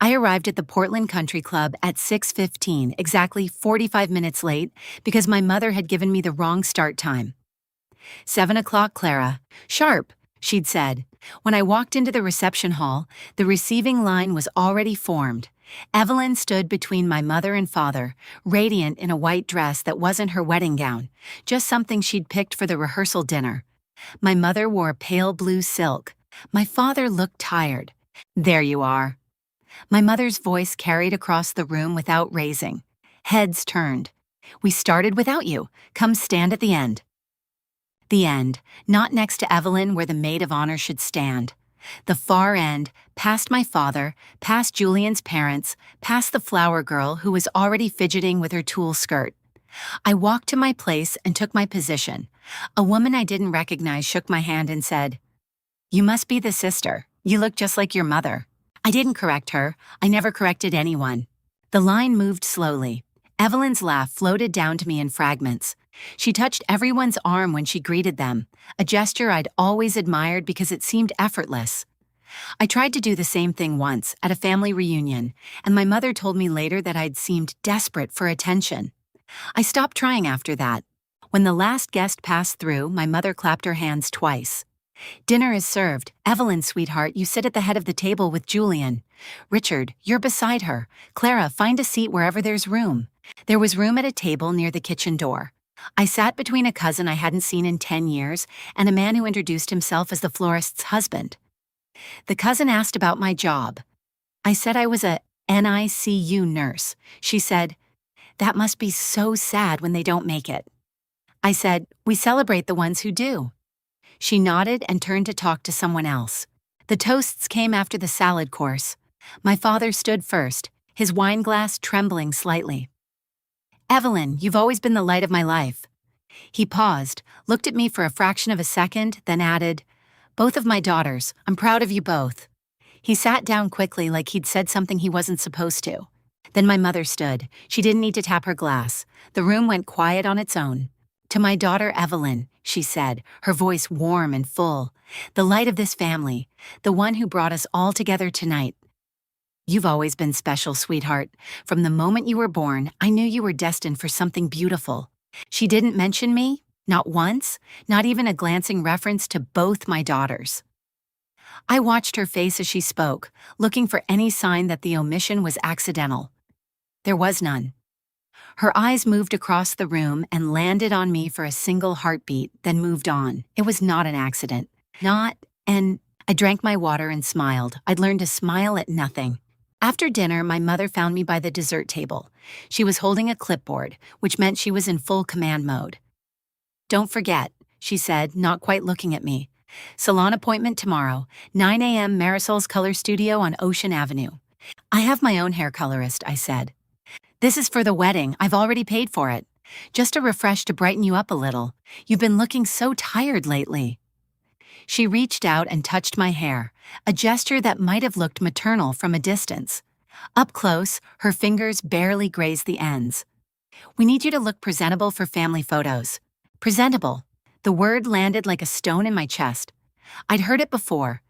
I arrived at the Portland Country Club at 6:15, exactly 45 minutes late, because my mother had given me the wrong start time. 7 o'clock, Clara. Sharp, she'd said. When I walked into the reception hall, the receiving line was already formed. Evelyn stood between my mother and father, radiant in a white dress that wasn't her wedding gown, just something she'd picked for the rehearsal dinner. My mother wore pale blue silk. My father looked tired. There you are. My mother's voice carried across the room without raising. Heads turned. We started without you. Come stand at the end. The end, not next to Evelyn where the maid of honor should stand. The far end, past my father, past Julian's parents, past the flower girl who was already fidgeting with her tulle skirt. I walked to my place and took my position. A woman I didn't recognize shook my hand and said, "You must be the sister. You look just like your mother." I didn't correct her. I never corrected anyone. The line moved slowly. Evelyn's laugh floated down to me in fragments. She touched everyone's arm when she greeted them, a gesture I'd always admired because it seemed effortless. I tried to do the same thing once at a family reunion, and my mother told me later that I'd seemed desperate for attention. I stopped trying after that. When the last guest passed through, my mother clapped her hands twice. "Dinner is served. Evelyn, sweetheart, you sit at the head of the table with Julian. Richard, you're beside her. Clara, find a seat wherever there's room." There was room at a table near the kitchen door. I sat between a cousin I hadn't seen in 10 years and a man who introduced himself as the florist's husband. The cousin asked about my job. I said I was a NICU nurse. She said, "That must be so sad when they don't make it." I said, "We celebrate the ones who do." She nodded and turned to talk to someone else. The toasts came after the salad course. My father stood first, his wine glass trembling slightly. "Evelyn, you've always been the light of my life." He paused, looked at me for a fraction of a second, then added, "Both of my daughters, I'm proud of you both." He sat down quickly like he'd said something he wasn't supposed to. Then my mother stood. She didn't need to tap her glass. The room went quiet on its own. "To my daughter Evelyn," she said, her voice warm and full, "the light of this family, the one who brought us all together tonight. You've always been special, sweetheart. From the moment you were born, I knew you were destined for something beautiful." She didn't mention me, not once, not even a glancing reference to both my daughters. I watched her face as she spoke, looking for any sign that the omission was accidental. There was none. Her eyes moved across the room and landed on me for a single heartbeat, then moved on. It was not an accident. I drank my water and smiled. I'd learned to smile at nothing. After dinner, my mother found me by the dessert table. She was holding a clipboard, which meant she was in full command mode. "Don't forget," she said, not quite looking at me. "Salon appointment tomorrow, 9 a.m. Marisol's Color Studio on Ocean Avenue." "I have my own hair colorist," I said. "This is for the wedding. I've already paid for it. Just a refresh to brighten you up a little. You've been looking so tired lately." She reached out and touched my hair, a gesture that might have looked maternal from a distance. Up close, her fingers barely grazed the ends. "We need you to look presentable for family photos." Presentable. The word landed like a stone in my chest. I'd heard it before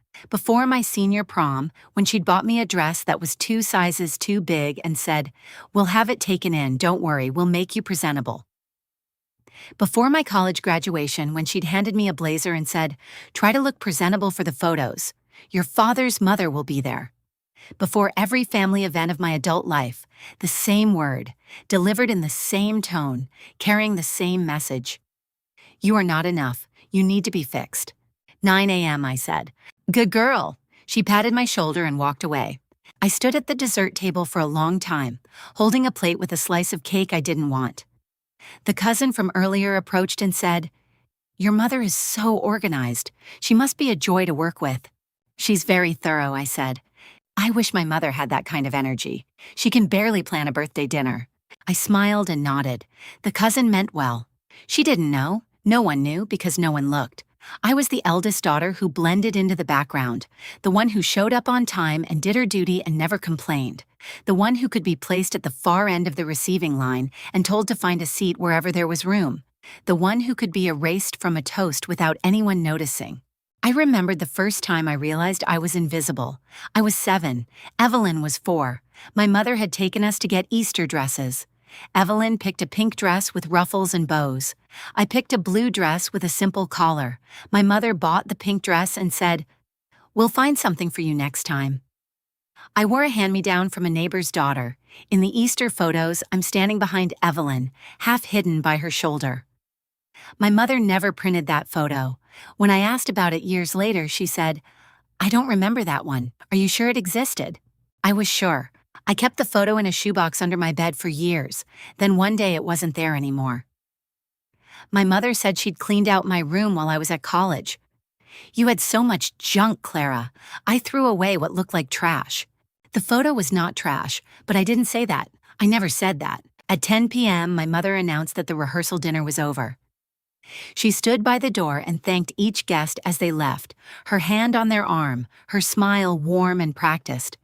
my senior prom, when she'd bought me a dress that was 2 sizes too big and said, "We'll have it taken in, don't worry, we'll make you presentable." Before my college graduation, when she'd handed me a blazer and said, "Try to look presentable for the photos. Your father's mother will be there." Before every family event of my adult life, the same word, delivered in the same tone, carrying the same message. "You are not enough. You need to be fixed." 9 a.m., I said. "Good girl." She patted my shoulder and walked away. I stood at the dessert table for a long time, holding a plate with a slice of cake I didn't want. The cousin from earlier approached and said, "Your mother is so organized. She must be a joy to work with." "She's very thorough," I said. I wish my mother had that kind of energy. She can barely plan a birthday dinner. I smiled and nodded. The cousin meant well. She didn't know. No one knew because no one looked. I was the eldest daughter who blended into the background, the one who showed up on time and did her duty and never complained, the one who could be placed at the far end of the receiving line and told to find a seat wherever there was room, the one who could be erased from a toast without anyone noticing. I remembered the first time I realized I was invisible. I was 7. Evelyn was 4. My mother had taken us to get Easter dresses. Evelyn picked a pink dress with ruffles and bows. I picked a blue dress with a simple collar. My mother bought the pink dress and said, "We'll find something for you next time." I wore a hand-me-down from a neighbor's daughter. In the Easter photos, I'm standing behind Evelyn, half hidden by her shoulder. My mother never printed that photo. When I asked about it years later, she said, "I don't remember that one. Are you sure it existed?" I was sure. I kept the photo in a shoebox under my bed for years. Then one day it wasn't there anymore. My mother said she'd cleaned out my room while I was at college. "You had so much junk, Clara. I threw away what looked like trash." The photo was not trash, but I didn't say that. I never said that. At 10 p.m., my mother announced that the rehearsal dinner was over. She stood by the door and thanked each guest as they left, her hand on their arm, her smile warm and practiced.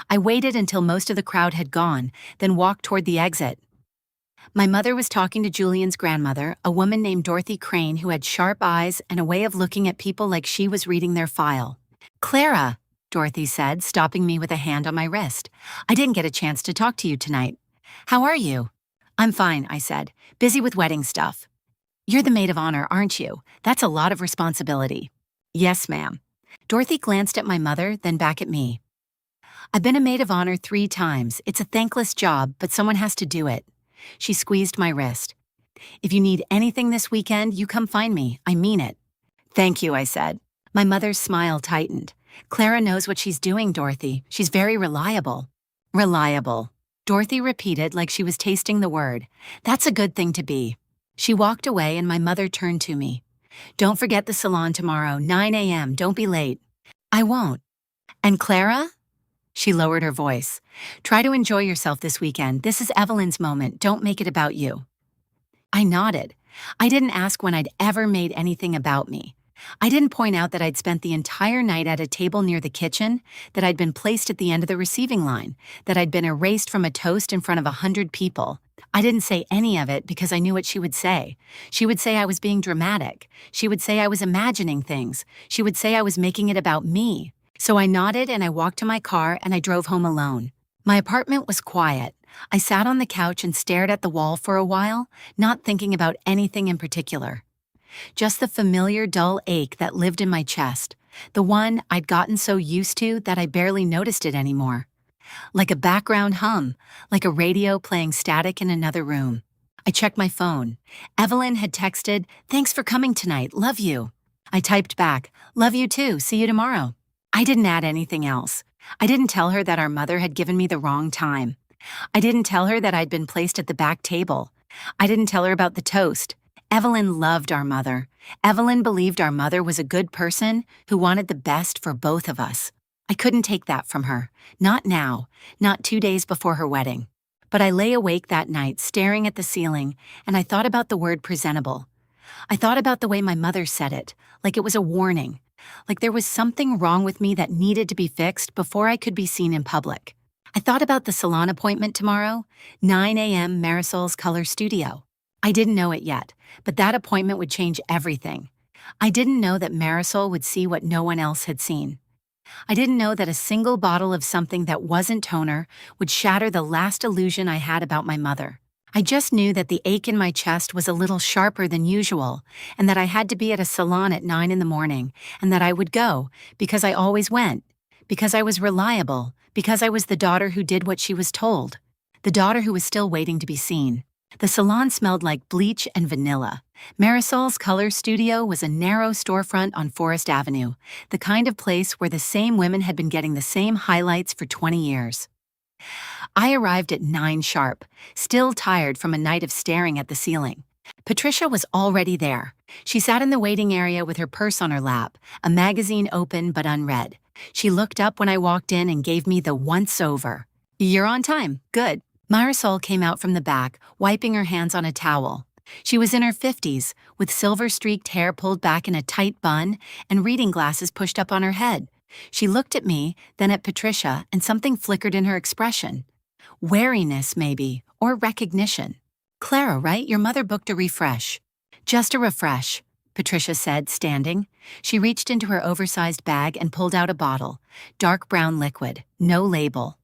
I waited until most of the crowd had gone, then walked toward the exit. My mother was talking to Julian's grandmother, a woman named Dorothy Crane who had sharp eyes and a way of looking at people like she was reading their file. "Clara," Dorothy said, stopping me with a hand on my wrist. "I didn't get a chance to talk to you tonight. How are you?" "I'm fine," I said, "busy with wedding stuff." "You're the maid of honor, aren't you? That's a lot of responsibility." "Yes, ma'am." Dorothy glanced at my mother, then back at me. "I've been a maid of honor 3 times. It's a thankless job, but someone has to do it." She squeezed my wrist. "If you need anything this weekend, you come find me. I mean it." "Thank you," I said. My mother's smile tightened. "Clara knows what she's doing, Dorothy. She's very reliable." "Reliable," Dorothy repeated like she was tasting the word. "That's a good thing to be." She walked away and my mother turned to me. "Don't forget the salon tomorrow, 9 a.m. Don't be late." "I won't." "And Clara?" She lowered her voice. "Try to enjoy yourself this weekend. This is Evelyn's moment. Don't make it about you." I nodded. I didn't ask when I'd ever made anything about me. I didn't point out that I'd spent the entire night at a table near the kitchen, that I'd been placed at the end of the receiving line, that I'd been erased from a toast in front of 100 people. I didn't say any of it because I knew what she would say. She would say I was being dramatic. She would say I was imagining things. She would say I was making it about me. So I nodded and I walked to my car and I drove home alone. My apartment was quiet. I sat on the couch and stared at the wall for a while, not thinking about anything in particular. Just the familiar dull ache that lived in my chest, the one I'd gotten so used to that I barely noticed it anymore. Like a background hum, like a radio playing static in another room. I checked my phone. Evelyn had texted, "Thanks for coming tonight, love you." I typed back, "Love you too, see you tomorrow." I didn't add anything else. I didn't tell her that our mother had given me the wrong time. I didn't tell her that I'd been placed at the back table. I didn't tell her about the toast. Evelyn loved our mother. Evelyn believed our mother was a good person who wanted the best for both of us. I couldn't take that from her. Not now, not 2 days before her wedding. But I lay awake that night staring at the ceiling, and I thought about the word presentable. I thought about the way my mother said it, like it was a warning, like there was something wrong with me that needed to be fixed before I could be seen in public. I thought about the salon appointment tomorrow, 9 a.m. Marisol's Color Studio. I didn't know it yet, but that appointment would change everything. I didn't know that Marisol would see what no one else had seen. I didn't know that a single bottle of something that wasn't toner would shatter the last illusion I had about my mother. I just knew that the ache in my chest was a little sharper than usual, and that I had to be at a salon at 9 in the morning, and that I would go, because I always went, because I was reliable, because I was the daughter who did what she was told, the daughter who was still waiting to be seen. The salon smelled like bleach and vanilla. Marisol's Color Studio was a narrow storefront on Forest Avenue, the kind of place where the same women had been getting the same highlights for 20 years. I arrived at 9 sharp, still tired from a night of staring at the ceiling. Patricia was already there. She sat in the waiting area with her purse on her lap, a magazine open but unread. She looked up when I walked in and gave me the once-over. "You're on time. Good." Marisol came out from the back, wiping her hands on a towel. She was in her 50s, with silver-streaked hair pulled back in a tight bun and reading glasses pushed up on her head. She looked at me, then at Patricia, and something flickered in her expression. Wariness, maybe, or recognition. "Clara, right? Your mother booked a refresh." "Just a refresh." Patricia said, standing. She reached into her oversized bag and pulled out a bottle. Dark brown liquid, no label.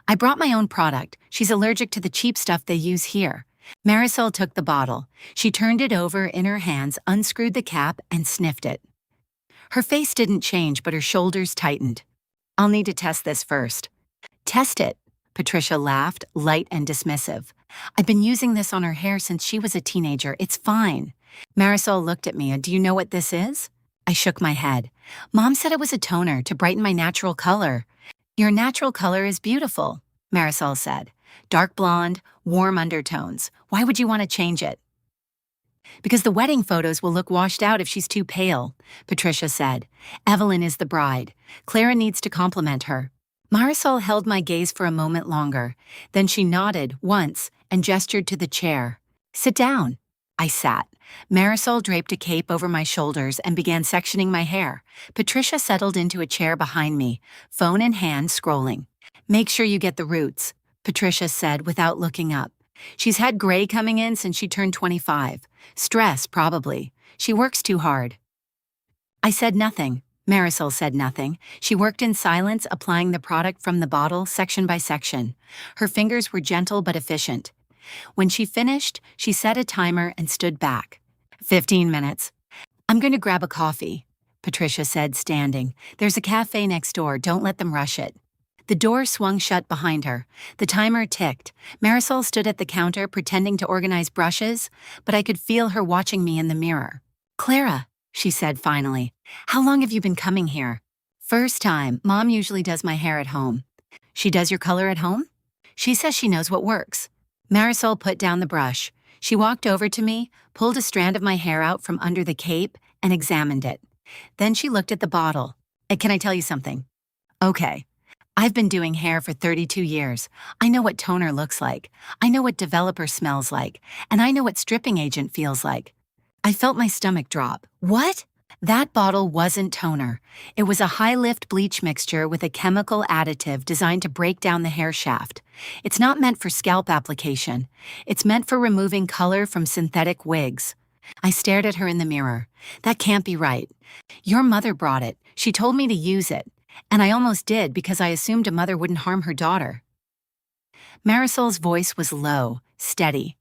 I brought my own product. She's allergic to the cheap stuff they use here. Marisol took the bottle. She turned it over in her hands, unscrewed the cap, and sniffed it. Her face didn't change, but her shoulders tightened. I'll need to test this first. Test it, Patricia laughed, light and dismissive. I've been using this on her hair since she was a teenager. It's fine. Marisol looked at me. Do you know what this is? I shook my head. Mom said it was a toner to brighten my natural color. Your natural color is beautiful, Marisol said. Dark blonde, warm undertones. Why would you want to change it? Because the wedding photos will look washed out if she's too pale, Patricia said. Evelyn is the bride. Clara needs to compliment her. Marisol held my gaze for a moment longer. Then she nodded once and gestured to the chair. Sit down. I sat. Marisol draped a cape over my shoulders and began sectioning my hair. Patricia settled into a chair behind me, phone in hand, scrolling. Make sure you get the roots, Patricia said without looking up. She's had gray coming in since she turned 25. Stress, probably. She works too hard. I said nothing. Marisol said nothing. She worked in silence, applying the product from the bottle section by section. Her fingers were gentle but efficient. When she finished, she set a timer and stood back. 15 minutes. I'm going to grab a coffee, Patricia said, standing. There's a cafe next door. Don't let them rush it. The door swung shut behind her. The timer ticked. Marisol stood at the counter pretending to organize brushes, but I could feel her watching me in the mirror. Clara, she said finally, how long have you been coming here? First time. Mom usually does my hair at home. She does your color at home? She says she knows what works. Marisol put down the brush. She walked over to me, pulled a strand of my hair out from under the cape, and examined it. Then she looked at the bottle. Can I tell you something? Okay. I've been doing hair for 32 years. I know what toner looks like. I know what developer smells like. And I know what stripping agent feels like. I felt my stomach drop. What? That bottle wasn't toner. It was a high-lift bleach mixture with a chemical additive designed to break down the hair shaft. It's not meant for scalp application. It's meant for removing color from synthetic wigs. I stared at her in the mirror. That can't be right. Your mother brought it. She told me to use it. And I almost did because I assumed a mother wouldn't harm her daughter. Marisol's voice was low, steady.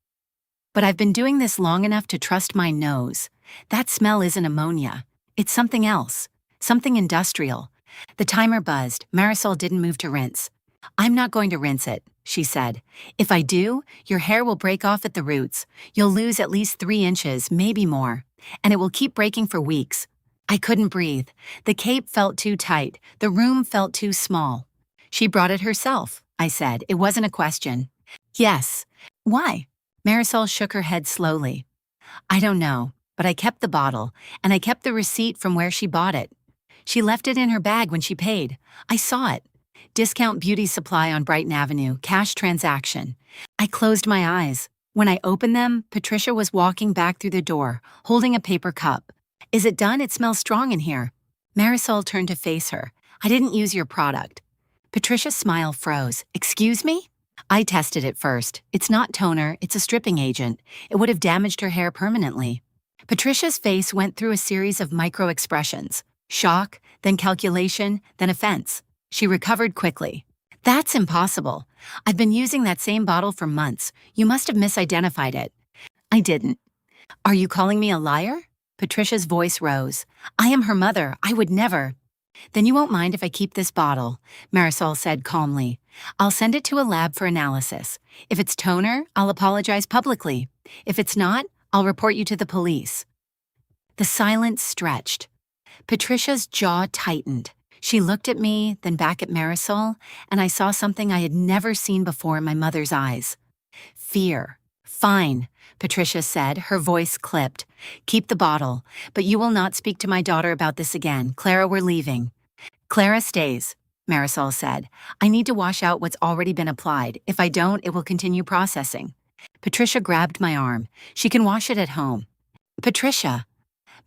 But I've been doing this long enough to trust my nose. That smell isn't ammonia. It's something else. Something industrial. The timer buzzed. Marisol didn't move to rinse. I'm not going to rinse it, she said. If I do, your hair will break off at the roots. You'll lose at least 3 inches, maybe more. And it will keep breaking for weeks. I couldn't breathe. The cape felt too tight. The room felt too small. She brought it herself, I said. It wasn't a question. Yes. Why? Marisol shook her head slowly. I don't know, but I kept the bottle, and I kept the receipt from where she bought it. She left it in her bag when she paid. I saw it. Discount beauty supply on Brighton Avenue, cash transaction. I closed my eyes. When I opened them, Patricia was walking back through the door, holding a paper cup. Is it done? It smells strong in here. Marisol turned to face her. I didn't use your product. Patricia's smile froze. Excuse me? I tested it first. It's not toner, it's a stripping agent. It would have damaged her hair permanently. Patricia's face went through a series of micro-expressions. Shock, then calculation, then offense. She recovered quickly. That's impossible. I've been using that same bottle for months. You must have misidentified it. I didn't. Are you calling me a liar? Patricia's voice rose. I am her mother. I would never. Then you won't mind if I keep this bottle, Marisol said calmly. I'll send it to a lab for analysis. If it's toner, I'll apologize publicly. If it's not, I'll report you to the police. The silence stretched. Patricia's jaw tightened. She looked at me, then back at Marisol, and I saw something I had never seen before in my mother's eyes. Fear. Fine, Patricia said, her voice clipped. Keep the bottle, but you will not speak to my daughter about this again. Clara, we're leaving. Clara stays, Marisol said. I need to wash out what's already been applied. If I don't, it will continue processing. Patricia grabbed my arm. She can wash it at home. Patricia.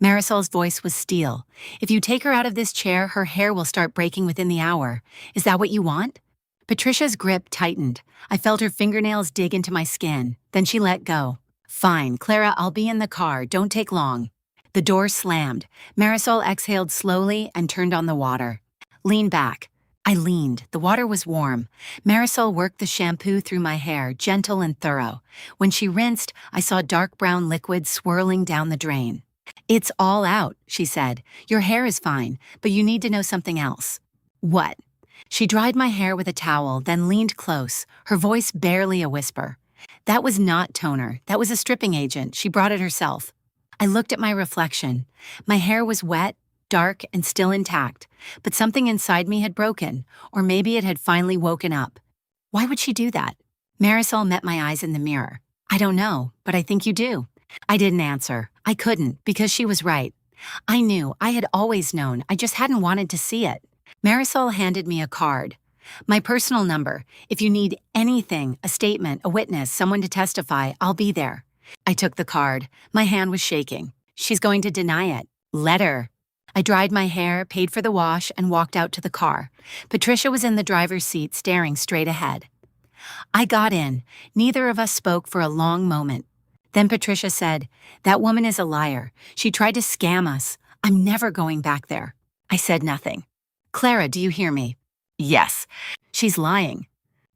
Marisol's voice was steel. If you take her out of this chair, her hair will start breaking within the hour. Is that what you want? Patricia's grip tightened. I felt her fingernails dig into my skin. Then she let go. Fine, Clara, I'll be in the car. Don't take long. The door slammed. Marisol exhaled slowly and turned on the water. Lean back. I leaned. The water was warm. Marisol worked the shampoo through my hair, gentle and thorough. When she rinsed, I saw dark brown liquid swirling down the drain. "It's all out," she said. "Your hair is fine, but you need to know something else." "What?" She dried my hair with a towel, then leaned close, her voice barely a whisper. "That was not toner. That was a stripping agent. She brought it herself." I looked at my reflection. My hair was wet, dark, and still intact, but something inside me had broken, or maybe it had finally woken up. "Why would she do that?" Marisol met my eyes in the mirror. "I don't know, but I think you do." I didn't answer. I couldn't, because she was right. I knew, I had always known, I just hadn't wanted to see it. Marisol handed me a card. "My personal number. If you need anything, a statement, a witness, someone to testify, I'll be there." I took the card. My hand was shaking. "She's going to deny it. Let her." I dried my hair, paid for the wash, and walked out to the car. Patricia was in the driver's seat, staring straight ahead. I got in. Neither of us spoke for a long moment. Then Patricia said, "That woman is a liar. She tried to scam us. I'm never going back there." I said nothing. "Clara, do you hear me?" "Yes." "She's lying."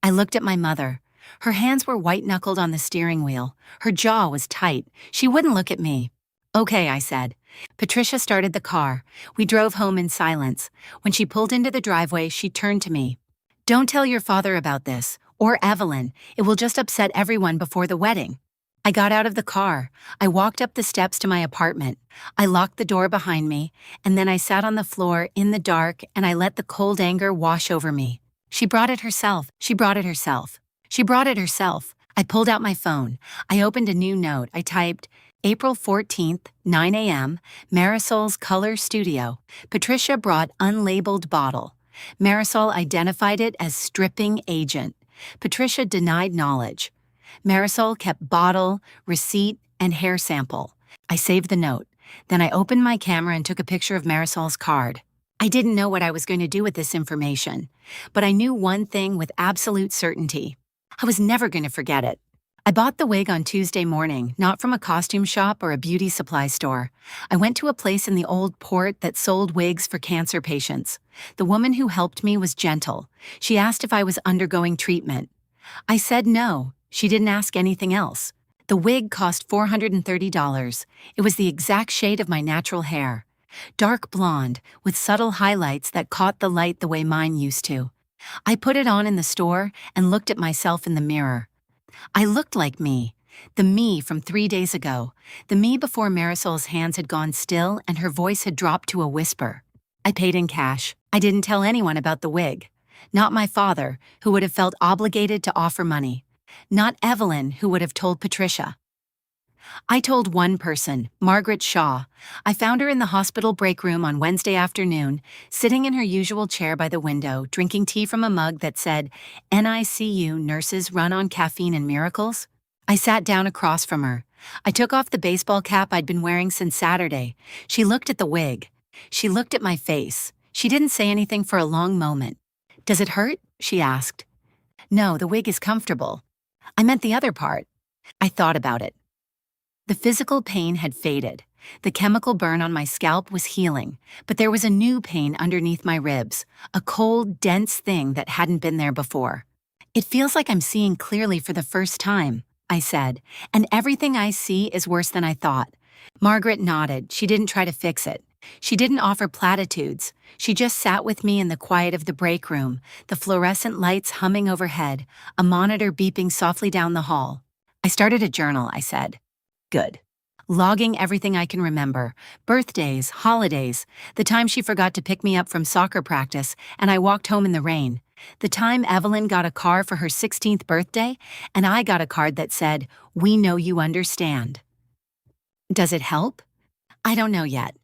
I looked at my mother. Her hands were white-knuckled on the steering wheel. Her jaw was tight. She wouldn't look at me. "Okay," I said. Patricia started the car. We drove home in silence. When she pulled into the driveway, she turned to me. "Don't tell your father about this, or Evelyn. It will just upset everyone before the wedding." I got out of the car. I walked up the steps to my apartment. I locked the door behind me, and then I sat on the floor in the dark and I let the cold anger wash over me. She brought it herself. She brought it herself. She brought it herself. I pulled out my phone. I opened a new note. I typed, April 14th, 9 a.m., Marisol's Color Studio. Patricia brought unlabeled bottle. Marisol identified it as stripping agent. Patricia denied knowledge. Marisol kept bottle, receipt, and hair sample. I saved the note. Then I opened my camera and took a picture of Marisol's card. I didn't know what I was going to do with this information, but I knew one thing with absolute certainty. I was never going to forget it. I bought the wig on Tuesday morning, not from a costume shop or a beauty supply store. I went to a place in the old port that sold wigs for cancer patients. The woman who helped me was gentle. She asked if I was undergoing treatment. I said no. She didn't ask anything else. The wig cost $430. It was the exact shade of my natural hair. Dark blonde, with subtle highlights that caught the light the way mine used to. I put it on in the store and looked at myself in the mirror. I looked like me. The me from 3 days ago. The me before Marisol's hands had gone still and her voice had dropped to a whisper. I paid in cash. I didn't tell anyone about the wig. Not my father, who would have felt obligated to offer money. Not Evelyn, who would have told Patricia. I told one person, Margaret Shaw. I found her in the hospital break room on Wednesday afternoon, sitting in her usual chair by the window, drinking tea from a mug that said, "NICU nurses run on caffeine and miracles." I sat down across from her. I took off the baseball cap I'd been wearing since Saturday. She looked at the wig. She looked at my face. She didn't say anything for a long moment. "Does it hurt?" she asked. "No, the wig is comfortable." I meant the other part. I thought about it. The physical pain had faded. The chemical burn on my scalp was healing, but there was a new pain underneath my ribs, a cold, dense thing that hadn't been there before. "It feels like I'm seeing clearly for the first time," I said, "and everything I see is worse than I thought." Margaret nodded. She didn't try to fix it. She didn't offer platitudes. She just sat with me in the quiet of the break room, the fluorescent lights humming overhead, a monitor beeping softly down the hall. "I started a journal," I said. "Good." Logging everything I can remember, birthdays, holidays, the time she forgot to pick me up from soccer practice and I walked home in the rain, the time Evelyn got a car for her 16th birthday and I got a card that said, "We know you understand." Does it help? I don't know yet.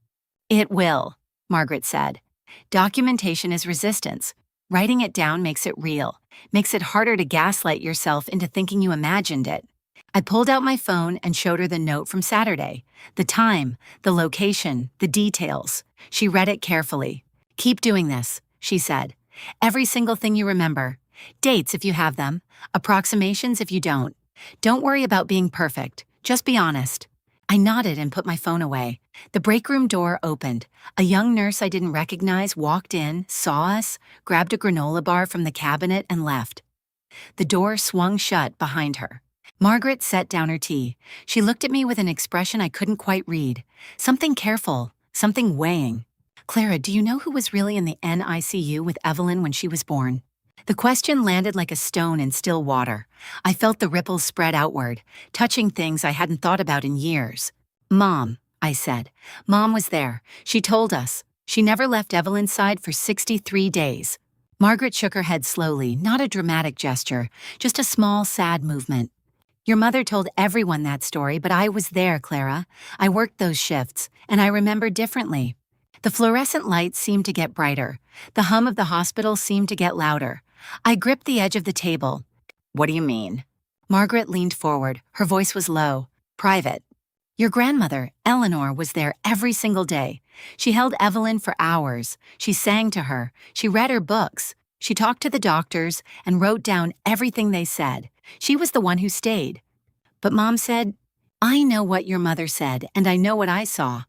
"It will," Margaret said. "Documentation is resistance. Writing it down makes it real, makes it harder to gaslight yourself into thinking you imagined it." I pulled out my phone and showed her the note from Saturday. The time, the location, the details. She read it carefully. "Keep doing this," she said. "Every single thing you remember. Dates if you have them. Approximations if you don't. Don't worry about being perfect. Just be honest." I nodded and put my phone away. The break room door opened. A young nurse I didn't recognize walked in, saw us, grabbed a granola bar from the cabinet, and left. The door swung shut behind her. Margaret set down her tea. She looked at me with an expression I couldn't quite read. Something careful, something weighing. Clara, do you know who was really in the NICU with Evelyn when she was born? The question landed like a stone in still water. I felt the ripples spread outward, touching things I hadn't thought about in years. Mom, I said. Mom was there. She told us. She never left Evelyn's side for 63 days. Margaret shook her head slowly, not a dramatic gesture, just a small, sad movement. Your mother told everyone that story, but I was there, Clara. I worked those shifts, and I remember differently. The fluorescent lights seemed to get brighter. The hum of the hospital seemed to get louder. I gripped the edge of the table. What do you mean? Margaret leaned forward. Her voice was low, private. Your grandmother, Eleanor, was there every single day. She held Evelyn for hours. She sang to her. She read her books. She talked to the doctors and wrote down everything they said. She was the one who stayed. But Mom said, I know what your mother said, and I know what I saw.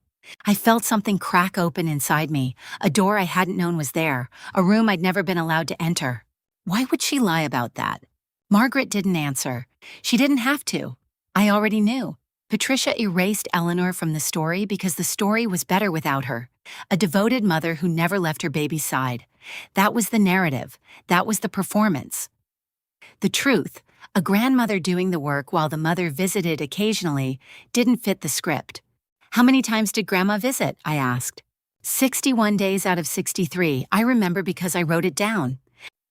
I felt something crack open inside me, a door I hadn't known was there, a room I'd never been allowed to enter. Why would she lie about that? Margaret didn't answer. She didn't have to. I already knew. Patricia erased Eleanor from the story because the story was better without her. A devoted mother who never left her baby's side. That was the narrative. That was the performance. The truth, a grandmother doing the work while the mother visited occasionally, didn't fit the script. How many times did Grandma visit? I asked. 61 days out of 63. I remember because I wrote it down.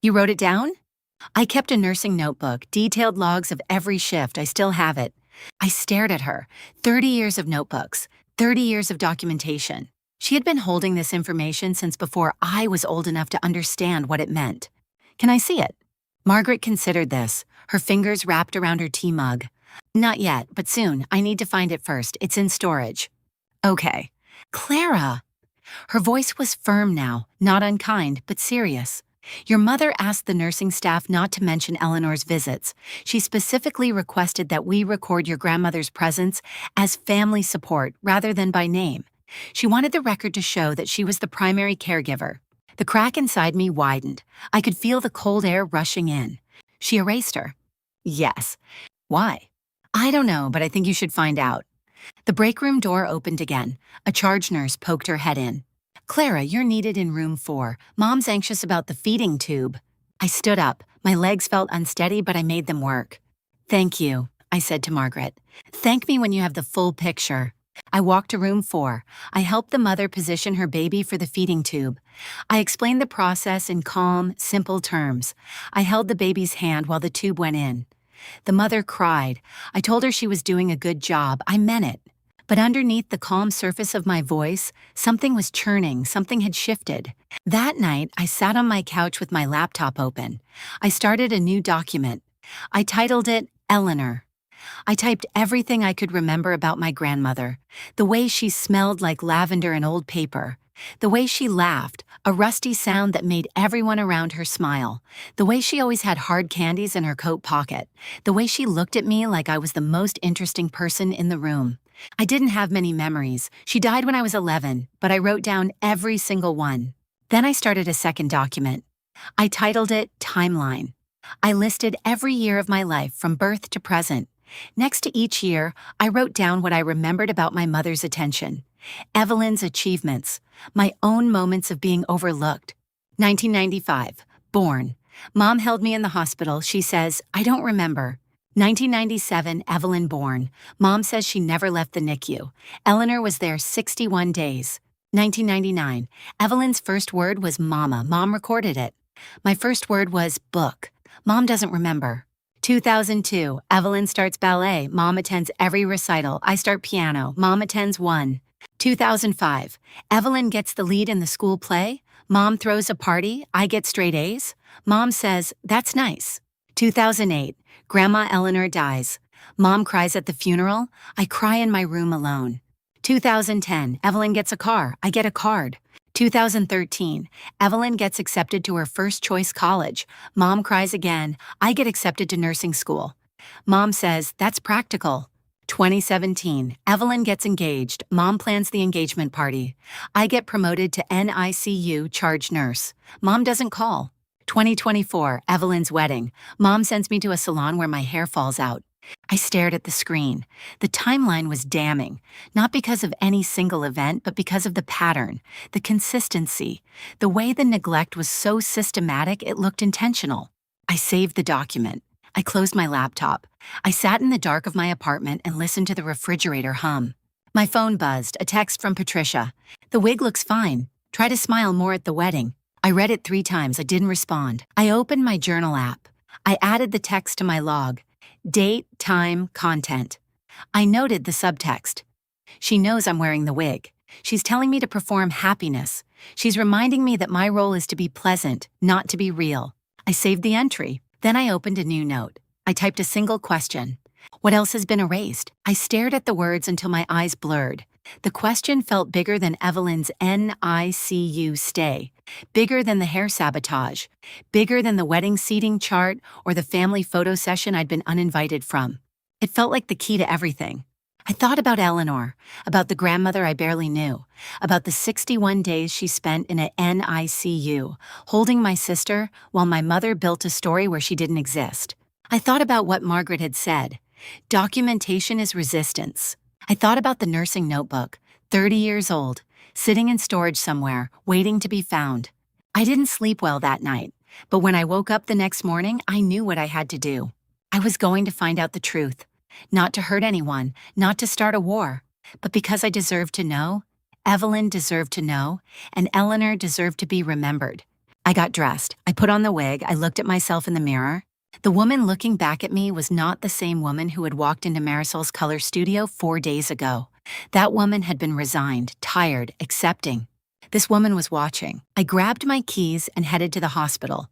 You wrote it down? I kept a nursing notebook, detailed logs of every shift. I still have it. I stared at her. 30 years of notebooks, 30 years of documentation. She had been holding this information since before I was old enough to understand what it meant. Can I see it? Margaret considered this, her fingers wrapped around her tea mug. Not yet, but soon. I need to find it first. It's in storage. Okay. Clara! Her voice was firm now, not unkind, but serious. Your mother asked the nursing staff not to mention Eleanor's visits. She specifically requested that we record your grandmother's presence as family support rather than by name. She wanted the record to show that she was the primary caregiver. The crack inside me widened. I could feel the cold air rushing in. She erased her. Yes. Why? I don't know, but I think you should find out. The break room door opened again. A charge nurse poked her head in. Clara, you're needed in room 4. Mom's anxious about the feeding tube. I stood up. My legs felt unsteady, but I made them work. Thank you, I said to Margaret. Thank me when you have the full picture. I walked to room 4. I helped the mother position her baby for the feeding tube. I explained the process in calm, simple terms. I held the baby's hand while the tube went in. The mother cried. I told her she was doing a good job. I meant it. But underneath the calm surface of my voice, something was churning, something had shifted. That night, I sat on my couch with my laptop open. I started a new document. I titled it Eleanor. I typed everything I could remember about my grandmother. The way she smelled like lavender and old paper. The way she laughed, a rusty sound that made everyone around her smile. The way she always had hard candies in her coat pocket. The way she looked at me like I was the most interesting person in the room. I didn't have many memories. She died when I was 11, but I wrote down every single one. Then I started a second document. I titled it Timeline. I listed every year of my life from birth to present. Next to each year, I wrote down what I remembered about my mother's attention. Evelyn's achievements. My own moments of being overlooked. 1995. Born. Mom held me in the hospital. She says, I don't remember. 1997, Evelyn born. Mom says she never left the NICU. Eleanor was there 61 days. 1999, Evelyn's first word was mama. Mom recorded it. My first word was book. Mom doesn't remember. 2002, Evelyn starts ballet. Mom attends every recital. I start piano. Mom attends one. 2005, Evelyn gets the lead in the school play. Mom throws a party. I get straight A's. Mom says, that's nice. 2008, Grandma Eleanor dies. Mom cries at the funeral. I cry in my room alone. 2010, Evelyn gets a car. I get a card. 2013, Evelyn gets accepted to her first choice college. Mom cries again. I get accepted to nursing school. Mom says, that's practical. 2017, Evelyn gets engaged. Mom plans the engagement party. I get promoted to NICU charge nurse. Mom doesn't call. 2024, Evelyn's wedding. Mom sends me to a salon where my hair falls out. I stared at the screen. The timeline was damning, not because of any single event, but because of the pattern, the consistency, the way the neglect was so systematic it looked intentional. I saved the document. I closed my laptop. I sat in the dark of my apartment and listened to the refrigerator hum. My phone buzzed, a text from Patricia. The wig looks fine. Try to smile more at the wedding. I read it 3 times. I didn't respond. I opened my journal app. I added the text to my log. Date, time, content. I noted the subtext. She knows I'm wearing the wig. She's telling me to perform happiness. She's reminding me that my role is to be pleasant, not to be real. I saved the entry. Then I opened a new note. I typed a single question. What else has been erased? I stared at the words until my eyes blurred. The question felt bigger than Evelyn's NICU stay, bigger than the hair sabotage, bigger than the wedding seating chart or the family photo session I'd been uninvited from. It felt like the key to everything. I thought about Eleanor, about the grandmother I barely knew, about the 61 days she spent in a NICU, holding my sister while my mother built a story where she didn't exist. I thought about what Margaret had said. Documentation is resistance. I thought about the nursing notebook, 30 years old, sitting in storage somewhere, waiting to be found. I didn't sleep well that night, but when I woke up the next morning, I knew what I had to do. I was going to find out the truth. Not to hurt anyone, not to start a war, but because I deserved to know, Evelyn deserved to know, and Eleanor deserved to be remembered. I got dressed. I put on the wig. I looked at myself in the mirror. The woman looking back at me was not the same woman who had walked into Marisol's color studio 4 days ago. That woman had been resigned, tired, accepting. This woman was watching. I grabbed my keys and headed to the hospital.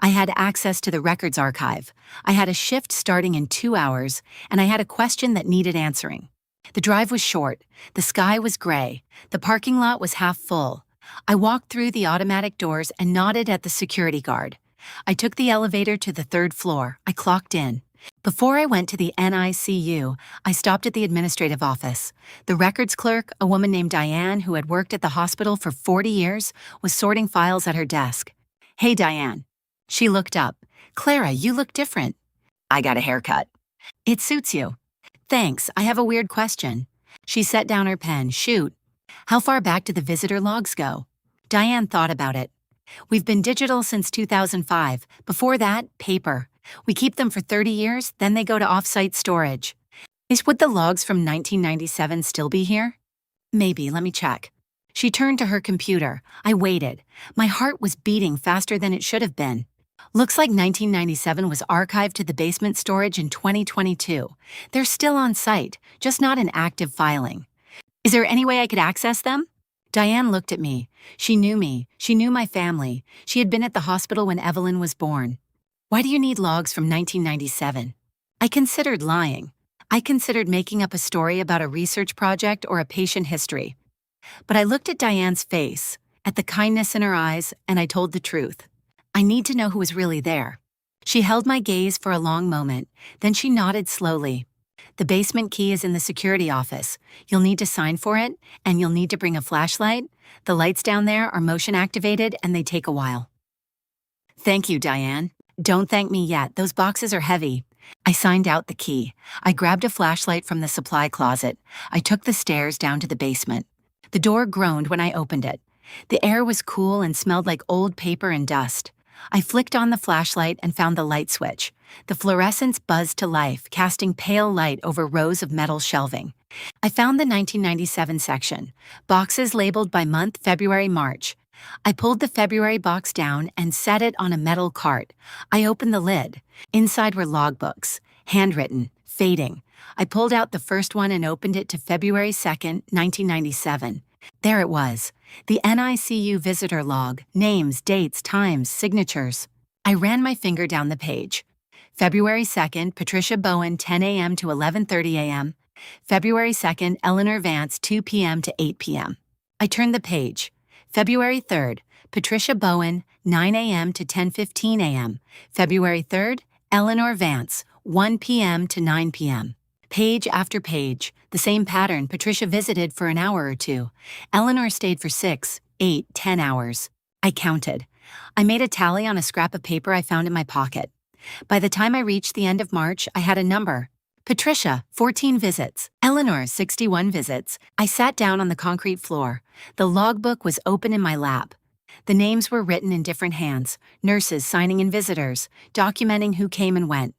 I had access to the records archive. I had a shift starting in 2 hours, and I had a question that needed answering. The drive was short. The sky was gray. The parking lot was half full. I walked through the automatic doors and nodded at the security guard. I took the elevator to the 3rd floor. I clocked in. Before I went to the NICU, I stopped at the administrative office. The records clerk, a woman named Diane who had worked at the hospital for 40 years, was sorting files at her desk. "Hey, Diane." She looked up. "Clara, you look different." "I got a haircut." "It suits you." "Thanks, I have a weird question." She set down her pen. "Shoot." "How far back do the visitor logs go?" Diane thought about it. "We've been digital since 2005. Before that, paper. We keep them for 30 years, then they go to off-site storage." Would the logs from 1997 still be here?" "Maybe, let me check." She turned to her computer. I waited. My heart was beating faster than it should have been. Looks like 1997 was archived to the basement storage in 2022. They're still on site, just not in active filing. "Is there any way I could access them?" Diane looked at me. She knew me. She knew my family. She had been at the hospital when Evelyn was born. "Why do you need logs from 1997? I considered lying. I considered making up a story about a research project or a patient history. But I looked at Diane's face, at the kindness in her eyes, and I told the truth. I need to know who was really there. She held my gaze for a long moment, then she nodded slowly. "The basement key is in the security office. You'll need to sign for it, and you'll need to bring a flashlight. The lights down there are motion activated, and they take a while." "Thank you, Diane." "Don't thank me yet. Those boxes are heavy." I signed out the key. I grabbed a flashlight from the supply closet. I took the stairs down to the basement. The door groaned when I opened it. The air was cool and smelled like old paper and dust. I flicked on the flashlight and found the light switch. The fluorescence buzzed to life, casting pale light over rows of metal shelving. I found the 1997 section, boxes labeled by month, February, March. I pulled the February box down and set it on a metal cart. I opened the lid. Inside were logbooks, handwritten, fading. I pulled out the first one and opened it to February 2nd, 1997. There it was, the NICU visitor log, names, dates, times, signatures. I ran my finger down the page. February 2nd, Patricia Bowen, 10 a.m. to 11:30 a.m. February 2nd, Eleanor Vance, 2 p.m. to 8 p.m. I turned the page. February 3rd, Patricia Bowen, 9 a.m. to 10:15 a.m. February 3rd, Eleanor Vance, 1 p.m. to 9 p.m. Page after page, the same pattern. Patricia visited for an hour or two. Eleanor stayed for 6, 8, 10 hours. I counted. I made a tally on a scrap of paper I found in my pocket. By the time I reached the end of March, I had a number. Patricia, 14 visits. Eleanor, 61 visits. I sat down on the concrete floor. The logbook was open in my lap. The names were written in different hands, nurses signing in visitors, documenting who came and went.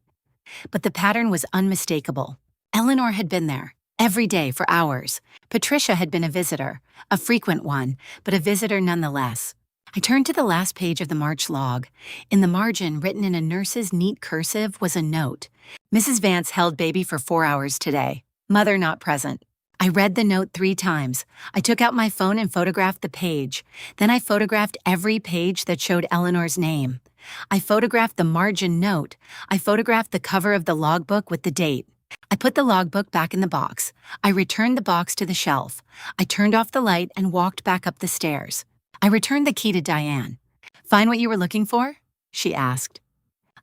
But the pattern was unmistakable. Eleanor had been there, every day for hours. Patricia had been a visitor, a frequent one, but a visitor nonetheless. I turned to the last page of the March log. In the margin, written in a nurse's neat cursive, was a note. Mrs. Vance held baby for 4 hours today. Mother not present. I read the note 3 times. I took out my phone and photographed the page. Then I photographed every page that showed Eleanor's name. I photographed the margin note. I photographed the cover of the logbook with the date. I put the logbook back in the box. I returned the box to the shelf. I turned off the light and walked back up the stairs. I returned the key to Diane. "Find what you were looking for?" she asked.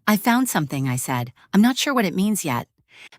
"I found something," I said. "I'm not sure what it means yet."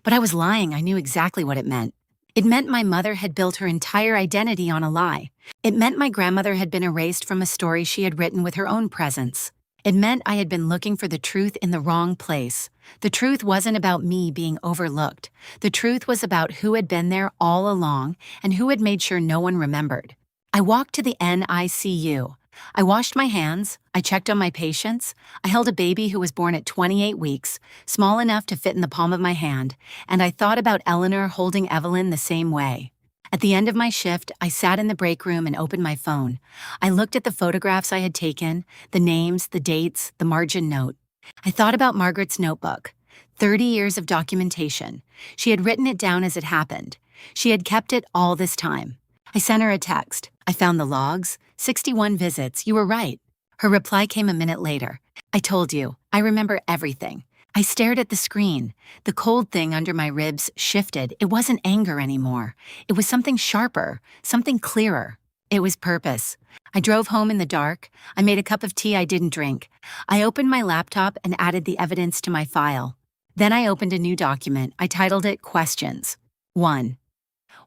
But I was lying. I knew exactly what it meant. It meant my mother had built her entire identity on a lie. It meant my grandmother had been erased from a story she had written with her own presence. It meant I had been looking for the truth in the wrong place. The truth wasn't about me being overlooked. The truth was about who had been there all along and who had made sure no one remembered. I walked to the NICU. I washed my hands. I checked on my patients. I held a baby who was born at 28 weeks, small enough to fit in the palm of my hand, and I thought about Eleanor holding Evelyn the same way. At the end of my shift, I sat in the break room and opened my phone. I looked at the photographs I had taken, the names, the dates, the margin note. I thought about Margaret's notebook. 30 years of documentation. She had written it down as it happened. She had kept it all this time. I sent her a text. "I found the logs. 61 visits. You were right." Her reply came a minute later. "I told you. I remember everything." I stared at the screen. The cold thing under my ribs shifted. It wasn't anger anymore. It was something sharper, something clearer. It was purpose. I drove home in the dark. I made a cup of tea I didn't drink. I opened my laptop and added the evidence to my file. Then I opened a new document. I titled it Questions. 1.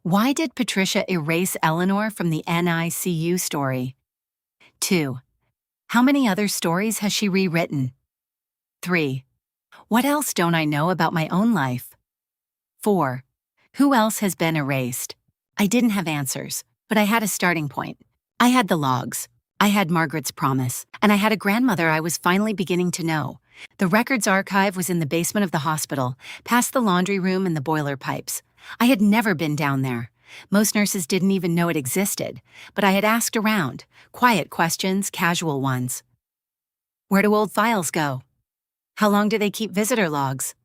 Why did Patricia erase Eleanor from the NICU story? 2. How many other stories has she rewritten? 3. What else don't I know about my own life? 4. Who else has been erased? I didn't have answers, but I had a starting point. I had the logs. I had Margaret's promise, and I had a grandmother I was finally beginning to know. The records archive was in the basement of the hospital, past the laundry room and the boiler pipes. I had never been down there. Most nurses didn't even know it existed, but I had asked around, quiet questions, casual ones. Where do old files go? How long do they keep visitor logs?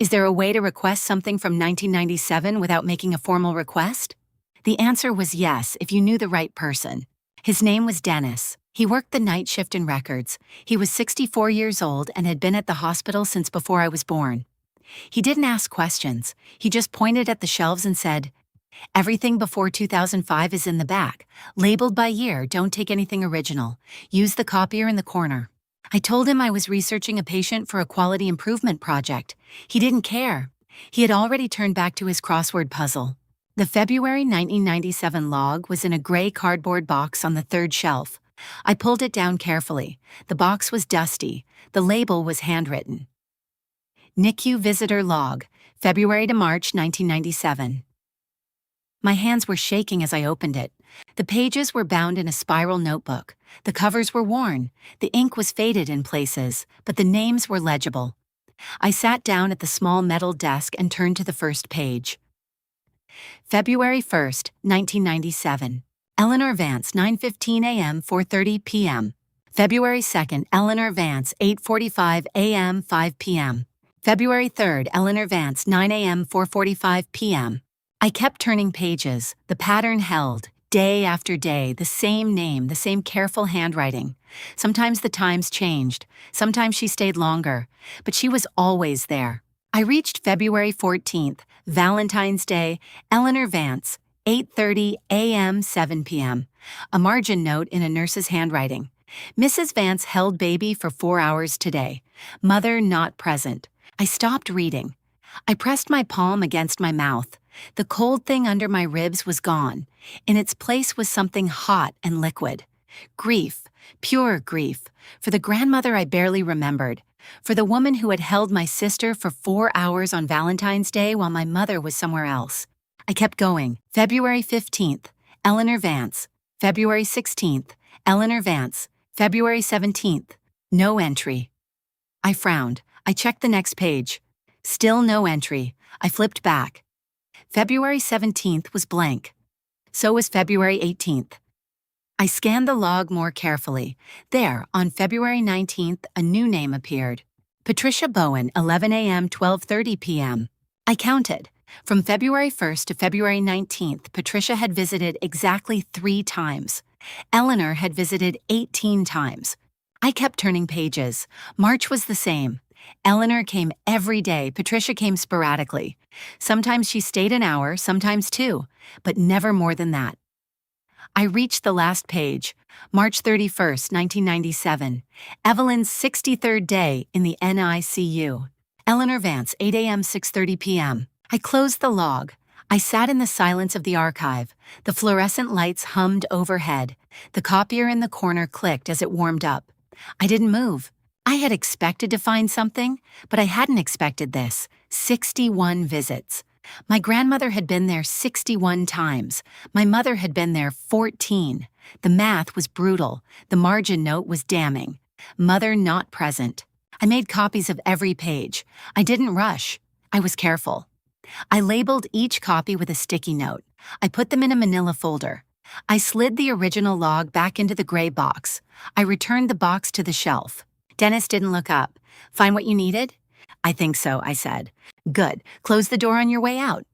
Is there a way to request something from 1997 without making a formal request? The answer was yes, if you knew the right person. His name was Dennis. He worked the night shift in records. He was 64 years old and had been at the hospital since before I was born. He didn't ask questions. He just pointed at the shelves and said, "Everything before 2005 is in the back. Labeled by year, don't take anything original. Use the copier in the corner." I told him I was researching a patient for a quality improvement project. He didn't care. He had already turned back to his crossword puzzle. The February 1997 log was in a gray cardboard box on the third shelf. I pulled it down carefully. The box was dusty. The label was handwritten. NICU Visitor Log, February to March 1997. My hands were shaking as I opened it. The pages were bound in a spiral notebook. The covers were worn. The ink was faded in places, but the names were legible. I sat down at the small metal desk and turned to the first page. February 1st, 1997. Eleanor Vance, 9:15 a.m., 4:30 p.m. February 2nd, Eleanor Vance, 8:45 a.m., 5 p.m. February 3rd, Eleanor Vance, 9 a.m., 4:45 p.m. I kept turning pages. The pattern held. Day after day, the same name, the same careful handwriting. Sometimes the times changed. Sometimes she stayed longer. But she was always there. I reached February 14th, Valentine's Day, Eleanor Vance, 8:30 a.m., 7 p.m. A margin note in a nurse's handwriting. Mrs. Vance held baby for 4 hours today. Mother not present. I stopped reading. I pressed my palm against my mouth. The cold thing under my ribs was gone. In its place was something hot and liquid. Grief, pure grief, for the grandmother I barely remembered, for the woman who had held my sister for 4 hours on Valentine's Day while my mother was somewhere else. I kept going. February 15th, Eleanor Vance. February 16th, Eleanor Vance. February 17th, no entry. I frowned. I checked the next page. Still no entry. I flipped back. February 17th was blank. So was February 18th. I scanned the log more carefully. There, on February 19th, a new name appeared. Patricia Bowen, 11 a.m., 12:30 p.m. I counted. From February 1st to February 19th, Patricia had visited exactly 3 times. Eleanor had visited 18 times. I kept turning pages. March was the same. Eleanor came every day. Patricia came sporadically. Sometimes she stayed an hour, sometimes 2, but never more than that. I reached the last page, March 31st, 1997, Evelyn's 63rd day in the NICU. Eleanor Vance, 8 a.m., 6:30 p.m. I closed the log. I sat in the silence of the archive. The fluorescent lights hummed overhead. The copier in the corner clicked as it warmed up. I didn't move. I had expected to find something, but I hadn't expected this. 61 visits. My grandmother had been there 61 times. My mother had been there 14. The math was brutal. The margin note was damning. Mother not present. I made copies of every page. I didn't rush. I was careful. I labeled each copy with a sticky note. I put them in a manila folder. I slid the original log back into the gray box. I returned the box to the shelf. Dennis didn't look up. Find what you needed? I think so, I said. Good. Close the door on your way out.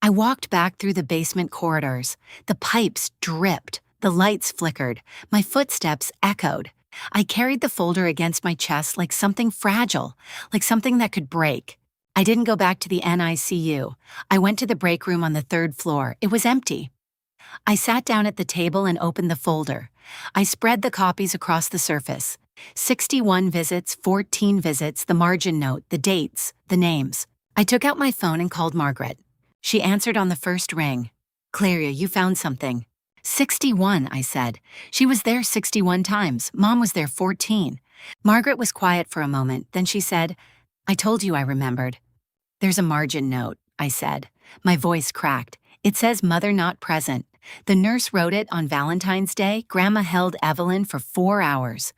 I walked back through the basement corridors. The pipes dripped. The lights flickered. My footsteps echoed. I carried the folder against my chest like something fragile, like something that could break. I didn't go back to the NICU. I went to the break room on the 3rd floor. It was empty. I sat down at the table and opened the folder. I spread the copies across the surface. 61 visits, 14 visits, the margin note, the dates, the names. I took out my phone and called Margaret. She answered on the first ring. Claria, you found something. 61, I said. She was there 61 times. Mom was there 14. Margaret was quiet for a moment. Then she said, I told you I remembered. There's a margin note, I said. My voice cracked. It says mother not present. The nurse wrote it on Valentine's Day. Grandma held Evelyn for 4 hours.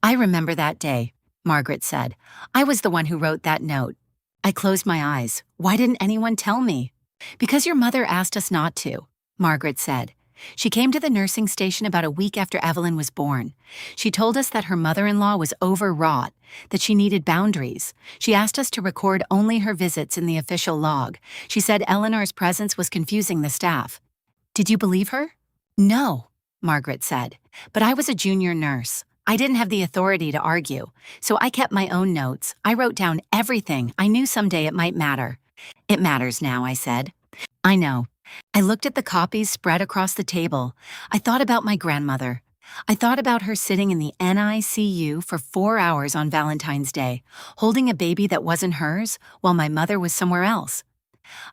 I remember that day, Margaret said. I was the one who wrote that note. I closed my eyes. Why didn't anyone tell me? Because your mother asked us not to, Margaret said. She came to the nursing station about a week after Evelyn was born. She told us that her mother-in-law was overwrought, that she needed boundaries. She asked us to record only her visits in the official log. She said Eleanor's presence was confusing the staff. Did you believe her? No, Margaret said. But I was a junior nurse. I didn't have the authority to argue, so I kept my own notes. I wrote down everything. I knew someday it might matter. It matters now, I said. I know. I looked at the copies spread across the table. I thought about my grandmother. I thought about her sitting in the NICU for 4 hours on Valentine's Day, holding a baby that wasn't hers while my mother was somewhere else.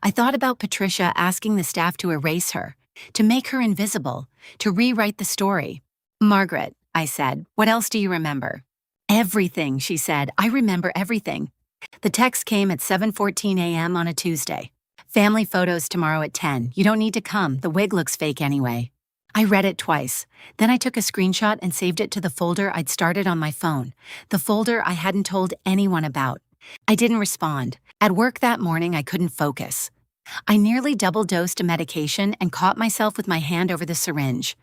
I thought about Patricia asking the staff to erase her, to make her invisible, to rewrite the story. Margaret, I said, what else do you remember? Everything, she said. I remember everything. The text came at 7:14 a.m. on a Tuesday. Family photos tomorrow at 10. You don't need to come. The wig looks fake anyway. I read it twice. Then I took a screenshot and saved it to the folder I'd started on my phone, the folder I hadn't told anyone about. I didn't respond. At work that morning, I couldn't focus. I nearly double-dosed a medication and caught myself with my hand over the syringe.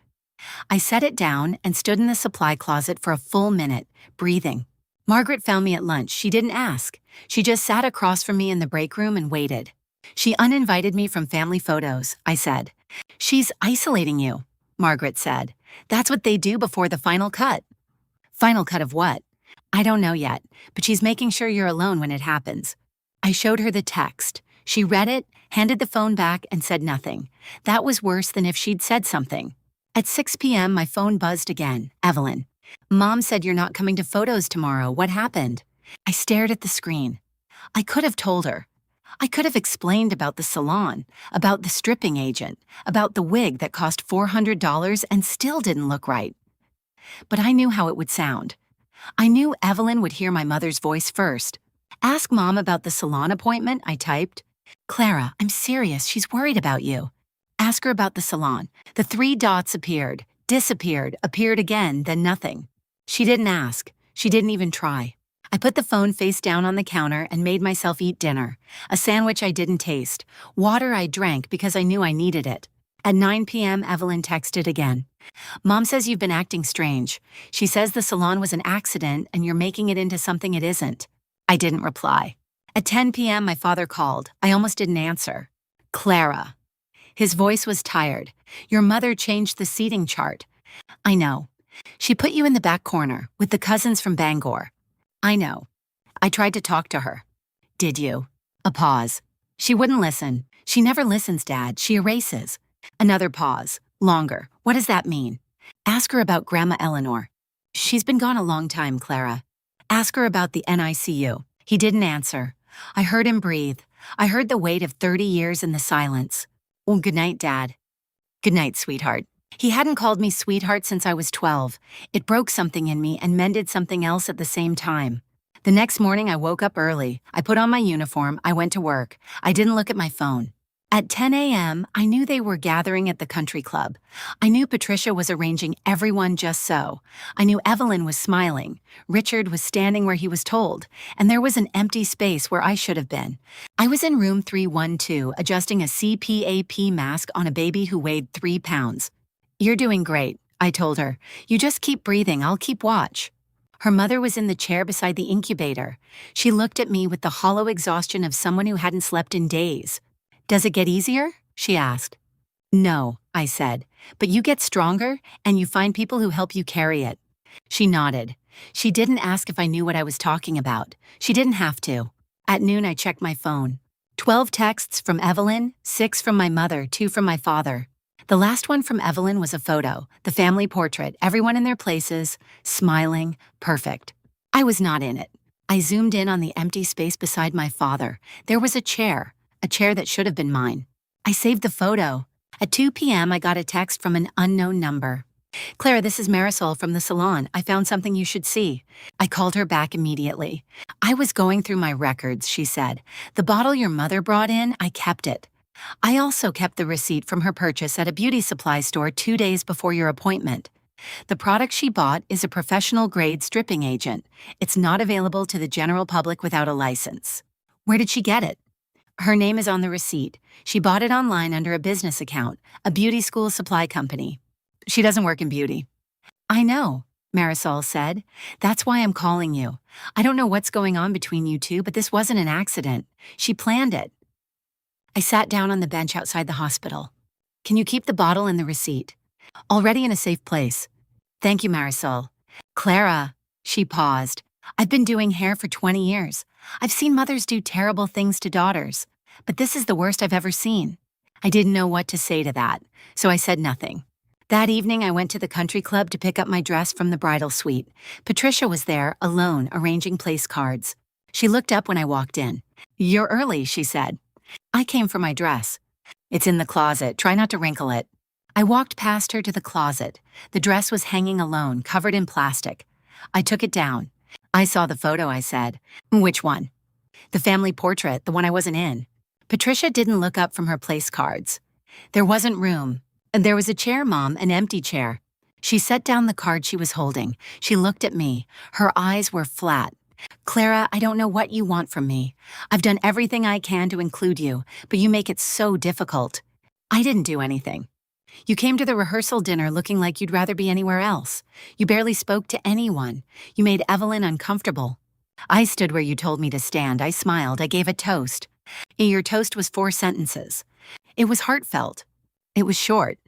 I set it down and stood in the supply closet for a full minute, breathing. Margaret found me at lunch. She didn't ask. She just sat across from me in the break room and waited. She uninvited me from family photos, I said. She's isolating you, Margaret said. That's what they do before the final cut. Final cut of what? I don't know yet, but she's making sure you're alone when it happens. I showed her the text. She read it, handed the phone back, and said nothing. That was worse than if she'd said something. At 6 p.m., my phone buzzed again. Evelyn. Mom said you're not coming to photos tomorrow. What happened? I stared at the screen. I could have told her. I could have explained about the salon, about the stripping agent, about the wig that cost $400 and still didn't look right. But I knew how it would sound. I knew Evelyn would hear my mother's voice first. Ask Mom about the salon appointment, I typed. Clara, I'm serious, she's worried about you. Ask her about the salon. The 3 dots appeared, disappeared, appeared again, then nothing. She didn't ask. She didn't even try. I put the phone face down on the counter and made myself eat dinner. A sandwich I didn't taste. Water I drank because I knew I needed it. At 9 p.m., Evelyn texted again. Mom says you've been acting strange. She says the salon was an accident and you're making it into something it isn't. I didn't reply. At 10 p.m., my father called. I almost didn't answer. Clara. His voice was tired. Your mother changed the seating chart. I know. She put you in the back corner with the cousins from Bangor. I know. I tried to talk to her. Did you? A pause. She wouldn't listen. She never listens, Dad. She erases. Another pause. Longer. What does that mean? Ask her about Grandma Eleanor. She's been gone a long time, Clara. Ask her about the NICU. He didn't answer. I heard him breathe. I heard the weight of 30 years in the silence. Well, good night, Dad. Good night, sweetheart. He hadn't called me sweetheart since I was 12. It broke something in me and mended something else at the same time. The next morning, I woke up early. I put on my uniform. I went to work. I didn't look at my phone. At 10 a.m., I knew they were gathering at the country club. I knew Patricia was arranging everyone just so. I knew Evelyn was smiling. Richard was standing where he was told, and there was an empty space where I should have been. I was in room 312, adjusting a CPAP mask on a baby who weighed 3 pounds. You're doing great, I told her. You just keep breathing, I'll keep watch. Her mother was in the chair beside the incubator. She looked at me with the hollow exhaustion of someone who hadn't slept in days. Does it get easier? She asked. No, I said, but you get stronger and you find people who help you carry it. She nodded. She didn't ask if I knew what I was talking about. She didn't have to. At noon, I checked my phone. 12 texts from Evelyn, 6 from my mother, 2 from my father. The last one from Evelyn was a photo, the family portrait, everyone in their places, smiling, perfect. I was not in it. I zoomed in on the empty space beside my father. There was a chair that should have been mine. I saved the photo. At 2 p.m., I got a text from an unknown number. Clara, this is Marisol from the Salon. I found something you should see. I called her back immediately. I was going through my records, she said. The bottle your mother brought in, I kept it. I also kept the receipt from her purchase at a beauty supply store 2 days before your appointment. The product she bought is a professional-grade stripping agent. It's not available to the general public without a license. Where did she get it? Her name is on the receipt. She bought it online under a business account, a beauty school supply company. She doesn't work in beauty. I know, Marisol said. That's why I'm calling you. I don't know what's going on between you two, but this wasn't an accident. She planned it. I sat down on the bench outside the hospital. Can you keep the bottle and the receipt? Already in a safe place. Thank you, Marisol. Clara, she paused. I've been doing hair for 20 years. I've seen mothers do terrible things to daughters, but this is the worst I've ever seen. I didn't know what to say to that, so I said nothing. That evening, I went to the country club to pick up my dress from the bridal suite. Patricia was there, alone, arranging place cards. She looked up when I walked in. You're early, she said. I came for my dress. It's in the closet. Try not to wrinkle it. I walked past her to the closet. The dress was hanging alone, covered in plastic. I took it down. I saw the photo, I said. Which one? The family portrait, the one I wasn't in. Patricia didn't look up from her place cards. There wasn't room. There was a chair, Mom, an empty chair. She set down the card she was holding. She looked at me. Her eyes were flat. Clara, I don't know what you want from me. I've done everything I can to include you, but you make it so difficult. I didn't do anything. You came to the rehearsal dinner looking like you'd rather be anywhere else. You barely spoke to anyone. You made Evelyn uncomfortable. I stood where you told me to stand. I smiled. I gave a toast. Your toast was 4 sentences. It was heartfelt. It was short.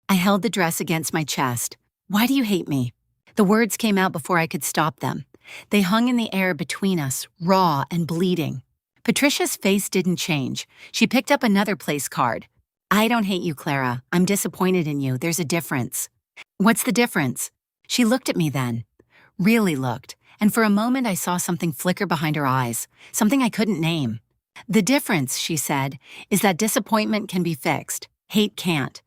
I held the dress against my chest. Why do you hate me? The words came out before I could stop them. They hung in the air between us, raw and bleeding. Patricia's face didn't change. She picked up another place card. I don't hate you, Clara. I'm disappointed in you. There's a difference. What's the difference? She looked at me then. Really looked. And for a moment I saw something flicker behind her eyes. Something I couldn't name. The difference, she said, is that disappointment can be fixed. Hate can't.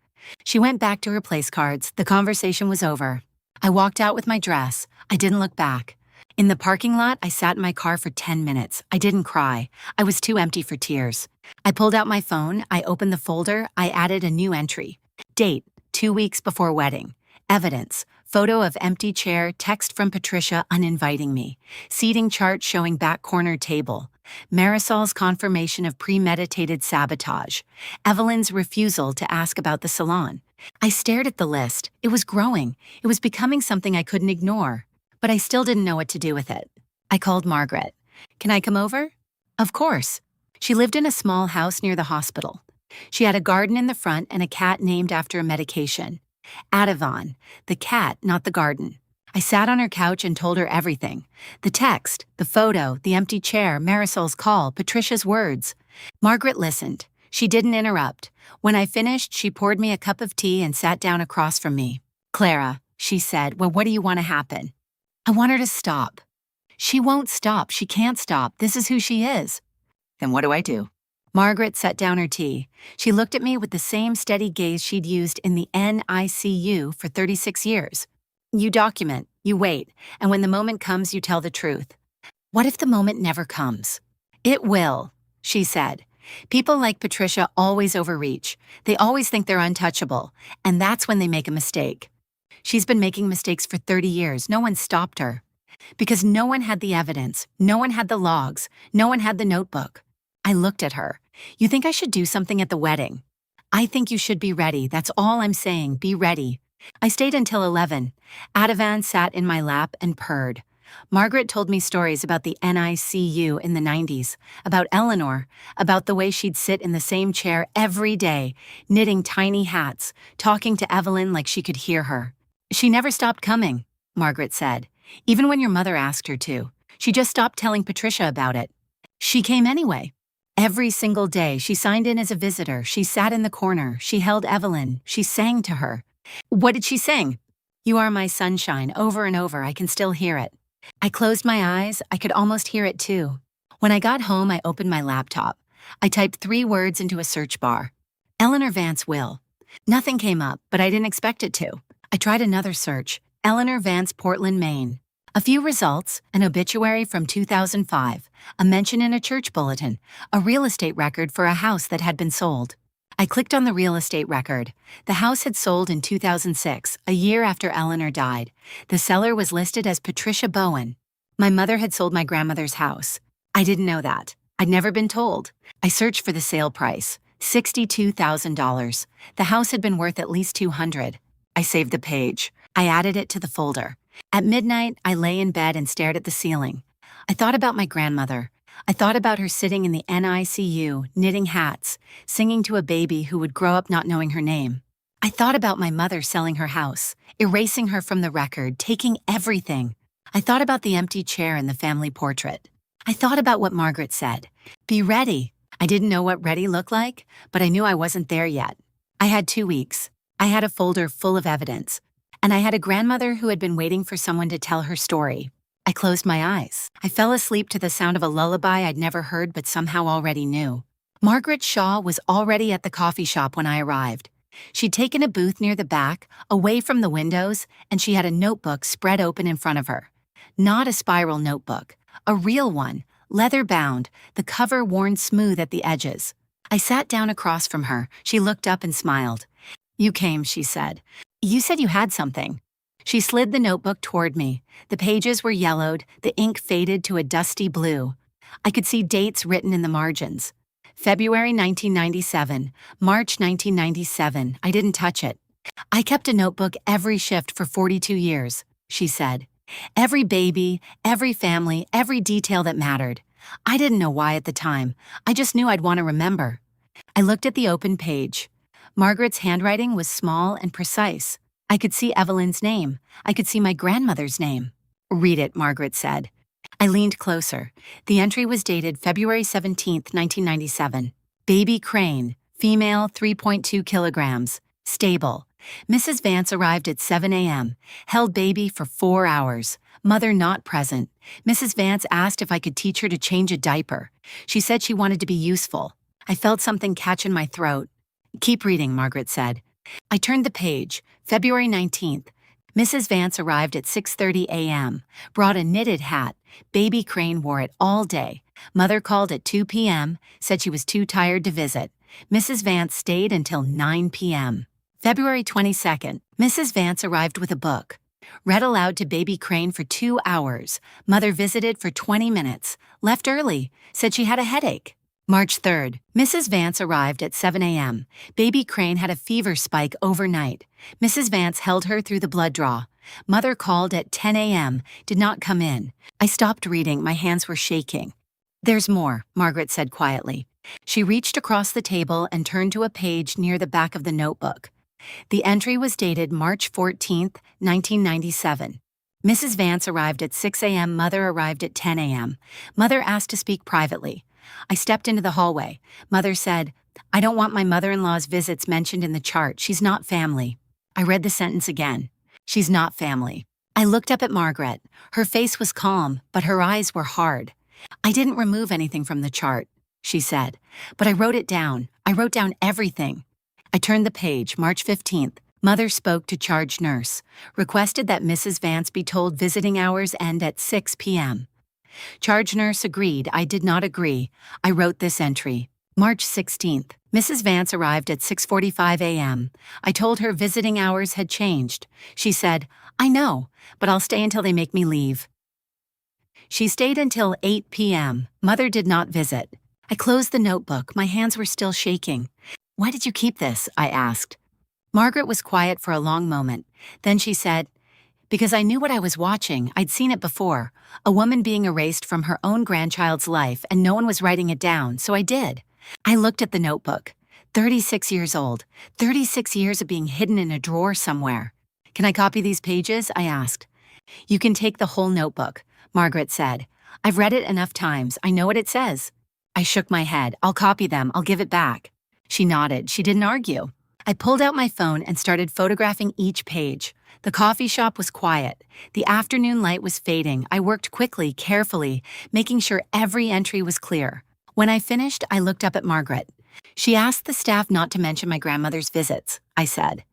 She went back to her place cards. The conversation was over. I walked out with my dress. I didn't look back. In the parking lot, I sat in my car for 10 minutes. I didn't cry. I was too empty for tears. I pulled out my phone. I opened the folder. I added a new entry. Date, 2 weeks before wedding. Evidence, photo of empty chair, text from Patricia uninviting me. Seating chart showing back corner table. Marisol's confirmation of premeditated sabotage. Evelyn's refusal to ask about the salon. I stared at the list. It was growing. It was becoming something I couldn't ignore. But I still didn't know what to do with it. I called Margaret. Can I come over? Of course. She lived in a small house near the hospital. She had a garden in the front and a cat named after a medication. Ativan, the cat, not the garden. I sat on her couch and told her everything. The text, the photo, the empty chair, Marisol's call, Patricia's words. Margaret listened. She didn't interrupt. When I finished, she poured me a cup of tea and sat down across from me. Clara, she said, well, what do you want to happen? I want her to stop. She won't stop. She can't stop. This is who she is. Then what do I do? Margaret set down her tea. She looked at me with the same steady gaze she'd used in the NICU for 36 years. You document, you wait, and when the moment comes, you tell the truth. What if the moment never comes? It will, she said. People like Patricia always overreach. They always think they're untouchable, and that's when they make a mistake. She's been making mistakes for 30 years. No one stopped her. Because no one had the evidence, no one had the logs, no one had the notebook. I looked at her. You think I should do something at the wedding? I think you should be ready. That's all I'm saying. Be ready. I stayed until 11. Ativan sat in my lap and purred. Margaret told me stories about the NICU in the 90s, about Eleanor, about the way she'd sit in the same chair every day, knitting tiny hats, talking to Evelyn like she could hear her. She never stopped coming, Margaret said, even when your mother asked her to. She just stopped telling Patricia about it. She came anyway. Every single day, she signed in as a visitor. She sat in the corner. She held Evelyn. She sang to her. What did she sing? You are my sunshine, over and over. I can still hear it. I closed my eyes. I could almost hear it too. When I got home, I opened my laptop. I typed 3 words into a search bar. Eleanor Vance will. Nothing came up, but I didn't expect it to. I tried another search. Eleanor Vance, Portland, Maine. A few results, an obituary from 2005, a mention in a church bulletin, a real estate record for a house that had been sold. I clicked on the real estate record. The house had sold in 2006, a year after Eleanor died. The seller was listed as Patricia Bowen. My mother had sold my grandmother's house. I didn't know that. I'd never been told. I searched for the sale price, $62,000. The house had been worth at least $200,000. I saved the page. I added it to the folder. At midnight, I lay in bed and stared at the ceiling. I thought about my grandmother. I thought about her sitting in the NICU, knitting hats, singing to a baby who would grow up not knowing her name. I thought about my mother selling her house, erasing her from the record, taking everything. I thought about the empty chair in the family portrait. I thought about what Margaret said. Be ready. I didn't know what ready looked like, but I knew I wasn't there yet. I had 2 weeks. I had a folder full of evidence. And I had a grandmother who had been waiting for someone to tell her story. I closed my eyes. I fell asleep to the sound of a lullaby I'd never heard but somehow already knew. Margaret Shaw was already at the coffee shop when I arrived. She'd taken a booth near the back, away from the windows, and she had a notebook spread open in front of her. Not a spiral notebook, a real one, leather-bound, the cover worn smooth at the edges. I sat down across from her. She looked up and smiled. You came, she said. You said you had something. She slid the notebook toward me. The pages were yellowed, the ink faded to a dusty blue. I could see dates written in the margins. February 1997, March 1997. I didn't touch it. I kept a notebook every shift for 42 years, she said. Every baby, every family, every detail that mattered. I didn't know why at the time. I just knew I'd want to remember. I looked at the open page. Margaret's handwriting was small and precise. I could see Evelyn's name. I could see my grandmother's name. Read it, Margaret said. I leaned closer. The entry was dated February 17, 1997. Baby Crane, female 3.2 kilograms, stable. Mrs. Vance arrived at 7 a.m., held baby for 4 hours. Mother not present. Mrs. Vance asked if I could teach her to change a diaper. She said she wanted to be useful. I felt something catch in my throat. Keep reading, Margaret said. I turned the page. February 19th. Mrs. Vance arrived at 6:30 a.m., brought a knitted hat. Baby Crane wore it all day. Mother called at 2 p.m., said she was too tired to visit. Mrs. Vance stayed until 9 p.m. February 22nd. Mrs. Vance arrived with a book. Read aloud to Baby Crane for 2 hours. Mother visited for 20 minutes. Left early. Said she had a headache. March 3rd. Mrs. Vance arrived at 7 a.m. Baby Crane had a fever spike overnight. Mrs. Vance held her through the blood draw. Mother called at 10 a.m., did not come in. I stopped reading, my hands were shaking. There's more, Margaret said quietly. She reached across the table and turned to a page near the back of the notebook. The entry was dated March 14th, 1997. Mrs. Vance arrived at 6 a.m. Mother arrived at 10 a.m. Mother asked to speak privately. I stepped into the hallway. Mother said, I don't want my mother-in-law's visits mentioned in the chart. She's not family. I read the sentence again. She's not family. I looked up at Margaret. Her face was calm, but her eyes were hard. I didn't remove anything from the chart, she said, but I wrote it down. I wrote down everything. I turned the page, March 15th. Mother spoke to charge nurse, requested that Mrs. Vance be told visiting hours end at 6 p.m. Charge nurse agreed. I did not agree. I wrote this entry. March 16th. Mrs. Vance arrived at 6:45 a.m. I told her visiting hours had changed. She said, I know, but I'll stay until they make me leave. She stayed until 8 p.m. Mother did not visit. I closed the notebook. My hands were still shaking. Why did you keep this? I asked. Margaret was quiet for a long moment. Then she said, because I knew what I was watching. I'd seen it before. A woman being erased from her own grandchild's life, and no one was writing it down, so I did. I looked at the notebook. 36 years old. 36 years of being hidden in a drawer somewhere. Can I copy these pages? I asked. You can take the whole notebook, Margaret said. I've read it enough times. I know what it says. I shook my head. I'll copy them. I'll give it back. She nodded. She didn't argue. I pulled out my phone and started photographing each page. The coffee shop was quiet. The afternoon light was fading. I worked quickly, carefully, making sure every entry was clear. When I finished, I looked up at Margaret. She asked the staff not to mention my grandmother's visits, I said.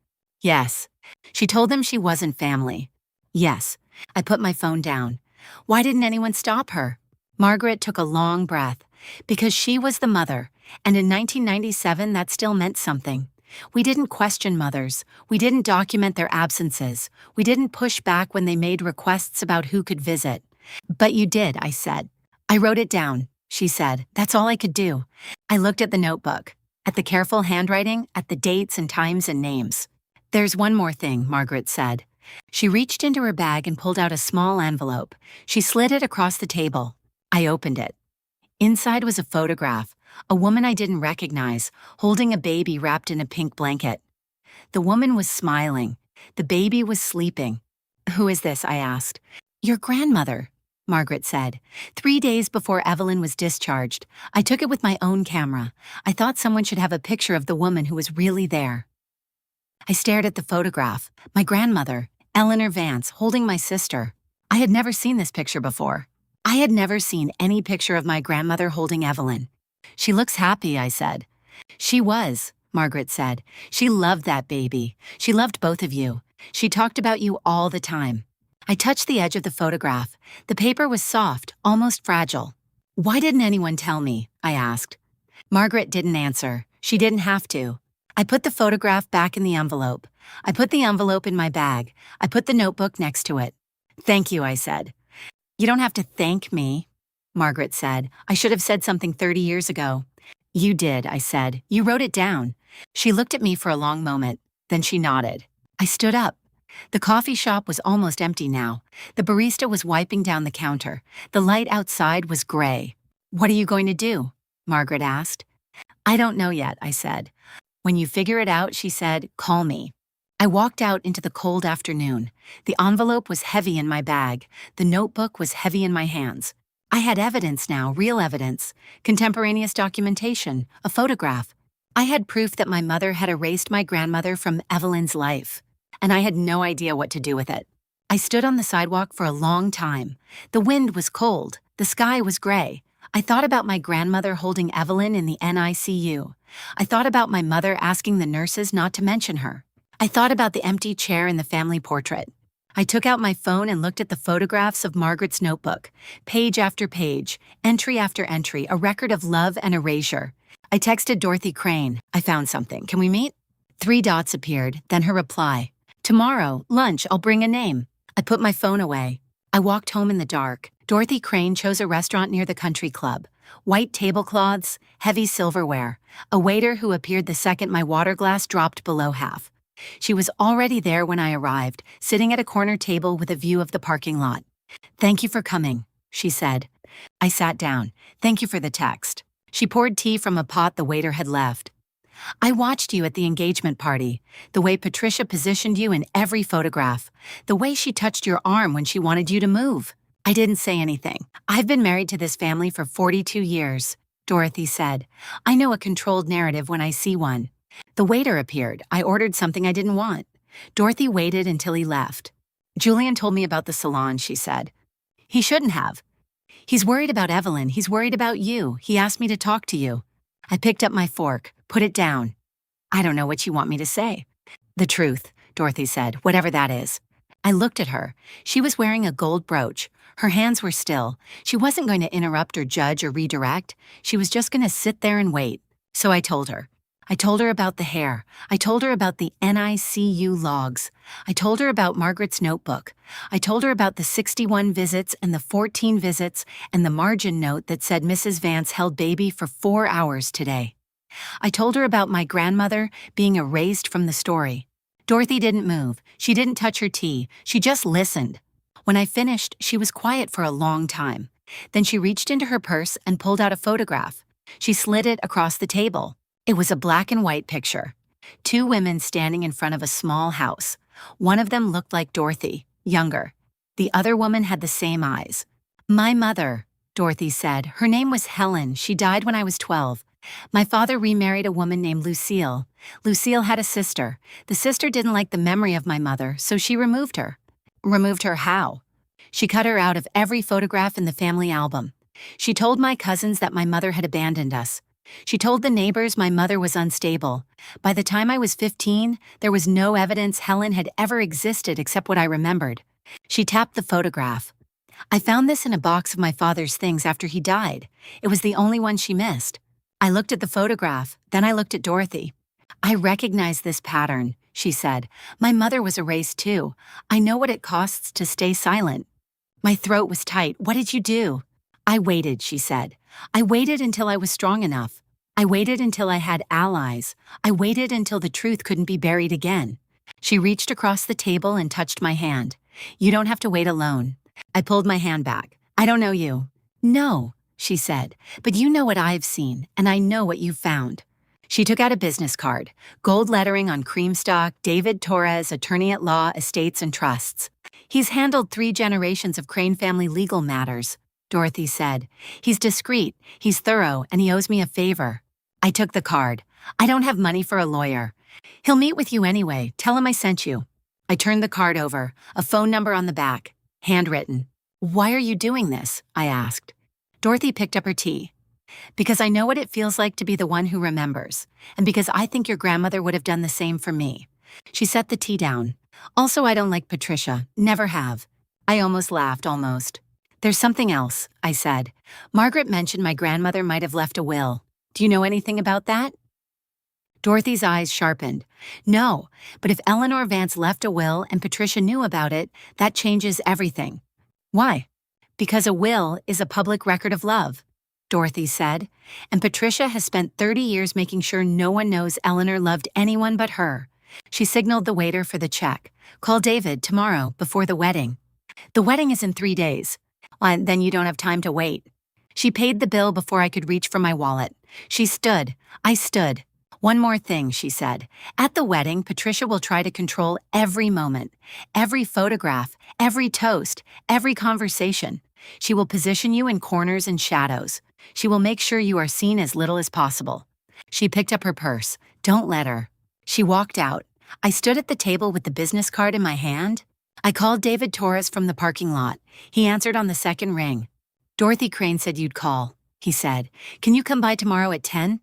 Yes. She told them she wasn't family. Yes. I put my phone down. Why didn't anyone stop her? Margaret took a long breath. Because she was the mother, and in 1997 that still meant something. We didn't question mothers. We didn't document their absences. We didn't push back when they made requests about who could visit. But you did, I said. I wrote it down, she said. That's all I could do. I looked at the notebook, at the careful handwriting, at the dates and times and names. There's one more thing, Margaret said. She reached into her bag and pulled out a small envelope. She slid it across the table. I opened it. Inside was a photograph, a woman I didn't recognize, holding a baby wrapped in a pink blanket. The woman was smiling. The baby was sleeping. Who is this? I asked. Your grandmother, Margaret said. 3 days before Evelyn was discharged, I took it with my own camera. I thought someone should have a picture of the woman who was really there. I stared at the photograph. My grandmother, Eleanor Vance, holding my sister. I had never seen this picture before. I had never seen any picture of my grandmother holding Evelyn. She looks happy, I said. She was, Margaret said. She loved that baby. She loved both of you. She talked about you all the time. I touched the edge of the photograph. The paper was soft, almost fragile. Why didn't anyone tell me? I asked. Margaret didn't answer. She didn't have to. I put the photograph back in the envelope. I put the envelope in my bag. I put the notebook next to it. Thank you, I said. You don't have to thank me, Margaret said. I should have said something 30 years ago. You did, I said. You wrote it down. She looked at me for a long moment. Then she nodded. I stood up. The coffee shop was almost empty now. The barista was wiping down the counter. The light outside was gray. What are you going to do? Margaret asked. I don't know yet, I said. When you figure it out, she said, call me. I walked out into the cold afternoon. The envelope was heavy in my bag. The notebook was heavy in my hands. I had evidence now, real evidence, contemporaneous documentation, a photograph. I had proof that my mother had erased my grandmother from Evelyn's life, and I had no idea what to do with it. I stood on the sidewalk for a long time. The wind was cold. The sky was gray. I thought about my grandmother holding Evelyn in the NICU. I thought about my mother asking the nurses not to mention her. I thought about the empty chair in the family portrait. I took out my phone and looked at the photographs of Margaret's notebook. Page after page, entry after entry, a record of love and erasure. I texted Dorothy Crane. I found something. Can we meet? 3 dots appeared, then her reply. Tomorrow, lunch, I'll bring a name. I put my phone away. I walked home in the dark. Dorothy Crane chose a restaurant near the country club. White tablecloths, heavy silverware. A waiter who appeared the second my water glass dropped below half. She was already there when I arrived, sitting at a corner table with a view of the parking lot. "Thank you for coming," she said. I sat down. "Thank you for the text." She poured tea from a pot the waiter had left. "I watched you at the engagement party. The way Patricia positioned you in every photograph. The way she touched your arm when she wanted you to move." I didn't say anything. "I've been married to this family for 42 years, Dorothy said. "I know a controlled narrative when I see one." The waiter appeared. I ordered something I didn't want. Dorothy waited until he left. "Julian told me about the salon," she said. "He shouldn't have. He's worried about Evelyn. He's worried about you. He asked me to talk to you." I picked up my fork. "Put it down." "I don't know what you want me to say." "The truth," Dorothy said, "whatever that is." I looked at her. She was wearing a gold brooch. Her hands were still. She wasn't going to interrupt or judge or redirect. She was just going to sit there and wait. So I told her. I told her about the hair. I told her about the NICU logs. I told her about Margaret's notebook. I told her about the 61 visits and the 14 visits and the margin note that said Mrs. Vance held baby for 4 hours today. I told her about my grandmother being erased from the story. Dorothy didn't move. She didn't touch her tea. She just listened. When I finished, she was quiet for a long time. Then she reached into her purse and pulled out a photograph. She slid it across the table. It was a black and white picture. 2 women standing in front of a small house. One of them looked like Dorothy, younger. The other woman had the same eyes. "My mother," Dorothy said. "Her name was Helen. She died when I was 12. My father remarried a woman named Lucille. Lucille had a sister. The sister didn't like the memory of my mother, so she removed her." "Removed her how?" "She cut her out of every photograph in the family album. She told my cousins that my mother had abandoned us. She told the neighbors my mother was unstable. By the time I was 15, there was no evidence Helen had ever existed except what I remembered." She tapped the photograph. "I found this in a box of my father's things after he died. It was the only one she missed." I looked at the photograph, then I looked at Dorothy. "I recognize this pattern," she said. "My mother was erased too. I know what it costs to stay silent." My throat was tight. "What did you do?" "I waited," she said. "I waited until I was strong enough. I waited until I had allies. I waited until the truth couldn't be buried again." She reached across the table and touched my hand. "You don't have to wait alone." I pulled my hand back. "I don't know you." "No," she said, "but you know what I've seen, and I know what you've found." She took out a business card, gold lettering on cream stock, David Torres, attorney at law, estates and trusts. "He's handled 3 generations of Crane family legal matters," Dorothy said. "He's discreet, he's thorough, and he owes me a favor." I took the card. "I don't have money for a lawyer. He'll meet with you anyway. Tell him I sent you." I turned the card over, a phone number on the back, handwritten. "Why are you doing this?" I asked. Dorothy picked up her tea. "Because I know what it feels like to be the one who remembers, and because I think your grandmother would have done the same for me." She set the tea down. "Also, I don't like Patricia. Never have." I almost laughed, almost. "There's something else," I said. "Margaret mentioned my grandmother might have left a will. Do you know anything about that?" Dorothy's eyes sharpened. "No, but if Eleanor Vance left a will and Patricia knew about it, that changes everything." "Why?" "Because a will is a public record of love," Dorothy said, "and Patricia has spent 30 years making sure no one knows Eleanor loved anyone but her." She signaled the waiter for the check. "Call David tomorrow, before the wedding." "The wedding is in 3 days." "Well, then you don't have time to wait." She paid the bill before I could reach for my wallet. She stood. I stood. "One more thing," she said. "At the wedding, Patricia will try to control every moment, every photograph, every toast, every conversation. She will position you in corners and shadows. She will make sure you are seen as little as possible." She picked up her purse. "Don't let her." She walked out. I stood at the table with the business card in my hand. I called David Torres from the parking lot. He answered on the second ring. Dorothy Crane said you'd call, he said. Can you come by tomorrow at 10?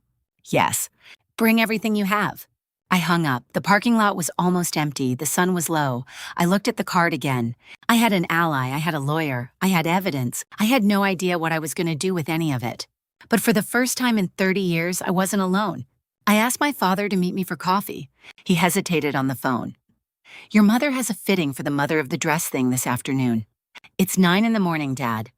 Yes. Bring everything you have. I hung up. The parking lot was almost empty. The sun was low. I looked at the card again. I had an ally. I had a lawyer. I had evidence. I had no idea what I was going to do with any of it. But for the first time in 30 years, I wasn't alone. I asked my father to meet me for coffee. He hesitated on the phone. Your mother has a fitting for the mother of the dress thing this afternoon. It's 9 in the morning, Dad.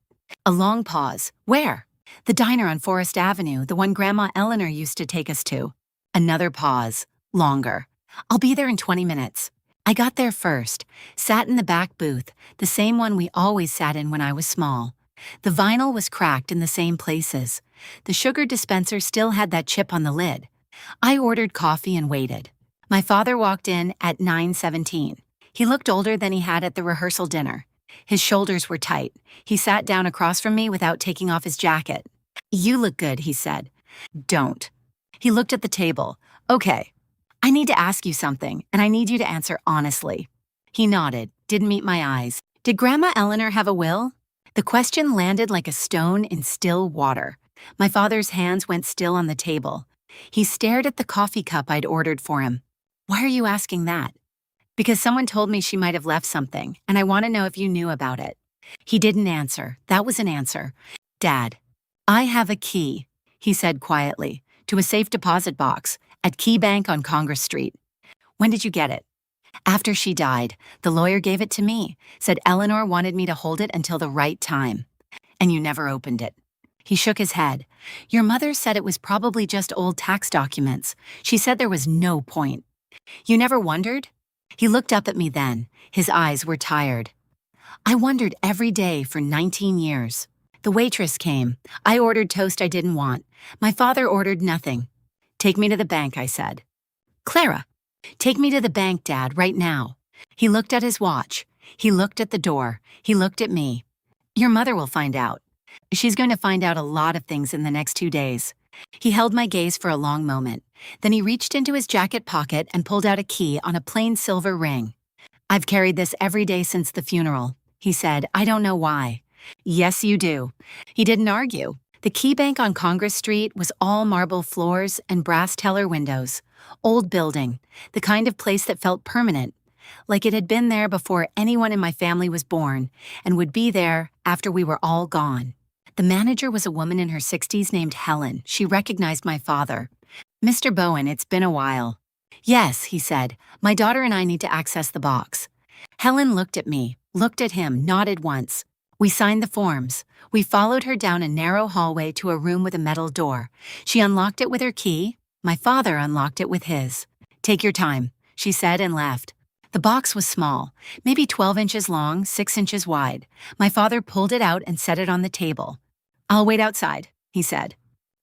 A long pause. Where? The diner on Forest Avenue, the one Grandma Eleanor used to take us to. Another pause. Longer. I'll be there in 20 minutes. I got there first, sat in the back booth, the same one we always sat in when I was small. The vinyl was cracked in the same places. The sugar dispenser still had that chip on the lid. I ordered coffee and waited. My father walked in at 9:17. He looked older than he had at the rehearsal dinner. His shoulders were tight. He sat down across from me without taking off his jacket. You look good, he said. Don't. He looked at the table. Okay. I need to ask you something, and I need you to answer honestly. He nodded, didn't meet my eyes. Did Grandma Eleanor have a will? The question landed like a stone in still water. My father's hands went still on the table. He stared at the coffee cup I'd ordered for him. Why are you asking that? Because someone told me she might have left something, and I want to know if you knew about it. He didn't answer. That was an answer. Dad, I have a key, he said quietly, to a safe deposit box at Key Bank on Congress Street. When did you get it? After she died, the lawyer gave it to me, said Eleanor wanted me to hold it until the right time. And you never opened it. He shook his head. Your mother said it was probably just old tax documents. She said there was no point. You never wondered? He looked up at me then. His eyes were tired. I wondered every day for 19 years. The waitress came. I ordered toast I didn't want. My father ordered nothing. Take me to the bank, I said. Clara, take me to the bank, Dad, right now. He looked at his watch. He looked at the door. He looked at me. Your mother will find out. She's going to find out a lot of things in the next 2 days. He held my gaze for a long moment. Then he reached into his jacket pocket and pulled out a key on a plain silver ring. I've carried this every day since the funeral, he said. I don't know why. Yes, you do. He didn't argue. The Key Bank on Congress Street was all marble floors and brass teller windows. Old building, the kind of place that felt permanent, like it had been there before anyone in my family was born and would be there after we were all gone. The manager was a woman in her 60s named Helen. She recognized my father. Mr. Bowen, it's been a while. Yes, he said. My daughter and I need to access the box. Helen looked at me, looked at him, nodded once. We signed the forms. We followed her down a narrow hallway to a room with a metal door. She unlocked it with her key. My father unlocked it with his. Take your time, she said and left. The box was small, maybe 12 inches long, 6 inches wide. My father pulled it out and set it on the table. I'll wait outside, he said.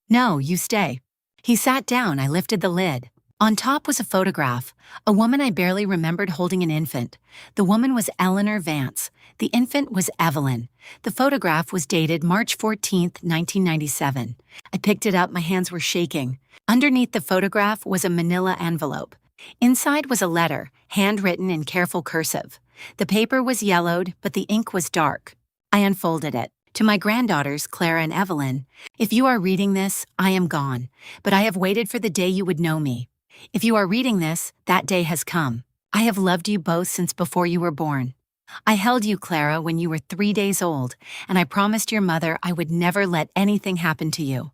No, you stay. He sat down. I lifted the lid. On top was a photograph, a woman I barely remembered holding an infant. The woman was Eleanor Vance. The infant was Evelyn. The photograph was dated March 14th, 1997. I picked it up. My hands were shaking. Underneath the photograph was a manila envelope. Inside was a letter, handwritten in careful cursive. The paper was yellowed, but the ink was dark. I unfolded it. To my granddaughters, Clara and Evelyn, if you are reading this, I am gone, but I have waited for the day you would know me. If you are reading this, that day has come. I have loved you both since before you were born. I held you, Clara, when you were 3 days old, and I promised your mother I would never let anything happen to you.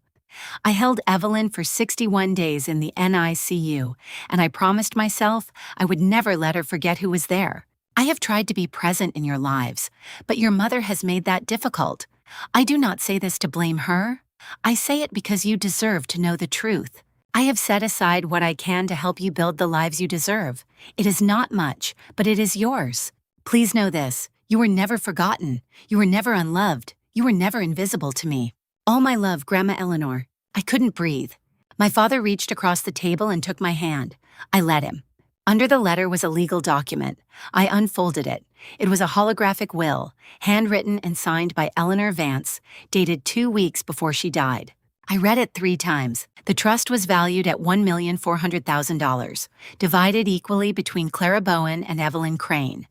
I held Evelyn for 61 days in the NICU, and I promised myself I would never let her forget who was there. I have tried to be present in your lives, but your mother has made that difficult. I do not say this to blame her. I say it because you deserve to know the truth. I have set aside what I can to help you build the lives you deserve. It is not much, but it is yours. Please know this. You were never forgotten. You were never unloved. You were never invisible to me. All my love, Grandma Eleanor. I couldn't breathe. My father reached across the table and took my hand. I let him. Under the letter was a legal document. I unfolded it. It was a holographic will, handwritten and signed by Eleanor Vance, dated 2 weeks before she died. I read it 3 times. The trust was valued at $1,400,000, divided equally between Clara Bowen and Evelyn Crane.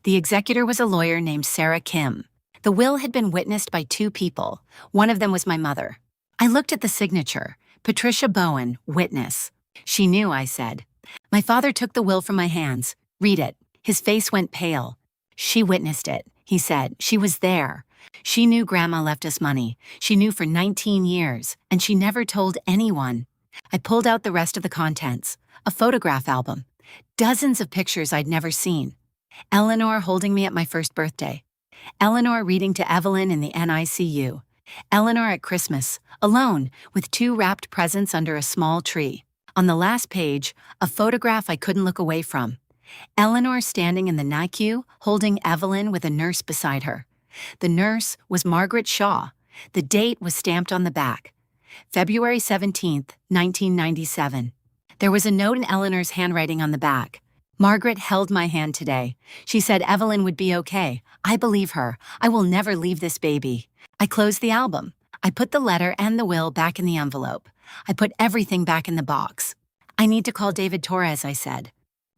The executor was a lawyer named Sarah Kim. The will had been witnessed by two people. One of them was my mother. I looked at the signature, Patricia Bowen, witness. She knew, I said. My father took the will from my hands. Read it. His face went pale. She witnessed it, he said. She was there. She knew Grandma left us money. She knew for 19 years, and she never told anyone. I pulled out the rest of the contents. A photograph album. Dozens of pictures I'd never seen. Eleanor holding me at my first birthday. Eleanor reading to Evelyn in the NICU. Eleanor at Christmas, alone, with two wrapped presents under a small tree. On the last page, a photograph I couldn't look away from. Eleanor standing in the NICU, holding Evelyn with a nurse beside her. The nurse was Margaret Shaw. The date was stamped on the back. February 17th, 1997. There was a note in Eleanor's handwriting on the back. Margaret held my hand today. She said Evelyn would be okay. I believe her. I will never leave this baby. I closed the album. I put the letter and the will back in the envelope. I put everything back in the box. I need to call David Torres, I said.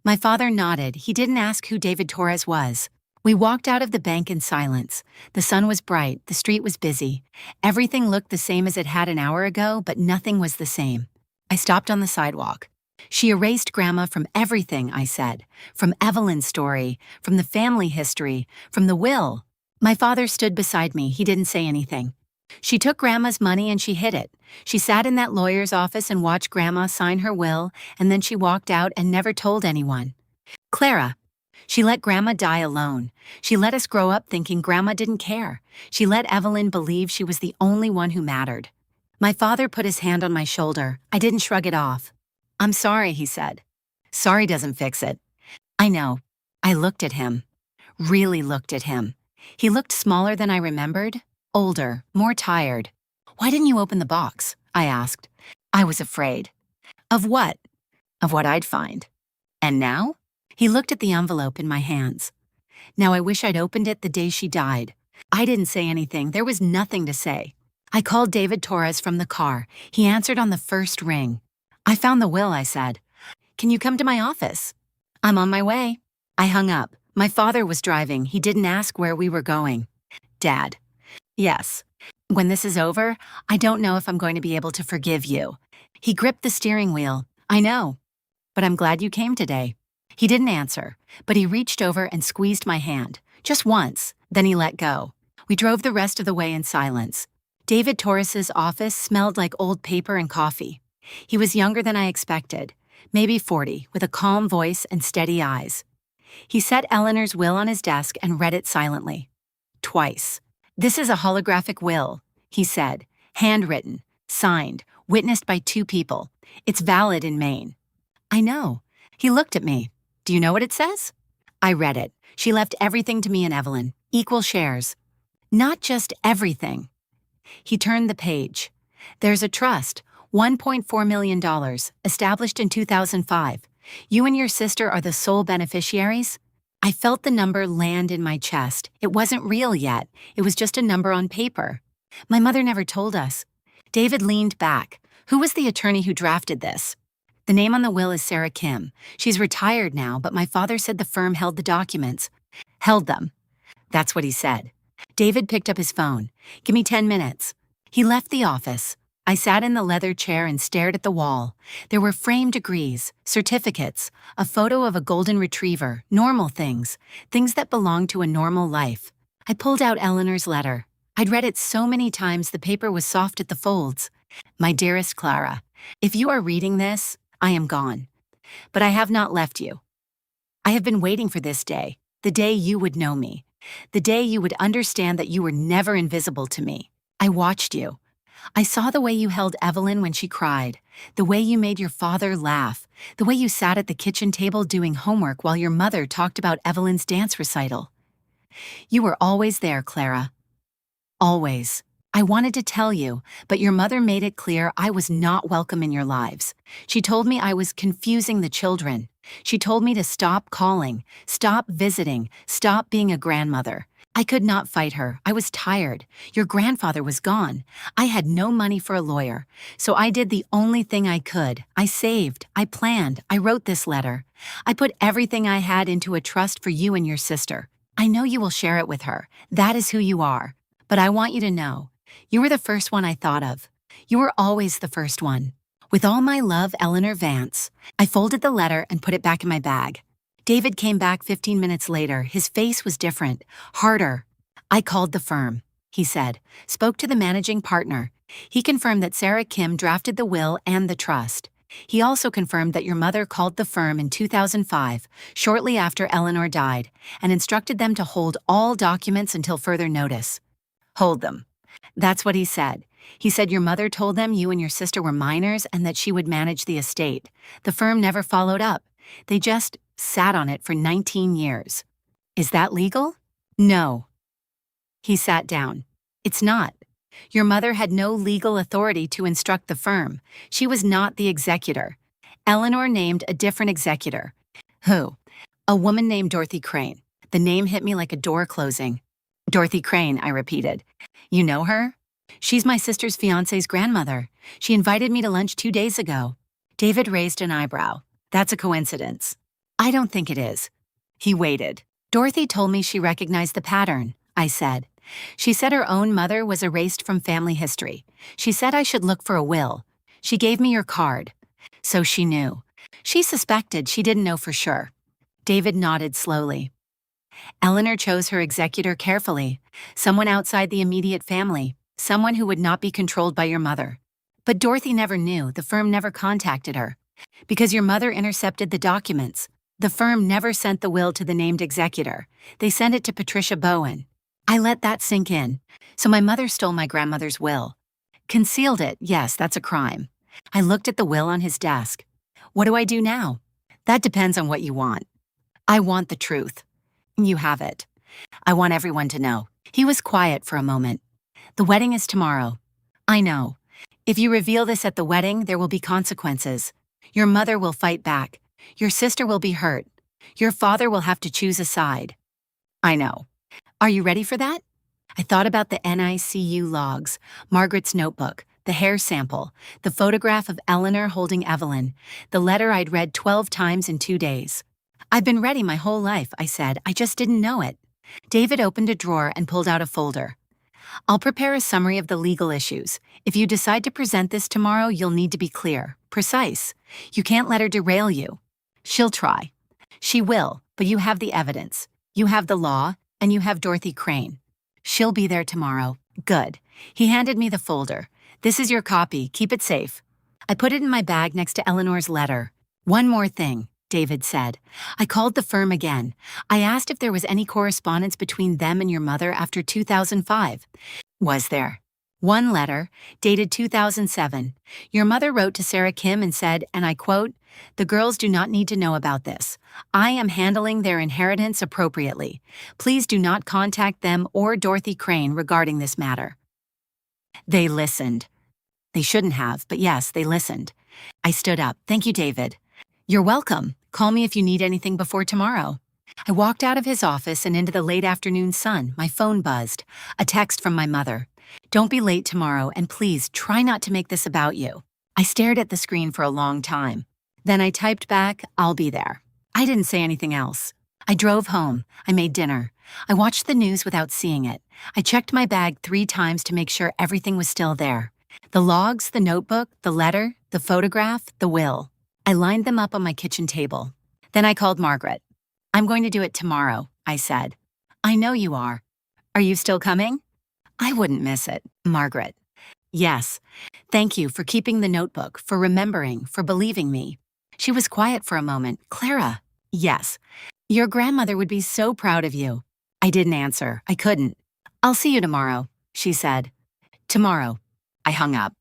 My father nodded. He didn't ask who David Torres was. We walked out of the bank in silence. The sun was bright. The street was busy. Everything looked the same as it had an hour ago, but nothing was the same. I stopped on the sidewalk. She erased Grandma from everything, I said. From Evelyn's story, from the family history, from the will. My father stood beside me. He didn't say anything. She took Grandma's money and she hid it. She sat in that lawyer's office and watched Grandma sign her will, and then she walked out and never told anyone. Clara. She let Grandma die alone. She let us grow up thinking Grandma didn't care. She let Evelyn believe she was the only one who mattered. My father put his hand on my shoulder. I didn't shrug it off. I'm sorry, he said. Sorry doesn't fix it. I know. I looked at him. Really looked at him. He looked smaller than I remembered, older, more tired. Why didn't you open the box? I asked. I was afraid. Of what? Of what I'd find. And now? He looked at the envelope in my hands. Now I wish I'd opened it the day she died. I didn't say anything. There was nothing to say. I called David Torres from the car. He answered on the first ring. I found the will, I said. Can you come to my office? I'm on my way. I hung up. My father was driving. He didn't ask where we were going. Dad. Yes. When this is over, I don't know if I'm going to be able to forgive you. He gripped the steering wheel. I know. But I'm glad you came today. He didn't answer, but he reached over and squeezed my hand. Just once. Then he let go. We drove the rest of the way in silence. David Torres's office smelled like old paper and coffee. He was younger than I expected, maybe 40, with a calm voice and steady eyes. He set Eleanor's will on his desk and read it silently. Twice. This is a holographic will, he said, handwritten, signed, witnessed by two people. It's valid in Maine. I know. He looked at me. Do you know what it says? I read it. She left everything to me and Evelyn, equal shares. Not just everything. He turned the page. There's a trust, $1.4 million, established in 2005. You and your sister are the sole beneficiaries? I felt the number land in my chest. It wasn't real yet. It was just a number on paper. My mother never told us. David leaned back. Who was the attorney who drafted this? The name on the will is Sarah Kim. She's retired now, but my father said the firm held the documents. Held them. That's what he said. David picked up his phone. Give me 10 minutes. He left the office. I sat in the leather chair and stared at the wall. There were framed degrees, certificates, a photo of a golden retriever, normal things, things that belonged to a normal life. I pulled out Eleanor's letter. I'd read it so many times the paper was soft at the folds. My dearest Clara, if you are reading this, I am gone. But I have not left you. I have been waiting for this day, the day you would know me, the day you would understand that you were never invisible to me. I watched you. I saw the way you held Evelyn when she cried, the way you made your father laugh, the way you sat at the kitchen table doing homework while your mother talked about Evelyn's dance recital. You were always there, Clara. Always. I wanted to tell you, but your mother made it clear I was not welcome in your lives. She told me I was confusing the children. She told me to stop calling, stop visiting, stop being a grandmother. I could not fight her. I was tired. Your grandfather was gone. I had no money for a lawyer. So I did the only thing I could. I saved. I planned. I wrote this letter. I put everything I had into a trust for you and your sister. I know you will share it with her. That is who you are. But I want you to know, you were the first one I thought of. You were always the first one. With all my love, Eleanor Vance. I folded the letter and put it back in my bag. David came back 15 minutes later. His face was different, harder. I called the firm, he said, spoke to the managing partner. He confirmed that Sarah Kim drafted the will and the trust. He also confirmed that your mother called the firm in 2005, shortly after Eleanor died, and instructed them to hold all documents until further notice. Hold them. That's what he said. He said your mother told them you and your sister were minors and that she would manage the estate. The firm never followed up. They just sat on it for 19 years. Is that legal? No. He sat down. It's not. Your mother had no legal authority to instruct the firm. She was not the executor. Eleanor named a different executor. Who? A woman named Dorothy Crane. The name hit me like a door closing. Dorothy Crane, I repeated. You know her? She's my sister's fiancé's grandmother. She invited me to lunch 2 days ago. David raised an eyebrow. That's a coincidence. I don't think it is. He waited. Dorothy told me she recognized the pattern, I said. She said her own mother was erased from family history. She said I should look for a will. She gave me your card. So she knew. She suspected, she didn't know for sure. David nodded slowly. Eleanor chose her executor carefully, someone outside the immediate family, someone who would not be controlled by your mother. But Dorothy never knew, the firm never contacted her. Because your mother intercepted the documents. The firm never sent the will to the named executor. They sent it to Patricia Bowen. I let that sink in. So my mother stole my grandmother's will. Concealed it, yes, that's a crime. I looked at the will on his desk. What do I do now? That depends on what you want. I want the truth. You have it. I want everyone to know. He was quiet for a moment. The wedding is tomorrow. I know. If you reveal this at the wedding, there will be consequences. Your mother will fight back. Your sister will be hurt. Your father will have to choose a side. I know. Are you ready for that? I thought about the NICU logs, Margaret's notebook, the hair sample, the photograph of Eleanor holding Evelyn, the letter I'd read 12 times in 2 days. I've been ready my whole life, I said. I just didn't know it. David opened a drawer and pulled out a folder. I'll prepare a summary of the legal issues. If you decide to present this tomorrow, you'll need to be clear, precise. You can't let her derail you. She'll try. She will, but you have the evidence. You have the law, and you have Dorothy Crane. She'll be there tomorrow. Good. He handed me the folder. This is your copy. Keep it safe. I put it in my bag next to Eleanor's letter. One more thing, David said. I called the firm again. I asked if there was any correspondence between them and your mother after 2005. Was there? One letter, dated 2007. Your mother wrote to Sarah Kim and said, and I quote, "The girls do not need to know about this. I am handling their inheritance appropriately. Please do not contact them or Dorothy Crane regarding this matter." They listened. They shouldn't have, but yes, they listened. I stood up. Thank you, David. You're welcome. Call me if you need anything before tomorrow. I walked out of his office and into the late afternoon sun. My phone buzzed. A text from my mother. Don't be late tomorrow, and please try not to make this about you. I stared at the screen for a long time. Then I typed back, I'll be there. I didn't say anything else. I drove home. I made dinner. I watched the news without seeing it. I checked my bag 3 times to make sure everything was still there. The logs, the notebook, the letter, the photograph, the will. I lined them up on my kitchen table. Then I called Margaret. I'm going to do it tomorrow, I said. I know you are. Are you still coming? I wouldn't miss it, Margaret. Yes. Thank you for keeping the notebook, for remembering, for believing me. She was quiet for a moment. Clara. Yes. Your grandmother would be so proud of you. I didn't answer. I couldn't. I'll see you tomorrow, she said. Tomorrow. I hung up.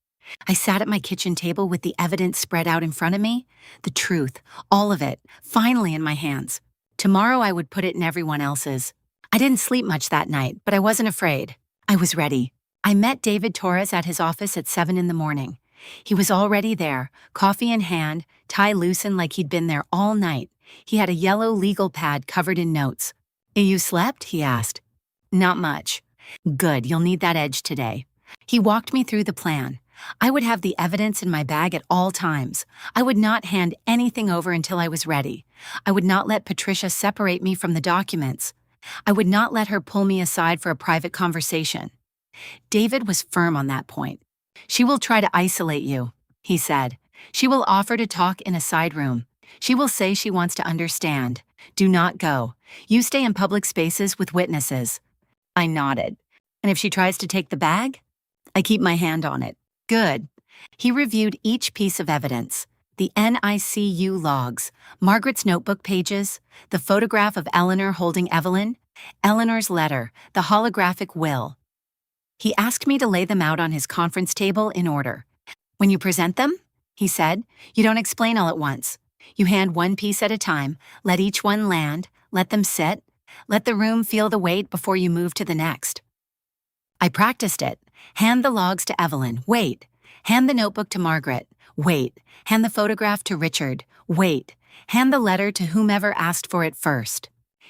I sat at my kitchen table with the evidence spread out in front of me. The truth, all of it, finally in my hands. Tomorrow I would put it in everyone else's. I didn't sleep much that night, but I wasn't afraid. I was ready. I met David Torres at his office at 7 in the morning. He was already there, coffee in hand, tie loosened like he'd been there all night. He had a yellow legal pad covered in notes. You slept? He asked. Not much. Good, you'll need that edge today. He walked me through the plan. I would have the evidence in my bag at all times. I would not hand anything over until I was ready. I would not let Patricia separate me from the documents. I would not let her pull me aside for a private conversation. David was firm on that point. She will try to isolate you, he said. She will offer to talk in a side room. She will say she wants to understand. Do not go. You stay in public spaces with witnesses. I nodded. And if she tries to take the bag? I keep my hand on it. Good. He reviewed each piece of evidence. The NICU logs, Margaret's notebook pages, the photograph of Eleanor holding Evelyn, Eleanor's letter, the holographic will. He asked me to lay them out on his conference table in order. When you present them, he said, you don't explain all at once. You hand one piece at a time, let each one land, let them sit, let the room feel the weight before you move to the next. I practiced it. Hand the logs to Evelyn. Wait. Hand the notebook to Margaret. Wait. Hand the photograph to Richard. Wait. Hand the letter to whomever asked for it first.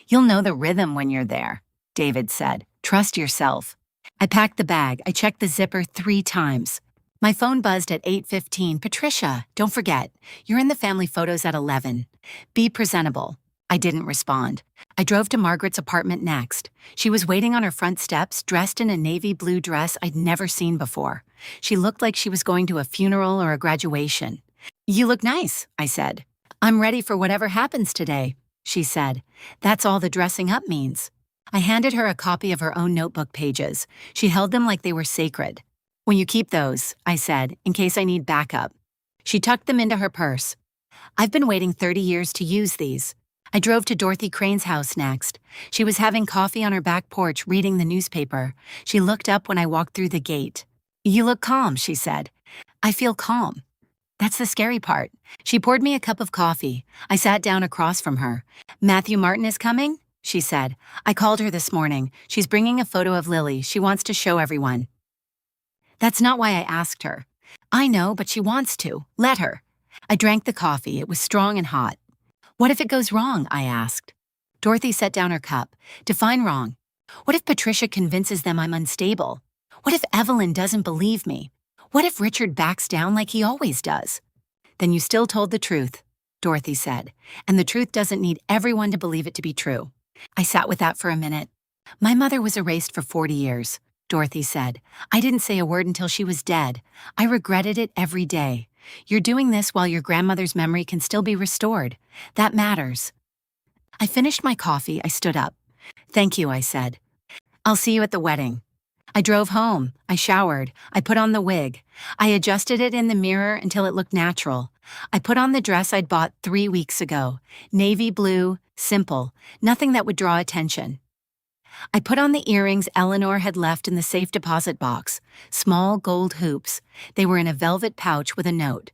You'll know the rhythm when you're there, David said. Trust yourself. I packed the bag. I checked the zipper 3 times. My phone buzzed at 8:15. Patricia, don't forget, you're in the family photos at 11. Be presentable. I didn't respond. I drove to Margaret's apartment next. She was waiting on her front steps, dressed in a navy blue dress I'd never seen before. She looked like she was going to a funeral or a graduation. You look nice, I said. I'm ready for whatever happens today, she said. That's all the dressing up means. I handed her a copy of her own notebook pages. She held them like they were sacred. Will you keep those, I said, in case I need backup. She tucked them into her purse. I've been waiting 30 years to use these. I drove to Dorothy Crane's house next. She was having coffee on her back porch reading the newspaper. She looked up when I walked through the gate. You look calm, she said. I feel calm. That's the scary part. She poured me a cup of coffee. I sat down across from her. Matthew Martin is coming, she said. I called her this morning. She's bringing a photo of Lily. She wants to show everyone. That's not why I asked her. I know, but she wants to. Let her. I drank the coffee. It was strong and hot. What if it goes wrong? I asked. Dorothy set down her cup. Define wrong. What if Patricia convinces them I'm unstable? What if Evelyn doesn't believe me? What if Richard backs down like he always does? Then you still told the truth, Dorothy said, and the truth doesn't need everyone to believe it to be true. I sat with that for a minute. My mother was erased for 40 years, Dorothy said. I didn't say a word until she was dead. I regretted it every day. You're doing this while your grandmother's memory can still be restored. That matters. I finished my coffee. I stood up. Thank you, I said. I'll see you at the wedding. I drove home. I showered. I put on the wig. I adjusted it in the mirror until it looked natural. I put on the dress I'd bought 3 weeks ago. Navy blue, simple, nothing that would draw attention. I put on the earrings Eleanor had left in the safe deposit box, small gold hoops. They were in a velvet pouch with a note.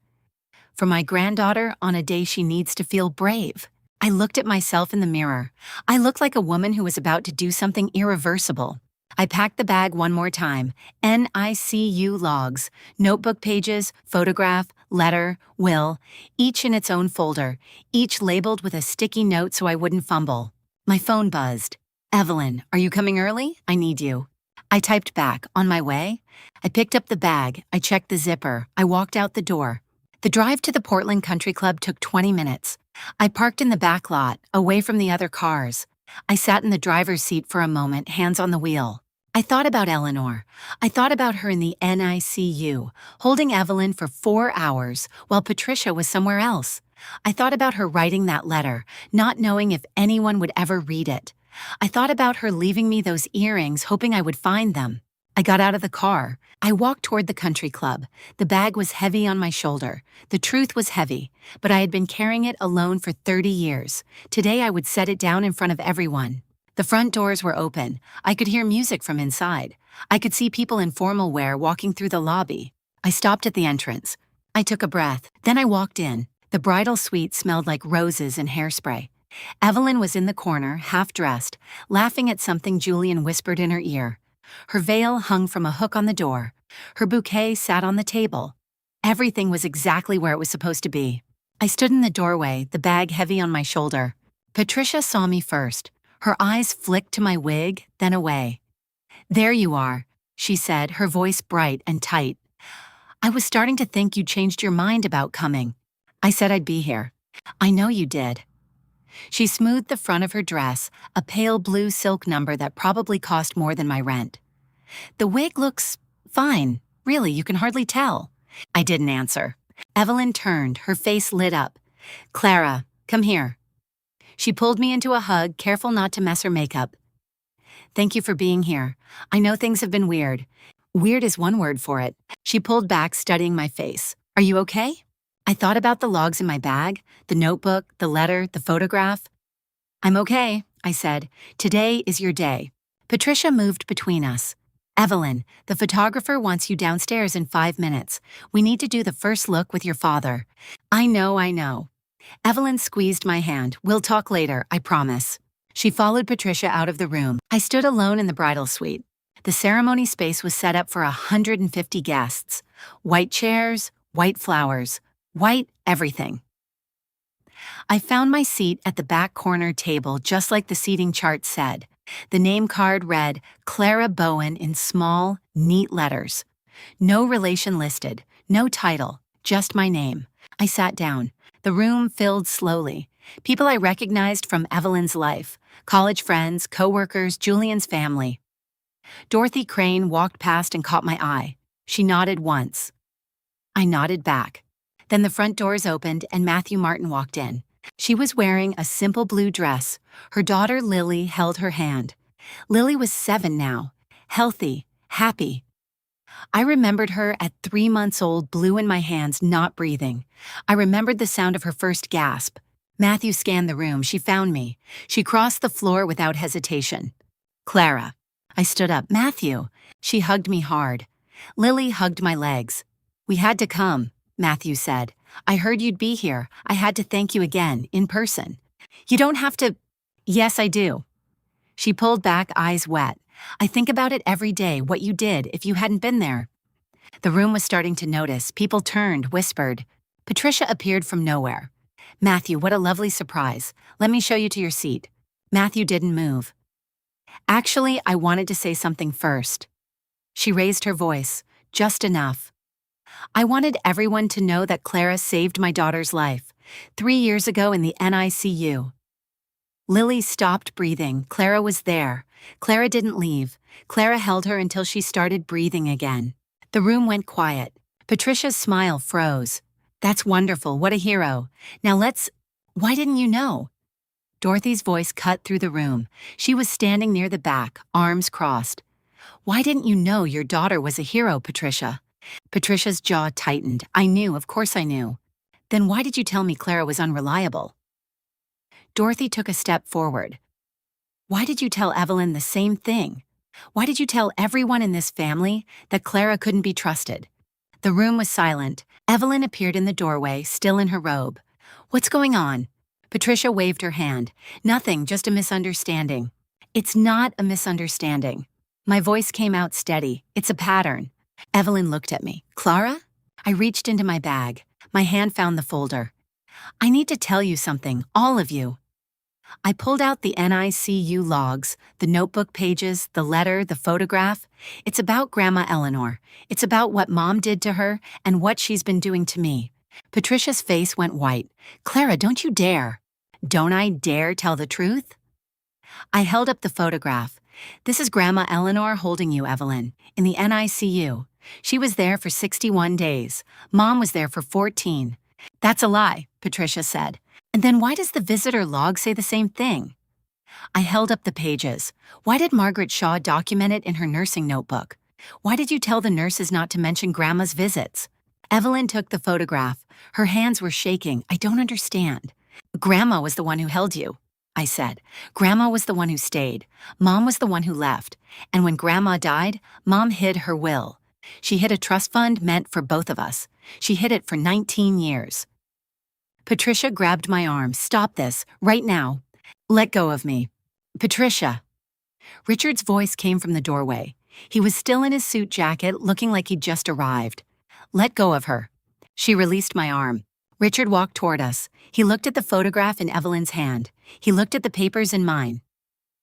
For my granddaughter on a day she needs to feel brave. I looked at myself in the mirror. I looked like a woman who was about to do something irreversible. I packed the bag one more time. NICU logs, notebook pages, photograph, letter, will, each in its own folder, each labeled with a sticky note so I wouldn't fumble. My phone buzzed. Evelyn, are you coming early? I need you. I typed back, on my way. I picked up the bag. I checked the zipper. I walked out the door. The drive to the Portland Country Club took 20 minutes. I parked in the back lot, away from the other cars. I sat in the driver's seat for a moment, hands on the wheel. I thought about Eleanor. I thought about her in the NICU, holding Evelyn for 4 hours while Patricia was somewhere else. I thought about her writing that letter, not knowing if anyone would ever read it. I thought about her leaving me those earrings, hoping I would find them. I got out of the car. I walked toward the country club. The bag was heavy on my shoulder. The truth was heavy, but I had been carrying it alone for 30 years. Today I would set it down in front of everyone. The front doors were open. I could hear music from inside. I could see people in formal wear walking through the lobby. I stopped at the entrance. I took a breath. Then I walked in. The bridal suite smelled like roses and hairspray. Evelyn was in the corner, half-dressed, laughing at something Julian whispered in her ear. Her veil hung from a hook on the door. Her bouquet sat on the table. Everything was exactly where it was supposed to be. I stood in the doorway, the bag heavy on my shoulder. Patricia saw me first. Her eyes flicked to my wig, then away. There you are, she said, her voice bright and tight. I was starting to think you changed your mind about coming. I said I'd be here. I know you did. She smoothed the front of her dress, a pale blue silk number that probably cost more than my rent. The wig looks fine. Really, you can hardly tell. I didn't answer. Evelyn turned, her face lit up. Clara, come here. She pulled me into a hug, careful not to mess her makeup. Thank you for being here. I know things have been weird. Weird is one word for it. She pulled back, studying my face. Are you okay? I thought about the logs in my bag, the notebook, the letter, the photograph. I'm okay, I said. Today is your day. Patricia moved between us. Evelyn, the photographer wants you downstairs in 5 minutes. We need to do the first look with your father. I know. Evelyn squeezed my hand. We'll talk later, I promise. She followed Patricia out of the room. I stood alone in the bridal suite. The ceremony space was set up for 150 guests. White chairs, white flowers, white everything. I found my seat at the back corner table just like the seating chart said. The name card read, Clara Bowen in small, neat letters. No relation listed, no title, just my name. I sat down. The room filled slowly. People I recognized from Evelyn's life, college friends, co-workers, Julian's family. Dorothy Crane walked past and caught my eye. She nodded once. I nodded back. Then the front doors opened and Matthew Martin walked in. She was wearing a simple blue dress. Her daughter Lily held her hand. Lily was 7 now, healthy, happy. I remembered her at 3 months old, blue in my hands, not breathing. I remembered the sound of her first gasp. Matthew scanned the room. She found me. She crossed the floor without hesitation. Clara. I stood up. Matthew. She hugged me hard. Lily hugged my legs. We had to come, Matthew said. I heard you'd be here. I had to thank you again, in person. You don't have to. Yes, I do. She pulled back, eyes wet. I think about it every day, what you did if you hadn't been there. The room was starting to notice. People turned, whispered. Patricia appeared from nowhere. Matthew, what a lovely surprise. Let me show you to your seat. Matthew didn't move. Actually, I wanted to say something first. She raised her voice, just enough. I wanted everyone to know that Clara saved my daughter's life, 3 years ago in the NICU. Lily stopped breathing. Clara was there. Clara didn't leave. Clara held her until she started breathing again. The room went quiet. Patricia's smile froze. That's wonderful. What a hero. Now why didn't you know? Dorothy's voice cut through the room. She was standing near the back, arms crossed. Why didn't you know your daughter was a hero, Patricia? Patricia's jaw tightened. I knew, of course I knew. Then why did you tell me Clara was unreliable? Dorothy took a step forward. Why did you tell Evelyn the same thing? Why did you tell everyone in this family that Clara couldn't be trusted? The room was silent. Evelyn appeared in the doorway, still in her robe. What's going on? Patricia waved her hand. Nothing, just a misunderstanding. It's not a misunderstanding. My voice came out steady. It's a pattern. Evelyn looked at me. Clara? I reached into my bag. My hand found the folder. I need to tell you something, all of you. I pulled out the NICU logs, the notebook pages, the letter, the photograph. It's about Grandma Eleanor. It's about what Mom did to her and what she's been doing to me. Patricia's face went white. Clara, don't you dare. Don't I dare tell the truth? I held up the photograph. This is Grandma Eleanor holding you, Evelyn, in the NICU. She was there for 61 days. Mom was there for 14. That's a lie, Patricia said. And then why does the visitor log say the same thing? I held up the pages. Why did Margaret Shaw document it in her nursing notebook? Why did you tell the nurses not to mention Grandma's visits? Evelyn took the photograph. Her hands were shaking. I don't understand. Grandma was the one who held you, I said. Grandma was the one who stayed. Mom was the one who left. And when Grandma died, Mom hid her will. She hid a trust fund meant for both of us. She hid it for 19 years. Patricia grabbed my arm. Stop this, right now. Let go of me. Patricia. Richard's voice came from the doorway. He was still in his suit jacket, looking like he'd just arrived. Let go of her. She released my arm. Richard walked toward us. He looked at the photograph in Evelyn's hand. He looked at the papers in mine.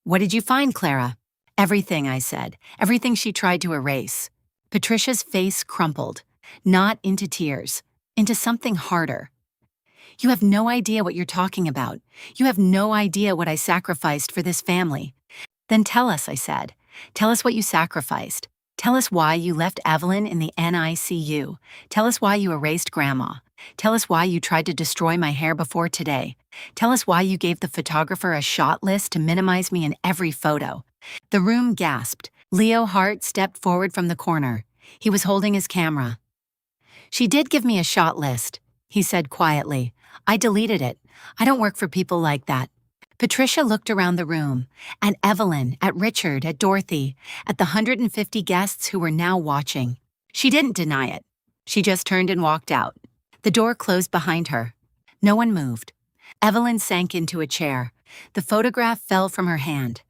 What did you find, Clara? Everything, I said. Everything she tried to erase. Patricia's face crumpled, not into tears, into something harder. You have no idea what you're talking about. You have no idea what I sacrificed for this family. Then tell us, I said. Tell us what you sacrificed. Tell us why you left Evelyn in the NICU. Tell us why you erased Grandma. Tell us why you tried to destroy my hair before today. Tell us why you gave the photographer a shot list to minimize me in every photo. The room gasped. Leo Hart stepped forward from the corner. He was holding his camera. She did give me a shot list, he said quietly. I deleted it. I don't work for people like that. Patricia looked around the room, at Evelyn, at Richard, at Dorothy, at the 150 guests who were now watching. She didn't deny it. She just turned and walked out. The door closed behind her. No one moved. Evelyn sank into a chair. The photograph fell from her hand.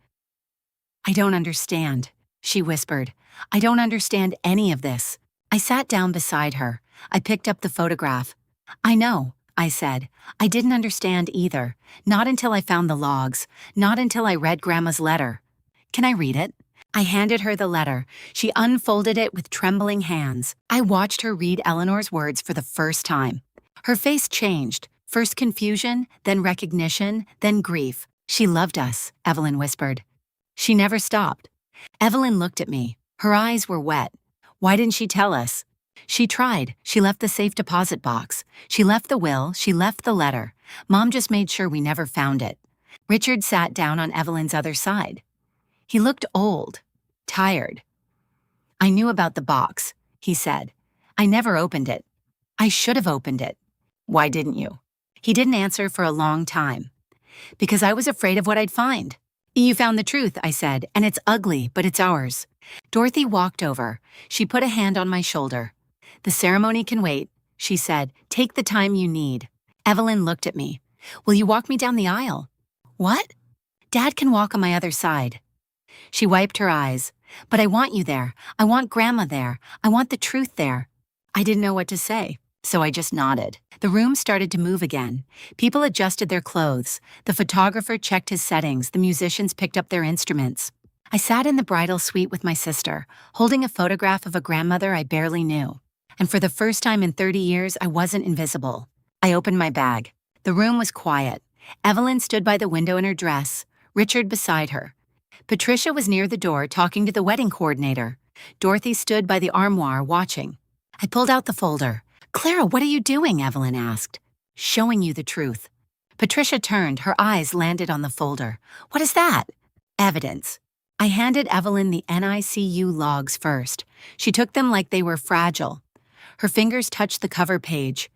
I don't understand, she whispered. I don't understand any of this. I sat down beside her. I picked up the photograph. I know, I said. I didn't understand either. Not until I found the logs. Not until I read Grandma's letter. Can I read it? I handed her the letter. She unfolded it with trembling hands. I watched her read Eleanor's words for the first time. Her face changed. First confusion, then recognition, then grief. She loved us, Evelyn whispered. She never stopped. Evelyn looked at me. Her eyes were wet. Why didn't she tell us? She tried. She left the safe deposit box. She left the will. She left the letter. Mom just made sure we never found it. Richard sat down on Evelyn's other side. He looked old, tired. I knew about the box, he said. I never opened it. I should have opened it. Why didn't you? He didn't answer for a long time. Because I was afraid of what I'd find. You found the truth, I said, and it's ugly, but it's ours. Dorothy walked over. She put a hand on my shoulder. The ceremony can wait, she said. Take the time you need. Evelyn looked at me. Will you walk me down the aisle? What? Dad can walk on my other side. She wiped her eyes. But I want you there. I want Grandma there. I want the truth there. I didn't know what to say, so I just nodded. The room started to move again. People adjusted their clothes. The photographer checked his settings. The musicians picked up their instruments. I sat in the bridal suite with my sister, holding a photograph of a grandmother I barely knew. And for the first time in 30 years, I wasn't invisible. I opened my bag. The room was quiet. Evelyn stood by the window in her dress, Richard beside her. Patricia was near the door talking to the wedding coordinator. Dorothy stood by the armoire watching. I pulled out the folder. Clara, what are you doing? Evelyn asked. Showing you the truth. Patricia turned. Her eyes landed on the folder. What is that? Evidence. I handed Evelyn the NICU logs first. She took them like they were fragile. Her fingers touched the cover page.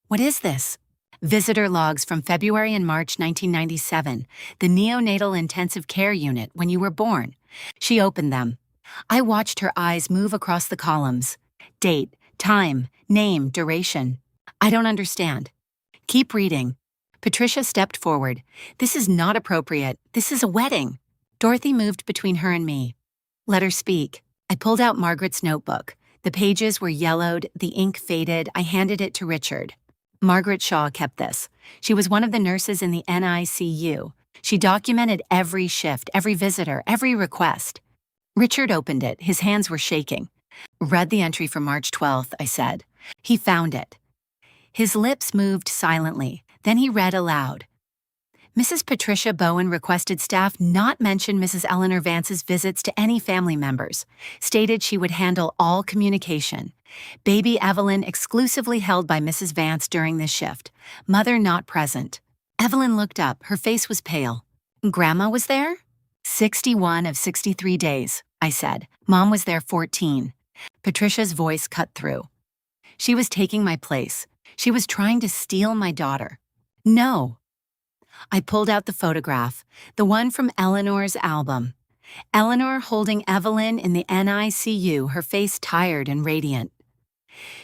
What is this? Visitor logs from February and March 1997, the neonatal intensive care unit when you were born. She opened them. I watched her eyes move across the columns. Date, time, name, duration. I don't understand. Keep reading. Patricia stepped forward. This is not appropriate. This is a wedding. Dorothy moved between her and me. Let her speak. I pulled out Margaret's notebook. The pages were yellowed, the ink faded. I handed it to Richard. Margaret Shaw kept this. She was one of the nurses in the NICU. She documented every shift, every visitor, every request. Richard opened it. His hands were shaking. Read the entry from March 12th, I said. He found it. His lips moved silently. Then he read aloud. Mrs. Patricia Bowen requested staff not mention Mrs. Eleanor Vance's visits to any family members, stated she would handle all communication. Baby Evelyn exclusively held by Mrs. Vance during this shift. Mother not present. Evelyn looked up. Her face was pale. Grandma was there? 61 of 63 days, I said. Mom was there 14. Patricia's voice cut through. She was taking my place. She was trying to steal my daughter. No. I pulled out the photograph, the one from Eleanor's album. Eleanor holding Evelyn in the NICU, her face tired and radiant.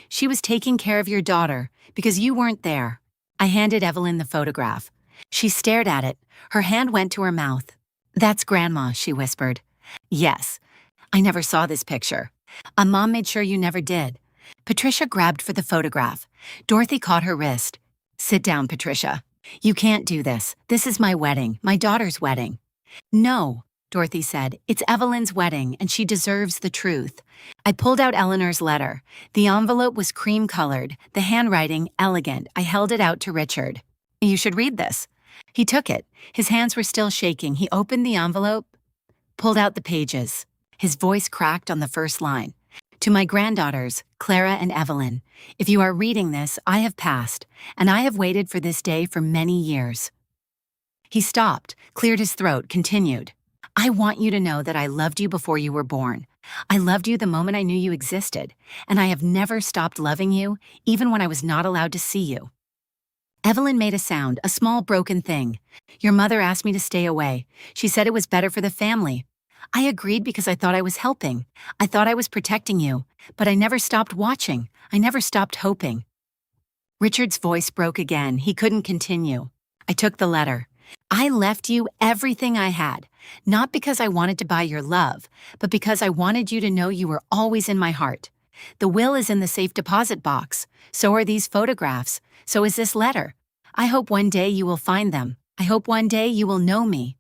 She was taking care of your daughter because you weren't there. I handed Evelyn the photograph. She stared at it. Her hand went to her mouth. That's Grandma, she whispered. Yes. I never saw this picture. Mom made sure you never did. Patricia grabbed for the photograph. Dorothy caught her wrist. Sit down, Patricia. You can't do this. This is my wedding, my daughter's wedding. No, Dorothy said. It's Evelyn's wedding, and she deserves the truth. I pulled out Eleanor's letter. The envelope was cream-colored, the handwriting elegant. I held it out to Richard. You should read this. He took it. His hands were still shaking. He opened the envelope, pulled out the pages. His voice cracked on the first line. To my granddaughters, Clara and Evelyn, if you are reading this, I have passed, and I have waited for this day for many years. He stopped, cleared his throat, continued. I want you to know that I loved you before you were born. I loved you the moment I knew you existed, and I have never stopped loving you, even when I was not allowed to see you. Evelyn made a sound, a small broken thing. Your mother asked me to stay away. She said it was better for the family. I agreed because I thought I was helping. I thought I was protecting you, but I never stopped watching. I never stopped hoping. Richard's voice broke again. He couldn't continue. I took the letter. I left you everything I had, not because I wanted to buy your love, but because I wanted you to know you were always in my heart. The will is in the safe deposit box. So are these photographs. So is this letter. I hope one day you will find them. I hope one day you will know me.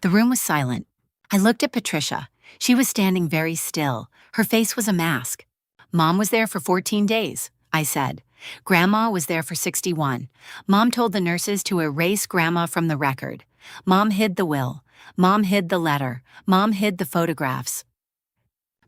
The room was silent. I looked at Patricia. She was standing very still. Her face was a mask. Mom was there for 14 days, I said. Grandma was there for 61. Mom told the nurses to erase Grandma from the record. Mom hid the will. Mom hid the letter. Mom hid the photographs.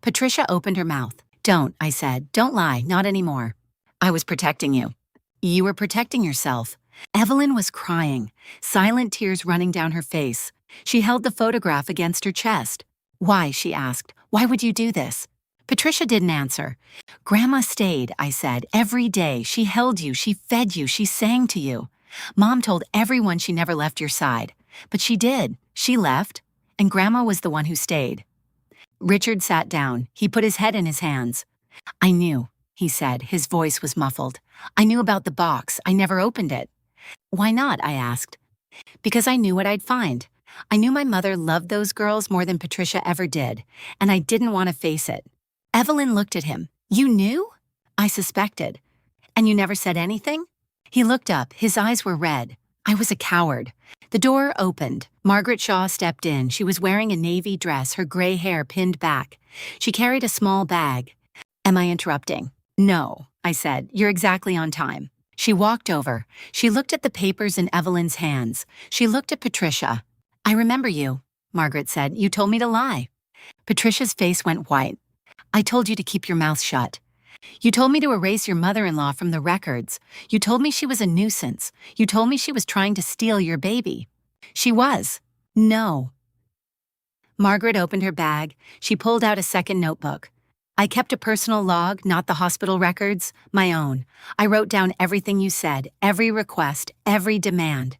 Patricia opened her mouth. Don't, I said. Don't lie, not anymore. I was protecting you. You were protecting yourself. Evelyn was crying, silent tears running down her face. She held the photograph against her chest. Why, she asked. Why would you do this? Patricia didn't answer. Grandma stayed, I said, every day. She held you, she fed you, she sang to you. Mom told everyone she never left your side. But she did. She left, and Grandma was the one who stayed. Richard sat down. He put his head in his hands. I knew, he said. His voice was muffled. I knew about the box. I never opened it. Why not? I asked. Because I knew what I'd find. I knew my mother loved those girls more than Patricia ever did, and I didn't want to face it. Evelyn looked at him. You knew? I suspected. And you never said anything? He looked up. His eyes were red. I was a coward. The door opened. Margaret Shaw stepped in. She was wearing a navy dress, her gray hair pinned back. She carried a small bag. Am I interrupting? No, I said. You're exactly on time. She walked over. She looked at the papers in Evelyn's hands. She looked at Patricia. I remember you, Margaret said. You told me to lie. Patricia's face went white. I told you to keep your mouth shut. You told me to erase your mother-in-law from the records. You told me she was a nuisance. You told me she was trying to steal your baby. She was. No. Margaret opened her bag. She pulled out a second notebook. I kept a personal log, not the hospital records, my own. I wrote down everything you said, every request, every demand.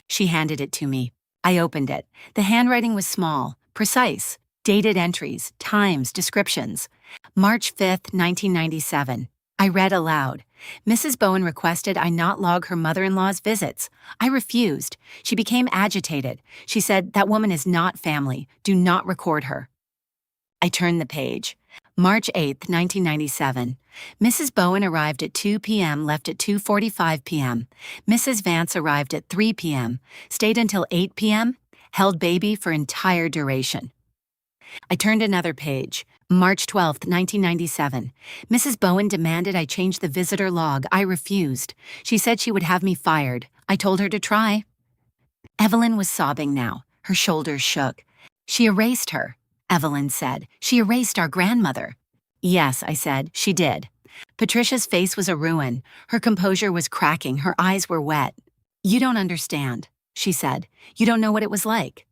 She handed it to me. I opened it. The handwriting was small, precise. Dated entries, times, descriptions. March 5th, 1997. I read aloud. Mrs. Bowen requested I not log her mother-in-law's visits. I refused. She became agitated. She said, that woman is not family. Do not record her. I turned the page. March 8th, 1997. Mrs. Bowen arrived at 2 p.m., left at 2:45 p.m. Mrs. Vance arrived at 3 p.m., stayed until 8 p.m., held baby for entire duration. I turned another page. March 12th, 1997. Mrs. Bowen demanded I change the visitor log. I refused. She said she would have me fired. I told her to try. Evelyn was sobbing now. Her shoulders shook. She erased her, Evelyn said. She erased our grandmother. Yes, I said, she did. Patricia's face was a ruin. Her composure was cracking. Her eyes were wet. You don't understand, she said. You don't know what it was like.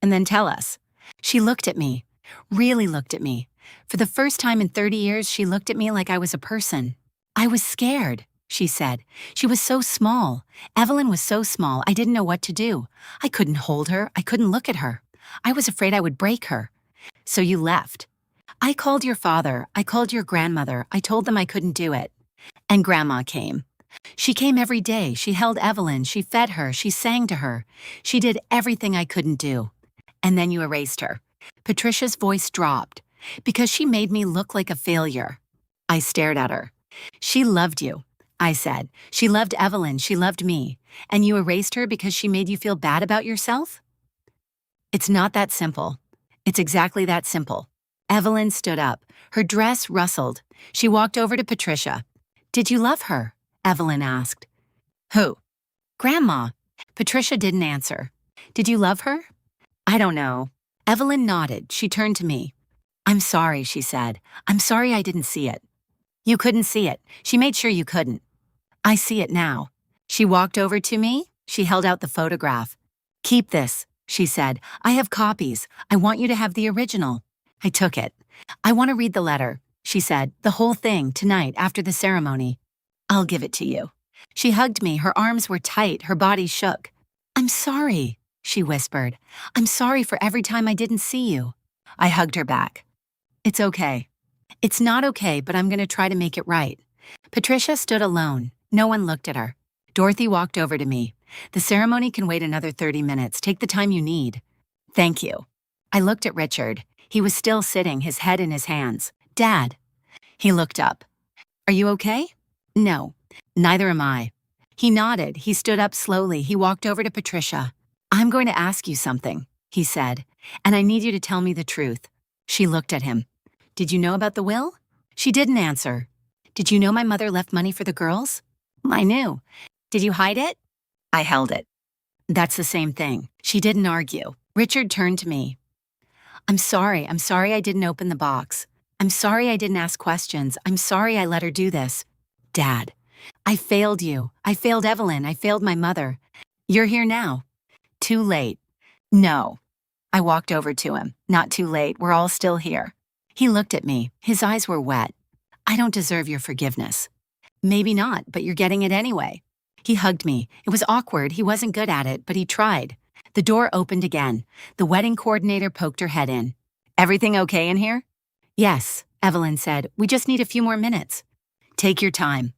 And then tell us. She looked at me, really looked at me. For the first time in 30 years, she looked at me like I was a person. I was scared, she said. She was so small. Evelyn was so small, I didn't know what to do. I couldn't hold her. I couldn't look at her. I was afraid I would break her. So you left. I called your father. I called your grandmother. I told them I couldn't do it. And Grandma came. She came every day. She held Evelyn. She fed her. She sang to her. She did everything I couldn't do. And then you erased her. Patricia's voice dropped. Because she made me look like a failure. I stared at her. She loved you, I said. She loved Evelyn. She loved me. And you erased her because she made you feel bad about yourself? It's not that simple. It's exactly that simple. Evelyn stood up. Her dress rustled. She walked over to Patricia. Did you love her? Evelyn asked. Who? Grandma. Patricia didn't answer. Did you love her? I don't know. Evelyn nodded. She turned to me. I'm sorry, she said. I'm sorry I didn't see it. You couldn't see it. She made sure you couldn't. I see it now. She walked over to me. She held out the photograph. Keep this, she said. I have copies. I want you to have the original. I took it. I want to read the letter, she said, the whole thing tonight after the ceremony. I'll give it to you. She hugged me. Her arms were tight. Her body shook. I'm sorry, she whispered. I'm sorry for every time I didn't see you. I hugged her back. It's okay. It's not okay, but I'm going to try to make it right. Patricia stood alone. No one looked at her. Dorothy walked over to me. The ceremony can wait another 30 minutes. Take the time you need. Thank you. I looked at Richard. He was still sitting, his head in his hands. Dad. He looked up. Are you okay? No. Neither am I. He nodded. He stood up slowly. He walked over to Patricia. I'm going to ask you something, he said, and I need you to tell me the truth. She looked at him. Did you know about the will? She didn't answer. Did you know my mother left money for the girls? I knew. Did you hide it? I held it. That's the same thing. She didn't argue. Richard turned to me. I'm sorry I didn't open the box. I'm sorry I didn't ask questions. I'm sorry I let her do this. Dad, I failed you. I failed Evelyn. I failed my mother. You're here now. Too late. No. I walked over to him. Not too late. We're all still here. He looked at me. His eyes were wet. I don't deserve your forgiveness. Maybe not, but you're getting it anyway. He hugged me. It was awkward. He wasn't good at it, but he tried. The door opened again. The wedding coordinator poked her head in. Everything okay in here? Yes, Evelyn said. We just need a few more minutes. Take your time.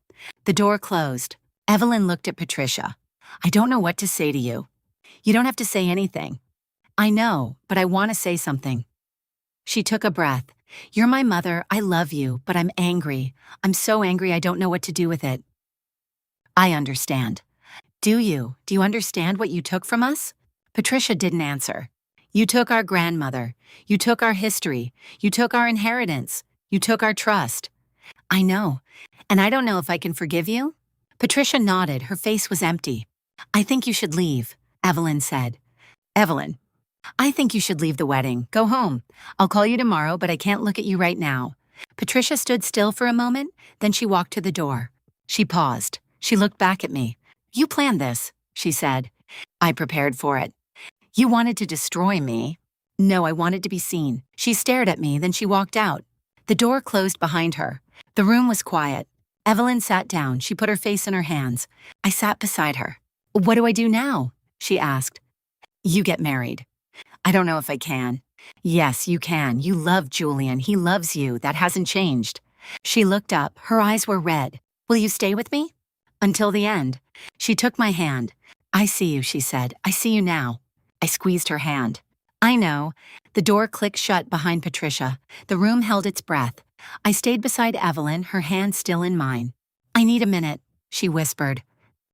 The door closed. Evelyn looked at Patricia. I don't know what to say to you. You don't have to say anything. I know, but I want to say something. She took a breath. You're my mother. I love you, but I'm angry. I'm so angry I don't know what to do with it. I understand. Do you? Do you understand what you took from us? Patricia didn't answer. You took our grandmother. You took our history. You took our inheritance. You took our trust. I know. And I don't know if I can forgive you? Patricia nodded. Her face was empty. I think you should leave, Evelyn said. Evelyn, I think you should leave the wedding. Go home. I'll call you tomorrow, but I can't look at you right now. Patricia stood still for a moment, then she walked to the door. She paused. She looked back at me. You planned this, she said. I prepared for it. You wanted to destroy me. No, I wanted to be seen. She stared at me, then she walked out. The door closed behind her. The room was quiet. Evelyn sat down. She put her face in her hands. I sat beside her. What do I do now? She asked. You get married. I don't know if I can. Yes, you can. You love Julian. He loves you. That hasn't changed. She looked up. Her eyes were red. Will you stay with me? Until the end. She took my hand. I see you, she said. I see you now. I squeezed her hand. I know. The door clicked shut behind Patricia. The room held its breath. I stayed beside Evelyn, her hand still in mine. I need a minute, she whispered.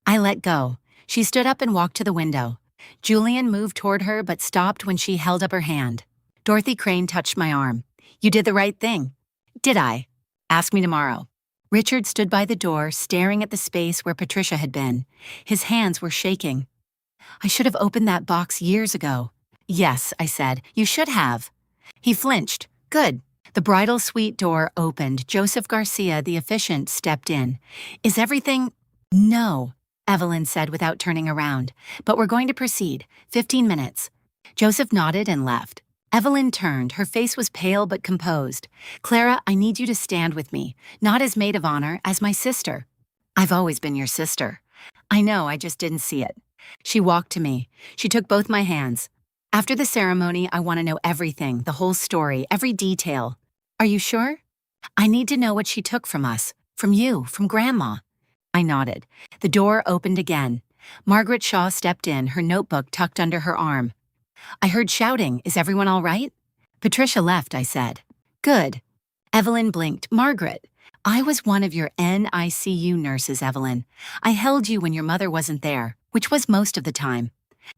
I let go. She stood up and walked to the window. Julian moved toward her but stopped when she held up her hand. Dorothy Crane touched my arm. You did the right thing. Did I? Ask me tomorrow. Richard stood by the door, staring at the space where Patricia had been. His hands were shaking. I should have opened that box years ago. Yes, I said. You should have. He flinched. Good. The bridal suite door opened. Joseph Garcia, the officiant, stepped in. Is everything— No, Evelyn said without turning around. But we're going to proceed. 15 minutes. Joseph nodded and left. Evelyn turned. Her face was pale but composed. Clara, I need you to stand with me, not as maid of honor, as my sister. I've always been your sister. I know, I just didn't see it. She walked to me. She took both my hands. After the ceremony, I want to know everything, the whole story, every detail. Are you sure? I need to know what she took from us, from you, from Grandma. I nodded. The door opened again. Margaret Shaw stepped in, her notebook tucked under her arm. I heard shouting. Is everyone all right? Patricia left, I said. Good. Evelyn blinked. Margaret, I was one of your NICU nurses, Evelyn. I held you when your mother wasn't there, which was most of the time.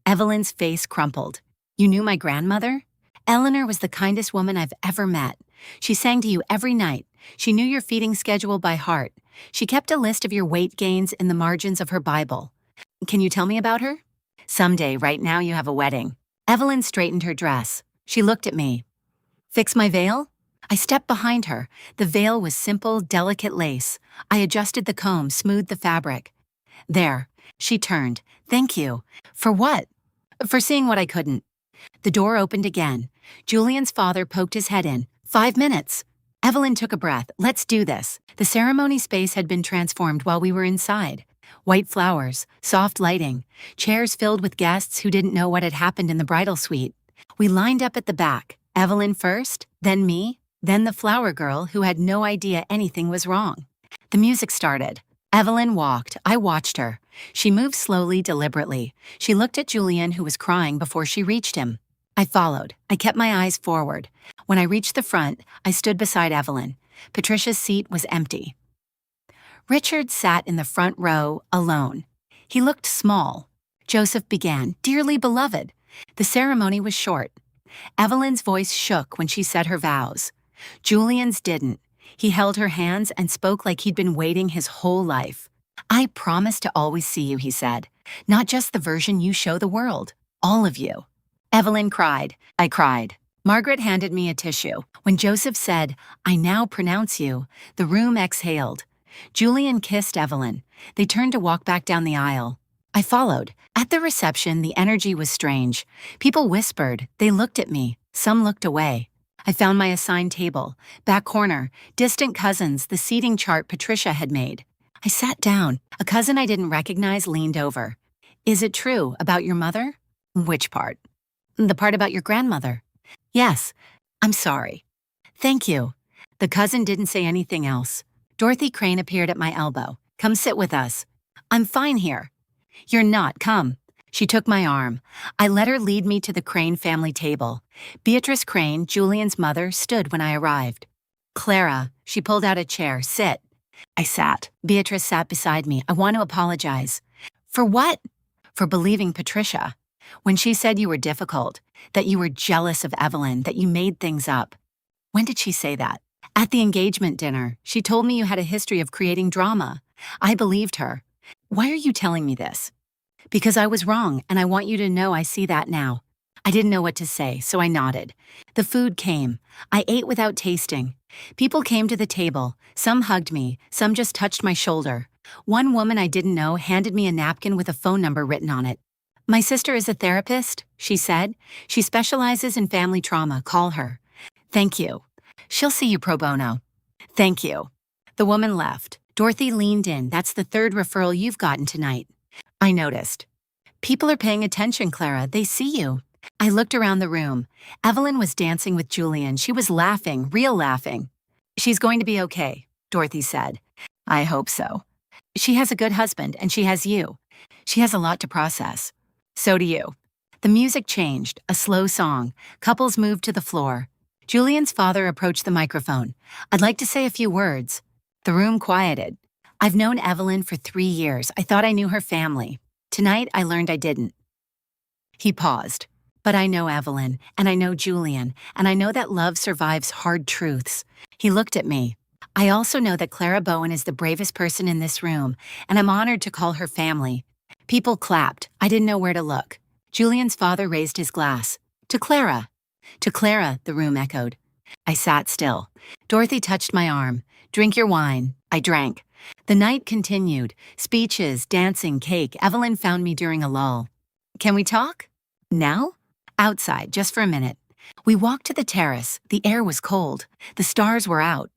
Evelyn's face crumpled. You knew my grandmother? Eleanor was the kindest woman I've ever met. She sang to you every night. She knew your feeding schedule by heart. She kept a list of your weight gains in the margins of her Bible. Can you tell me about her? Someday, right now you have a wedding. Evelyn straightened her dress. She looked at me. Fix my veil? I stepped behind her. The veil was simple, delicate lace. I adjusted the comb, smoothed the fabric. There. She turned. Thank you. For what? For seeing what I couldn't. The door opened again. Julian's father poked his head in. 5 minutes. Evelyn took a breath. Let's do this. The ceremony space had been transformed while we were inside. White flowers, soft lighting, chairs filled with guests who didn't know what had happened in the bridal suite. We lined up at the back. Evelyn first, then me, then the flower girl who had no idea anything was wrong. The music started. Evelyn walked. I watched her. She moved slowly, deliberately. She looked at Julian, who was crying, before she reached him. I followed. I kept my eyes forward. When I reached the front, I stood beside Evelyn. Patricia's seat was empty. Richard sat in the front row, alone. He looked small. Joseph began, "Dearly beloved." The ceremony was short. Evelyn's voice shook when she said her vows. Julian's didn't. He held her hands and spoke like he'd been waiting his whole life. "I promise to always see you," he said. "Not just the version you show the world. All of you." Evelyn cried. I cried. Margaret handed me a tissue. When Joseph said, "I now pronounce you," the room exhaled. Julian kissed Evelyn. They turned to walk back down the aisle. I followed. At the reception, the energy was strange. People whispered. They looked at me. Some looked away. I found my assigned table. Back corner, distant cousins, the seating chart Patricia had made. I sat down. A cousin I didn't recognize leaned over. "Is it true about your mother?" "Which part?" "The part about your grandmother." "Yes. I'm sorry." "Thank you." The cousin didn't say anything else. Dorothy Crane appeared at my elbow. "Come sit with us." "I'm fine here." "You're not. Come." She took my arm. I let her lead me to the Crane family table. Beatrice Crane, Julian's mother, stood when I arrived. "Clara," she pulled out a chair. "Sit." I sat. Beatrice sat beside me. "I want to apologize." "For what?" "For believing Patricia. When she said you were difficult, that you were jealous of Evelyn, that you made things up." "When did she say that?" "At the engagement dinner. She told me you had a history of creating drama." I believed her. "Why are you telling me this?" "Because I was wrong, and I want you to know I see that now." I didn't know what to say, so I nodded. The food came. I ate without tasting. People came to the table. Some hugged me, some just touched my shoulder. One woman I didn't know handed me a napkin with a phone number written on it. "My sister is a therapist," she said. "She specializes in family trauma. Call her." "Thank you." "She'll see you pro bono." "Thank you." The woman left. Dorothy leaned in. "That's the third referral you've gotten tonight." I noticed. "People are paying attention, Clara. They see you." I looked around the room. Evelyn was dancing with Julian. She was laughing, real laughing. "She's going to be okay," Dorothy said. "I hope so." "She has a good husband, and she has you. She has a lot to process." "So do you." The music changed, a slow song. Couples moved to the floor. Julian's father approached the microphone. "I'd like to say a few words." The room quieted. "I've known Evelyn for 3 years. I thought I knew her family. Tonight, I learned I didn't." He paused. "But I know Evelyn, and I know Julian, and I know that love survives hard truths." He looked at me. "I also know that Clara Bowen is the bravest person in this room, and I'm honored to call her family." People clapped. I didn't know where to look. Julian's father raised his glass. "To Clara." "To Clara," the room echoed. I sat still. Dorothy touched my arm. "Drink your wine." I drank. The night continued. Speeches, dancing, cake. Evelyn found me during a lull. "Can we talk?" "Now?" "Outside, just for a minute." We walked to the terrace. The air was cold. The stars were out.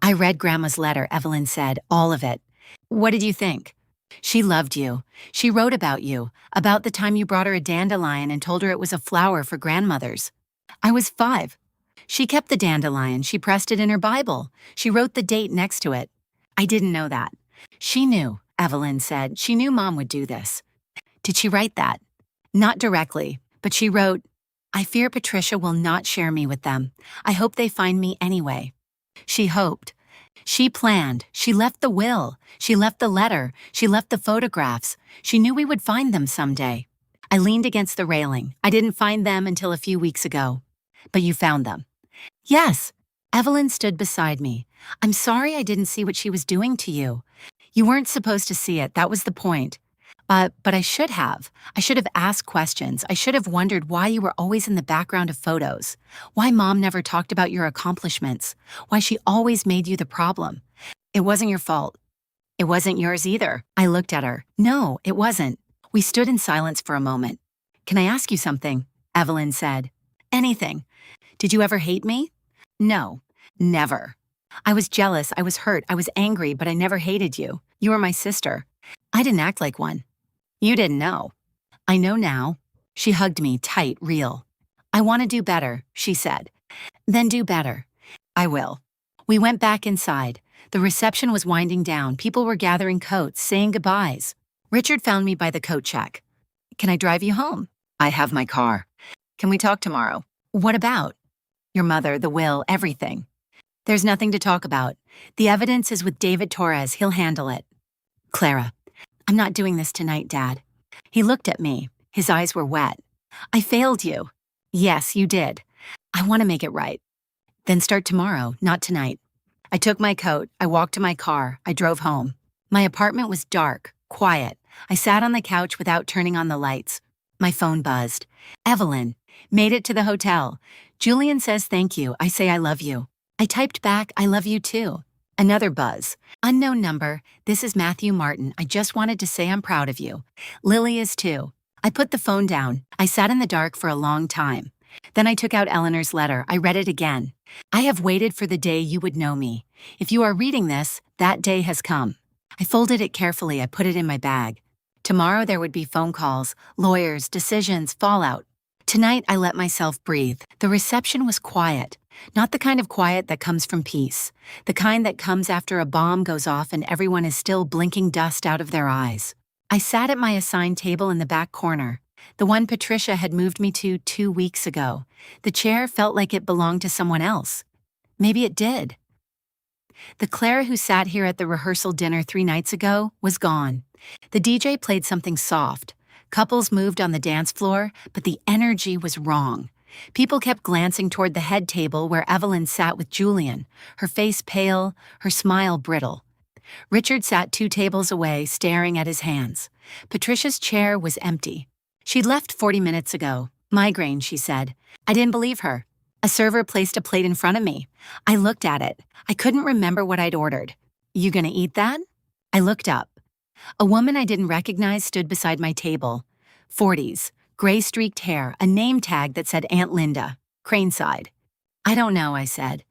"I read Grandma's letter," Evelyn said, "all of it." "What did you think?" "She loved you. She wrote about you, about the time you brought her a dandelion and told her it was a flower for grandmothers." "I was 5. She kept the dandelion. She pressed it in her Bible. She wrote the date next to it." "I didn't know that." "She knew," Evelyn said. "She knew Mom would do this." "Did she write that?" "Not directly, but she wrote, 'I fear Patricia will not share me with them. I hope they find me anyway.'" She hoped. She planned. She left the will. She left the letter. She left the photographs. She knew we would find them someday. I leaned against the railing. I didn't find them until a few weeks ago. But you found them. Yes. Evelyn stood beside me. I'm sorry I didn't see what she was doing to you. You weren't supposed to see it, that was the point. But I should have. I should have asked questions. I should have wondered why you were always in the background of photos. Why Mom never talked about your accomplishments. Why she always made you the problem. It wasn't your fault. It wasn't yours either. I looked at her. No, it wasn't. We stood in silence for a moment. Can I ask you something? Evelyn said. Anything. Did you ever hate me? No, never. I was jealous, I was hurt, I was angry, but I never hated you. You were my sister. I didn't act like one. You didn't know. I know now. She hugged me tight, real. I want to do better, she said. Then do better. I will. We went back inside. The reception was winding down. People were gathering coats, saying goodbyes. Richard found me by the coat check. Can I drive you home? I have my car. Can we talk tomorrow? What about? Your mother, the will, everything. There's nothing to talk about. The evidence is with David Torres. He'll handle it. Clara, I'm not doing this tonight, Dad. He looked at me. His eyes were wet. I failed you. Yes, you did. I want to make it right. Then start tomorrow, not tonight. I took my coat. I walked to my car. I drove home. My apartment was dark, quiet. I sat on the couch without turning on the lights. My phone buzzed. Evelyn. Made it to the hotel. Julian says thank you. I say I love you. I typed back, I love you too. Another buzz. Unknown number. This is Matthew Martin. I just wanted to say I'm proud of you. Lily is too. I put the phone down. I sat in the dark for a long time. Then I took out Eleanor's letter. I read it again. I have waited for the day you would know me. If you are reading this, that day has come. I folded it carefully. I put it in my bag. Tomorrow there would be phone calls, lawyers, decisions, fallout. Tonight I let myself breathe. The reception was quiet. Not the kind of quiet that comes from peace. The kind that comes after a bomb goes off and everyone is still blinking dust out of their eyes. I sat at my assigned table in the back corner. The one Patricia had moved me to 2 weeks ago. The chair felt like it belonged to someone else. Maybe it did. The Clara who sat here at the rehearsal dinner 3 nights ago was gone. The DJ played something soft. Couples moved on the dance floor, but the energy was wrong. People kept glancing toward the head table where Evelyn sat with Julian, her face pale, her smile brittle. Richard sat 2 tables away, staring at his hands. Patricia's chair was empty. She'd left 40 minutes ago. Migraine, she said. I didn't believe her. A server placed a plate in front of me. I looked at it. I couldn't remember what I'd ordered. You gonna eat that? I looked up. A woman I didn't recognize stood beside my table. 40s, gray-streaked hair, a name tag that said Aunt Linda, Craneside. I don't know, I said.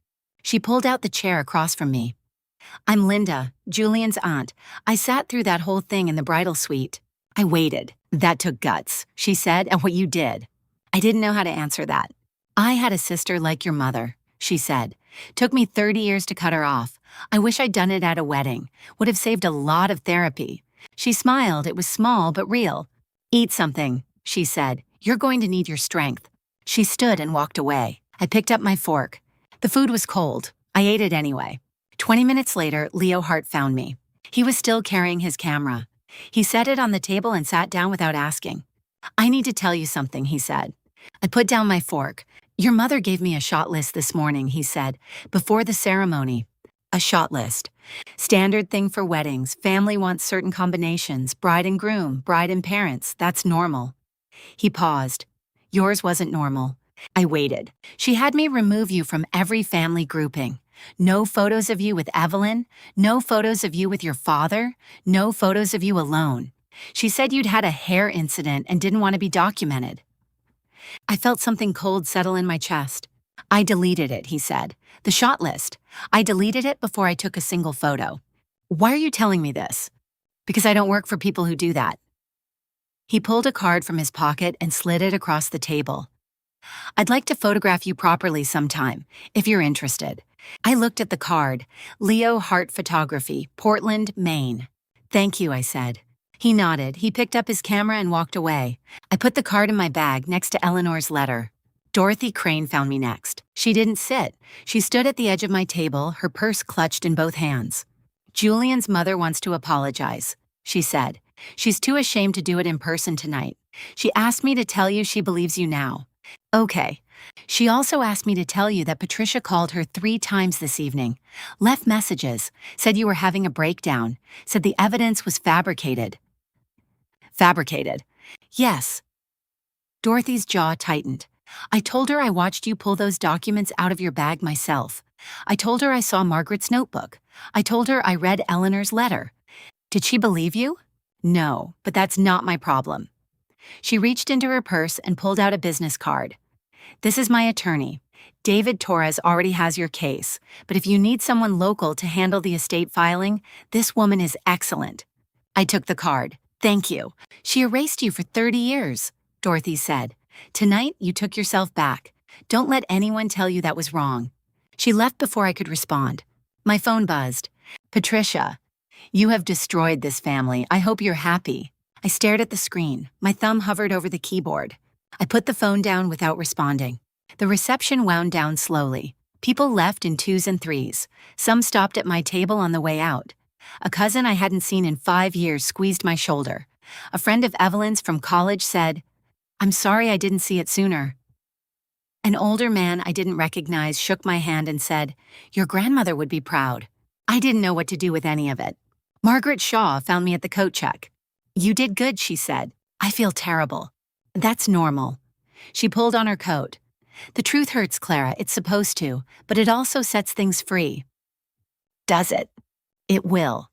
She pulled out the chair across from me. I'm Linda, Julian's aunt. I sat through that whole thing in the bridal suite. I waited. That took guts, she said, and what you did. I didn't know how to answer that. I had a sister like your mother, she said. Took me 30 years to cut her off. I wish I'd done it at a wedding. Would have saved a lot of therapy. She smiled. It was small but real. Eat something, she said. You're going to need your strength. She stood and walked away. I picked up my fork. The food was cold. I ate it anyway. 20 minutes later, Leo Hart found me. He was still carrying his camera. He set it on the table and sat down without asking. I need to tell you something, he said. I put down my fork. Your mother gave me a shot list this morning, he said, before the ceremony. A shot list. Standard thing for weddings. Family wants certain combinations. Bride and groom, bride and parents. That's normal. He paused. Yours wasn't normal. I waited. She had me remove you from every family grouping. No photos of you with Evelyn. No photos of you with your father. No photos of you alone. She said you'd had a hair incident and didn't want to be documented. I felt something cold settle in my chest. I deleted it, he said. The shot list. I deleted it before I took a single photo. Why are you telling me this? Because I don't work for people who do that. He pulled a card from his pocket and slid it across the table. I'd like to photograph you properly sometime, if you're interested. I looked at the card. Leo Hart Photography, Portland, Maine. Thank you, I said. He nodded. He picked up his camera and walked away. I put the card in my bag next to Eleanor's letter. Dorothy Crane found me next. She didn't sit. She stood at the edge of my table, her purse clutched in both hands. Julian's mother wants to apologize, she said. She's too ashamed to do it in person tonight. She asked me to tell you she believes you now. Okay. She also asked me to tell you that Patricia called her 3 times this evening, left messages, said you were having a breakdown, said the evidence was fabricated. Fabricated. Yes. Dorothy's jaw tightened. I told her I watched you pull those documents out of your bag myself. I told her I saw Margaret's notebook. I told her I read Eleanor's letter. Did she believe you? No, but that's not my problem. She reached into her purse and pulled out a business card. This is my attorney. David Torres already has your case, but if you need someone local to handle the estate filing, this woman is excellent. I took the card. Thank you. She erased you for 30 years, Dorothy said. Tonight, you took yourself back. Don't let anyone tell you that was wrong. She left before I could respond. My phone buzzed. Patricia, you have destroyed this family. I hope you're happy. I stared at the screen. My thumb hovered over the keyboard. I put the phone down without responding. The reception wound down slowly. People left in 2s and 3s. Some stopped at my table on the way out. A cousin I hadn't seen in 5 years squeezed my shoulder. A friend of Evelyn's from college said, "I'm sorry I didn't see it sooner." An older man I didn't recognize shook my hand and said, "Your grandmother would be proud." I didn't know what to do with any of it. Margaret Shaw found me at the coat check. "You did good," she said. "I feel terrible." "That's normal." She pulled on her coat. "The truth hurts, Clara. It's supposed to, but it also sets things free." "Does it?" "It will."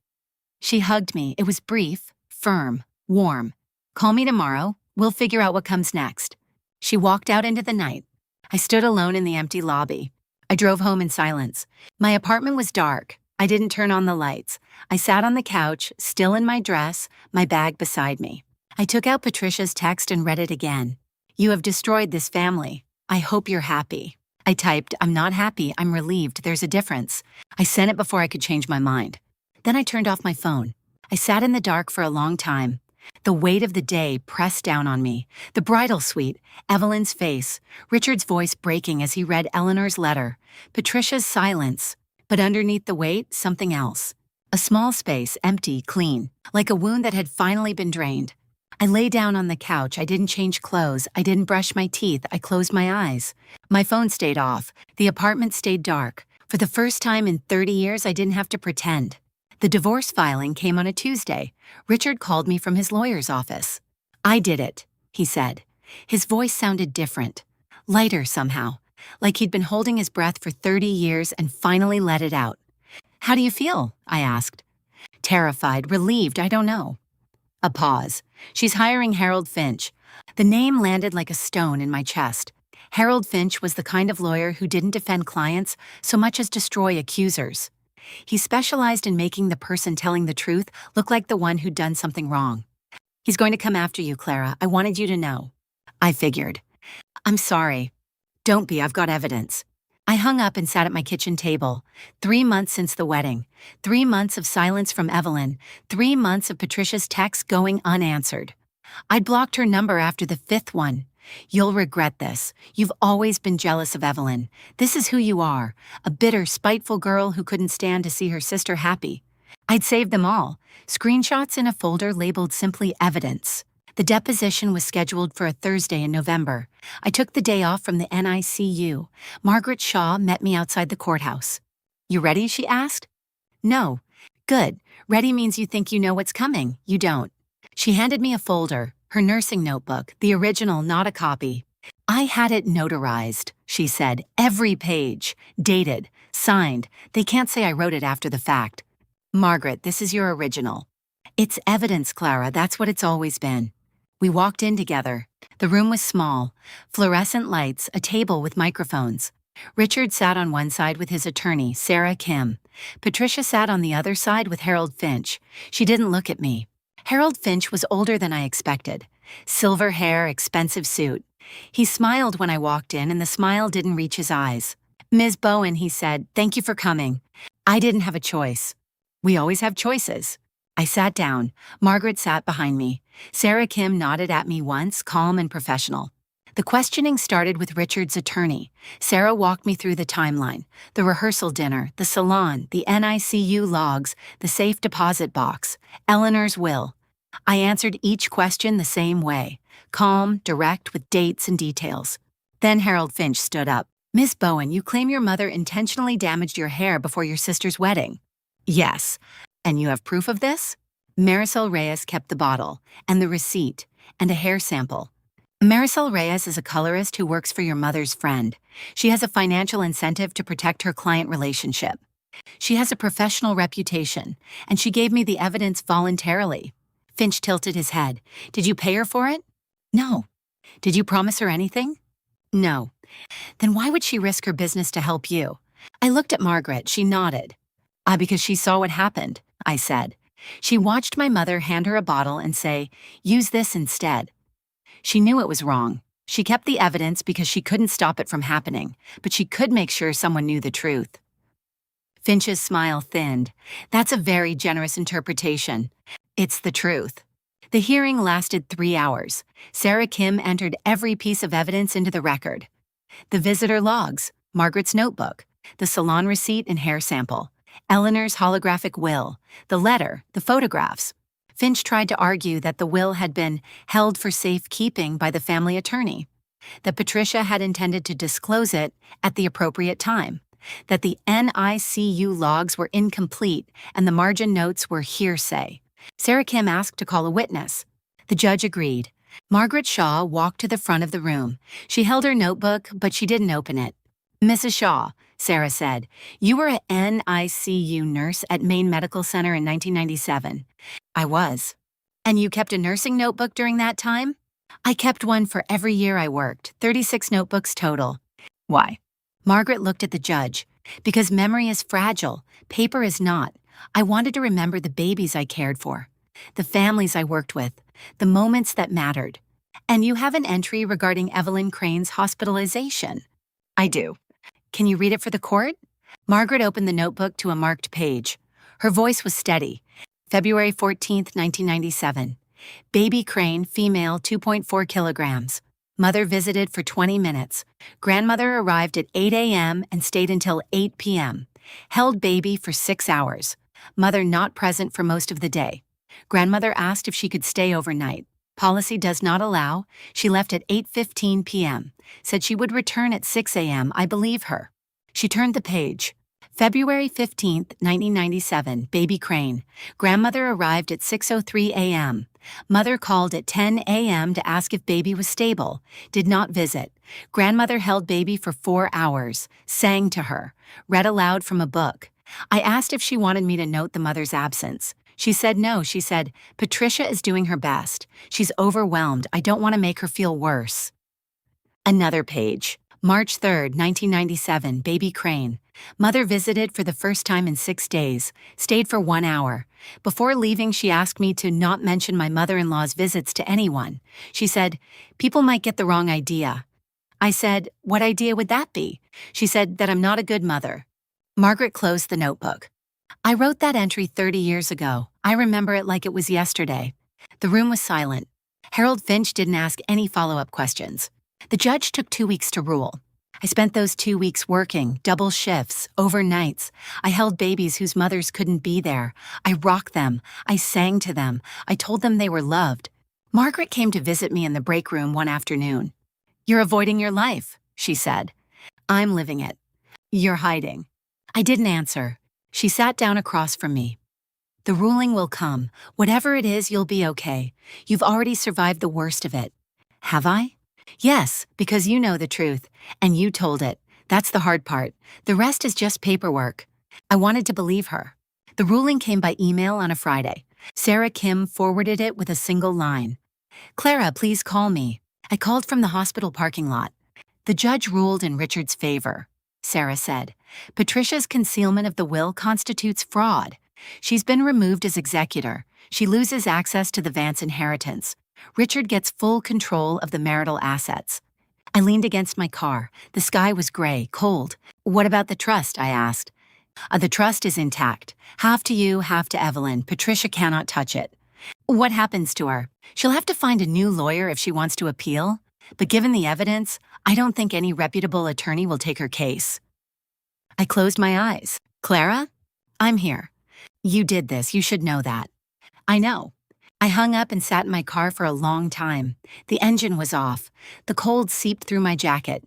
She hugged me. It was brief, firm, warm. "Call me tomorrow. We'll figure out what comes next." She walked out into the night. I stood alone in the empty lobby. I drove home in silence. My apartment was dark. I didn't turn on the lights. I sat on the couch, still in my dress, my bag beside me. I took out Patricia's text and read it again. "You have destroyed this family. I hope you're happy." I typed, "I'm not happy, I'm relieved, there's a difference." I sent it before I could change my mind. Then I turned off my phone. I sat in the dark for a long time. The weight of the day pressed down on me. The bridal suite, Evelyn's face, Richard's voice breaking as he read Eleanor's letter, Patricia's silence. But underneath the weight, something else. A small space, empty, clean, like a wound that had finally been drained. I lay down on the couch. I didn't change clothes. I didn't brush my teeth. I closed my eyes. My phone stayed off. The apartment stayed dark. For the first time in 30 years, I didn't have to pretend. The divorce filing came on a Tuesday. Richard called me from his lawyer's office. "I did it," he said. His voice sounded different, lighter somehow, like he'd been holding his breath for 30 years and finally let it out. "How do you feel?" I asked. Terrified, relieved, I don't know. A pause. "She's hiring Harold Finch." The name landed like a stone in my chest. Harold Finch was the kind of lawyer who didn't defend clients so much as destroy accusers. He specialized in making the person telling the truth look like the one who'd done something wrong. "He's going to come after you, Clara. I wanted you to know." I figured. "I'm sorry." "Don't be, I've got evidence." I hung up and sat at my kitchen table. 3 months since the wedding. 3 months of silence from Evelyn. 3 months of Patricia's texts going unanswered. I'd blocked her number after the 5th one. "You'll regret this. You've always been jealous of Evelyn. This is who you are, a bitter, spiteful girl who couldn't stand to see her sister happy." I'd saved them all, screenshots in a folder labeled simply evidence. The deposition was scheduled for a Thursday in November. I took the day off from the NICU. Margaret Shaw met me outside the courthouse. "You ready?" she asked. "No." "Good. Ready means you think you know what's coming. You don't." She handed me a folder, her nursing notebook, the original, not a copy. "I had it notarized," she said. "Every page. Dated. Signed. They can't say I wrote it after the fact." "Margaret, this is your original." "It's evidence, Clara. That's what it's always been." We walked in together. The room was small. Fluorescent lights, a table with microphones. Richard sat on one side with his attorney, Sarah Kim. Patricia sat on the other side with Harold Finch. She didn't look at me. Harold Finch was older than I expected. Silver hair, expensive suit. He smiled when I walked in, and the smile didn't reach his eyes. "Ms. Bowen," he said, "thank you for coming." I didn't have a choice. We always have choices. I sat down. Margaret sat behind me. Sarah Kim nodded at me once, calm and professional. The questioning started with Richard's attorney. Sarah walked me through the timeline, the rehearsal dinner, the salon, the NICU logs, the safe deposit box, Eleanor's will. I answered each question the same way, calm, direct, with dates and details. Then Harold Finch stood up. Miss Bowen, you claim your mother intentionally damaged your hair before your sister's wedding. Yes. And you have proof of this? Marisol Reyes kept the bottle, and the receipt, and a hair sample. Marisol Reyes is a colorist who works for your mother's friend. She has a financial incentive to protect her client relationship. She has a professional reputation, and she gave me the evidence voluntarily. Finch tilted his head. Did you pay her for it? No. Did you promise her anything? No. Then why would she risk her business to help you? I looked at Margaret. She nodded. Because she saw what happened, I said. She watched my mother hand her a bottle and say, use this instead. She knew it was wrong. She kept the evidence because she couldn't stop it from happening, but she could make sure someone knew the truth. Finch's smile thinned. That's a very generous interpretation. It's the truth. The hearing lasted 3 hours. Sarah Kim entered every piece of evidence into the record. The visitor logs, Margaret's notebook, the salon receipt and hair sample, Eleanor's holographic will, the letter, the photographs. Finch tried to argue that the will had been held for safekeeping by the family attorney, that Patricia had intended to disclose it at the appropriate time, that the NICU logs were incomplete and the margin notes were hearsay. Sarah Kim asked to call a witness. The judge agreed. Margaret Shaw walked to the front of the room. She held her notebook, but she didn't open it. Mrs. Shaw, Sarah said, you were an NICU nurse at Maine Medical Center in 1997. I was. And you kept a nursing notebook during that time? I kept one for every year I worked, 36 notebooks total. Why? Margaret looked at the judge. Because memory is fragile, paper is not. I wanted to remember the babies I cared for, the families I worked with, the moments that mattered. And you have an entry regarding Evelyn Crane's hospitalization. I do. Can you read it for the court? Margaret opened the notebook to a marked page. Her voice was steady. February 14th, 1997. Baby Crane, female, 2.4 kilograms. Mother visited for 20 minutes. Grandmother arrived at 8 a.m. and stayed until 8 p.m. Held baby for 6 hours. Mother not present for most of the day. Grandmother asked if she could stay overnight. Policy does not allow. She left at 8:15 p.m. Said she would return at 6 a.m. I believe her. She turned the page. February 15th, 1997, Baby Crane. Grandmother arrived at 6:03 a.m. Mother called at 10 a.m. to ask if baby was stable. Did not visit. Grandmother held baby for 4 hours. Sang to her. Read aloud from a book. I asked if she wanted me to note the mother's absence. She said no. She said, Patricia is doing her best. She's overwhelmed. I don't want to make her feel worse. Another page. March 3rd, 1997, Baby Crane. Mother visited for the first time in 6 days. Stayed for 1 hour. Before leaving, she asked me to not mention my mother-in-law's visits to anyone. She said, people might get the wrong idea. I said, what idea would that be? She said that I'm not a good mother. Margaret closed the notebook. I wrote that entry 30 years ago. I remember it like it was yesterday. The room was silent. Harold Finch didn't ask any follow-up questions. The judge took 2 weeks to rule. I spent those 2 weeks working, double shifts, overnights. I held babies whose mothers couldn't be there. I rocked them. I sang to them. I told them they were loved. Margaret came to visit me in the break room one afternoon. You're avoiding your life, she said. I'm living it. You're hiding. I didn't answer. She sat down across from me. The ruling will come. Whatever it is, you'll be okay. You've already survived the worst of it. Have I? Yes, because you know the truth, and you told it. That's the hard part. The rest is just paperwork. I wanted to believe her. The ruling came by email on a Friday. Sarah Kim forwarded it with a single line. Clara, please call me. I called from the hospital parking lot. The judge ruled in Richard's favor. Sarah said, Patricia's concealment of the will constitutes fraud. She's been removed as executor. She loses access to the Vance inheritance. Richard gets full control of the marital assets. I leaned against my car. The sky was gray, cold. What about the trust? I asked. The trust is intact. Half to you, half to Evelyn. Patricia cannot touch it. What happens to her? She'll have to find a new lawyer if she wants to appeal. But given the evidence, I don't think any reputable attorney will take her case. I closed my eyes. Clara? I'm here. You did this. You should know that. I know. I hung up and sat in my car for a long time. The engine was off. The cold seeped through my jacket.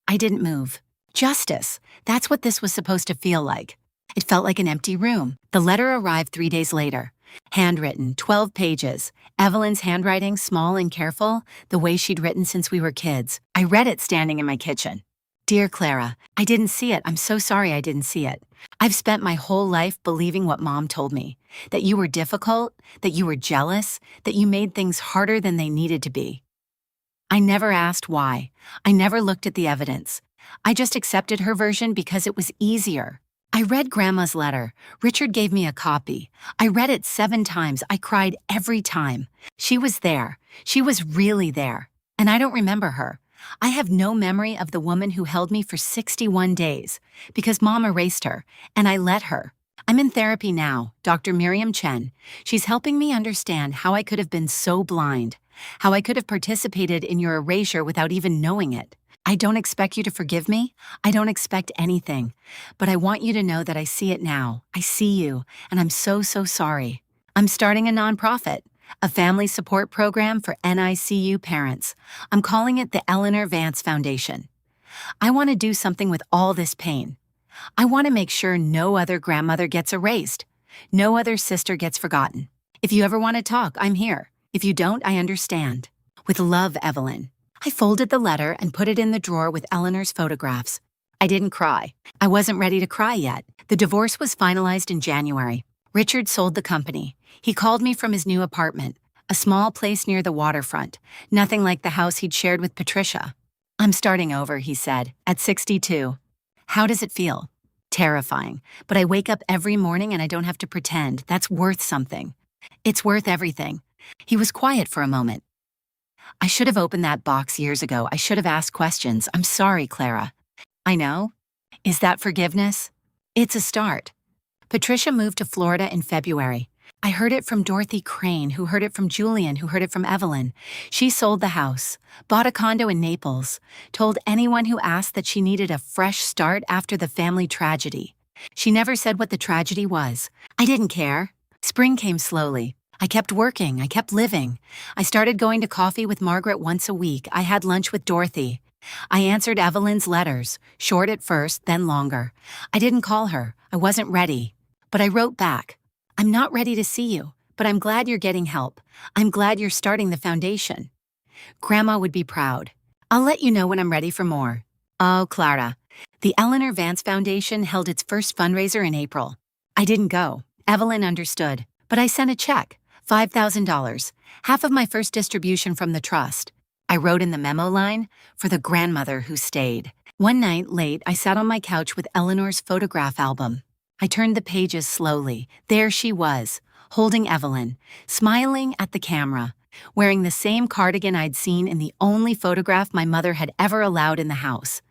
I didn't move. Justice. That's what this was supposed to feel like. It felt like an empty room. The letter arrived 3 days later. Handwritten, 12 pages. Evelyn's handwriting, small and careful, the way she'd written since we were kids. I read it standing in my kitchen. Dear Clara, I didn't see it. I'm so sorry I didn't see it. I've spent my whole life believing what Mom told me, that you were difficult, that you were jealous, that you made things harder than they needed to be. I never asked why. I never looked at the evidence. I just accepted her version because it was easier. I read Grandma's letter. Richard gave me a copy. I read it 7 times. I cried every time. She was there. She was really there. And I don't remember her. I have no memory of the woman who held me for 61 days because Mom erased her, and I let her. I'm in therapy now, Dr. Miriam Chen. She's helping me understand how I could have been so blind, how I could have participated in your erasure without even knowing it. I don't expect you to forgive me. I don't expect anything. But I want you to know that I see it now. I see you, and I'm so sorry. I'm starting a nonprofit, a family support program for NICU parents. I'm calling it the Eleanor Vance Foundation. I want to do something with all this pain. I want to make sure no other grandmother gets erased. No other sister gets forgotten. If you ever want to talk, I'm here. If you don't, I understand. With love, Evelyn. I folded the letter and put it in the drawer with Eleanor's photographs. I didn't cry. I wasn't ready to cry yet. The divorce was finalized in January. Richard sold the company. He called me from his new apartment, a small place near the waterfront, nothing like the house he'd shared with Patricia. I'm starting over, he said, at 62. How does it feel? Terrifying. But I wake up every morning and I don't have to pretend. That's worth something. It's worth everything. He was quiet for a moment. I should have opened that box years ago. I should have asked questions. I'm sorry, Clara. I know. Is that forgiveness? It's a start. Patricia moved to Florida in February. I heard it from Dorothy Crane, who heard it from Julian, who heard it from Evelyn. She sold the house, bought a condo in Naples, told anyone who asked that she needed a fresh start after the family tragedy. She never said what the tragedy was. I didn't care. Spring came slowly. I kept working. I kept living. I started going to coffee with Margaret once a week. I had lunch with Dorothy. I answered Evelyn's letters, short at first, then longer. I didn't call her. I wasn't ready. But I wrote back. I'm not ready to see you, but I'm glad you're getting help. I'm glad you're starting the foundation. Grandma would be proud. I'll let you know when I'm ready for more. Oh, Clara. The Eleanor Vance Foundation held its first fundraiser in April. I didn't go. Evelyn understood. But I sent a check. $5,000, half of my first distribution from the trust. I wrote in the memo line, for the grandmother who stayed. One night, late, I sat on my couch with Eleanor's photograph album. I turned the pages slowly. There she was, holding Evelyn, smiling at the camera, wearing the same cardigan I'd seen in the only photograph my mother had ever allowed in the house.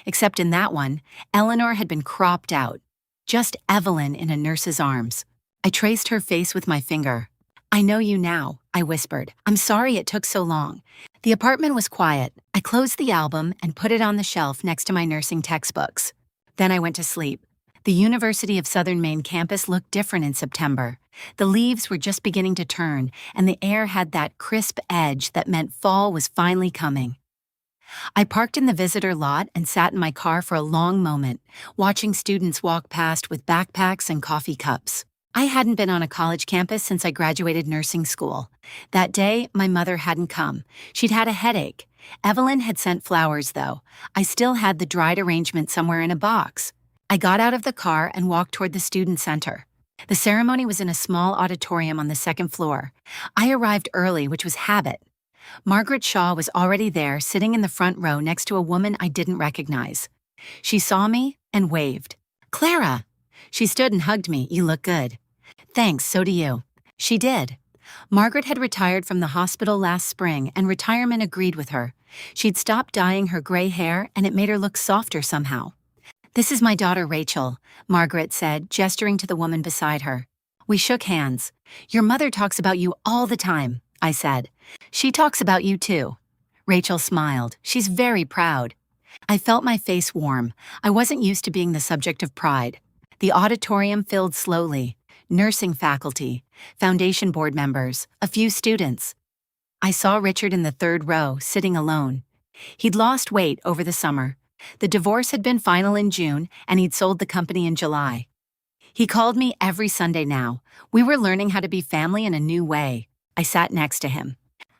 Except in that one, Eleanor had been cropped out. Just Evelyn in a nurse's arms. I traced her face with my finger. I know you now, I whispered. I'm sorry it took so long. The apartment was quiet. I closed the album and put it on the shelf next to my nursing textbooks. Then I went to sleep. The University of Southern Maine campus looked different in September. The leaves were just beginning to turn, and the air had that crisp edge that meant fall was finally coming. I parked in the visitor lot and sat in my car for a long moment, watching students walk past with backpacks and coffee cups. I hadn't been on a college campus since I graduated nursing school. That day, my mother hadn't come. She'd had a headache. Evelyn had sent flowers, though. I still had the dried arrangement somewhere in a box. I got out of the car and walked toward the student center. The ceremony was in a small auditorium on the second floor. I arrived early, which was habit. Margaret Shaw was already there, sitting in the front row next to a woman I didn't recognize. She saw me and waved. Clara! She stood and hugged me. You look good. Thanks, so do you. She did. Margaret had retired from the hospital last spring, and retirement agreed with her. She'd stopped dyeing her gray hair, and it made her look softer somehow. This is my daughter, Rachel, Margaret said, gesturing to the woman beside her. We shook hands. Your mother talks about you all the time, I said. She talks about you too. Rachel smiled. She's very proud. I felt my face warm. I wasn't used to being the subject of pride. The auditorium filled slowly. nursing faculty, foundation board members, a few students. I saw Richard in the third row, sitting alone. He'd lost weight over the summer. The divorce had been final in June, and he'd sold the company in July. He called me every Sunday now. We were learning how to be family in a new way. I sat next to him.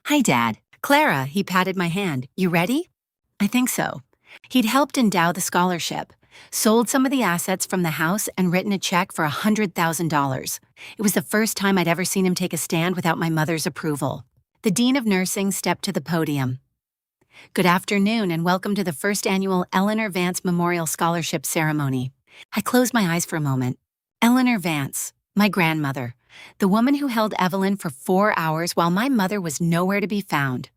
"Hi, Dad." "Clara," he patted my hand. "You ready?" "I think so." He'd helped endow the scholarship, sold some of the assets from the house, and written a check for $100,000. It was the first time I'd ever seen him take a stand without my mother's approval. The Dean of Nursing stepped to the podium. "Good afternoon and welcome to the first annual Eleanor Vance Memorial Scholarship Ceremony." I closed my eyes for a moment. Eleanor Vance, my grandmother, the woman who held Evelyn for 4 hours while my mother was nowhere to be found.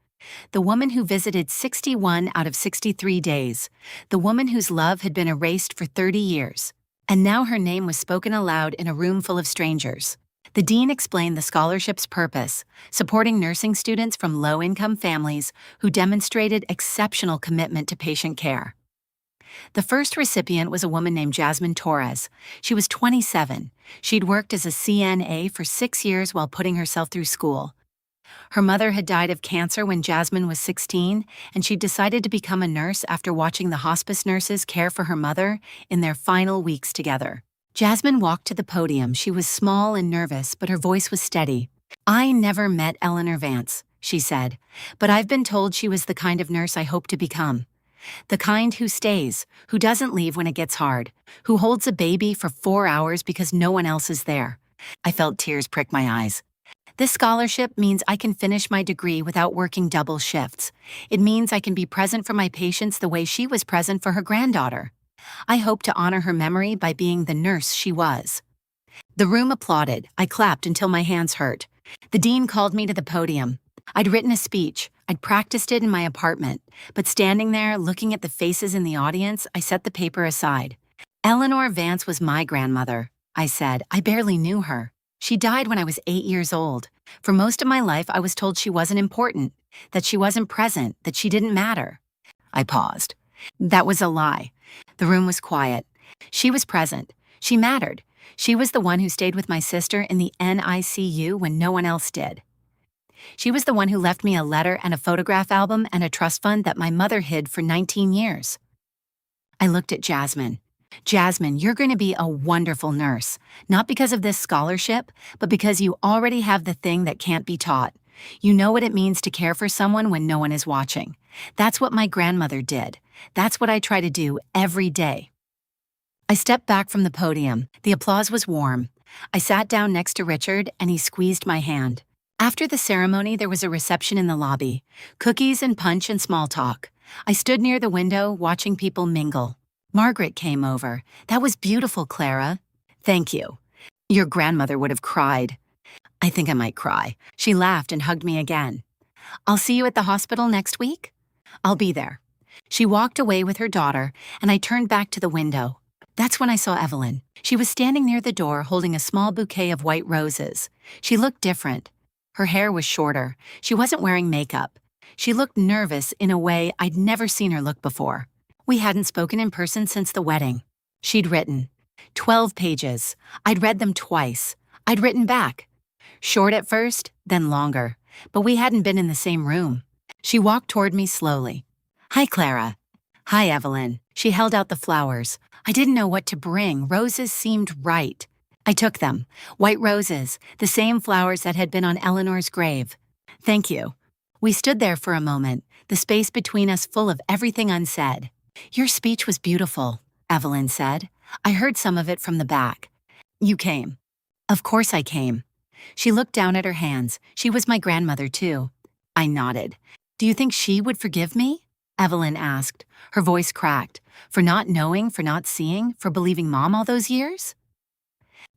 The woman who visited 61 out of 63 days. The woman whose love had been erased for 30 years. And now her name was spoken aloud in a room full of strangers. The dean explained the scholarship's purpose, supporting nursing students from low-income families who demonstrated exceptional commitment to patient care. The first recipient was a woman named Jasmine Torres. She was 27. She'd worked as a CNA for 6 years while putting herself through school. Her mother had died of cancer when Jasmine was 16, and she decided to become a nurse after watching the hospice nurses care for her mother in their final weeks together. Jasmine walked to the podium. She was small and nervous, but her voice was steady. "I never met Eleanor Vance," she said, "but I've been told she was the kind of nurse I hope to become. The kind who stays, who doesn't leave when it gets hard, who holds a baby for 4 hours because no one else is there." I felt tears prick my eyes. This scholarship means I can finish my degree without working double shifts. It means I can be present for my patients the way she was present for her granddaughter. I hope to honor her memory by being the nurse she was. The room applauded. I clapped until my hands hurt. The dean called me to the podium. I'd written a speech. I'd practiced it in my apartment. But standing there, looking at the faces in the audience, I set the paper aside. "Eleanor Vance was my grandmother," I said. "I barely knew her. She died when I was 8 years old. For most of my life, I was told she wasn't important, that she wasn't present, that she didn't matter." I paused. That was a lie. The room was quiet. She was present. She mattered. She was the one who stayed with my sister in the NICU when no one else did. She was the one who left me a letter and a photograph album and a trust fund that my mother hid for 19 years. I looked at Jasmine. "Jasmine, you're going to be a wonderful nurse, not because of this scholarship, but because you already have the thing that can't be taught. You know what it means to care for someone when no one is watching. That's what my grandmother did. That's what I try to do every day." I stepped back from the podium. The applause was warm. I sat down next to Richard, and he squeezed my hand. After the ceremony, there was a reception in the lobby. Cookies and punch and small talk. I stood near the window, watching people mingle. Margaret came over. "That was beautiful, Clara." "Thank you." "Your grandmother would have cried." "I think I might cry." She laughed and hugged me again. "I'll see you at the hospital next week?" "I'll be there." She walked away with her daughter, and I turned back to the window. That's when I saw Evelyn. She was standing near the door holding a small bouquet of white roses. She looked different. Her hair was shorter. She wasn't wearing makeup. She looked nervous in a way I'd never seen her look before. We hadn't spoken in person since the wedding. She'd written 12 pages. I'd read them twice. I'd written back. Short at first, then longer. But we hadn't been in the same room. She walked toward me slowly. "Hi, Clara." "Hi, Evelyn." She held out the flowers. I didn't know what to bring. Roses seemed right. I took them. White roses, the same flowers that had been on Eleanor's grave. "Thank you." We stood there for a moment, the space between us full of everything unsaid. "Your speech was beautiful," Evelyn said. I heard some of it from the back. "You came." "Of course I came." She looked down at her hands. She was my grandmother, too. I nodded. "Do you think she would forgive me?" Evelyn asked. Her voice cracked. "For not knowing, for not seeing, for believing Mom all those years?"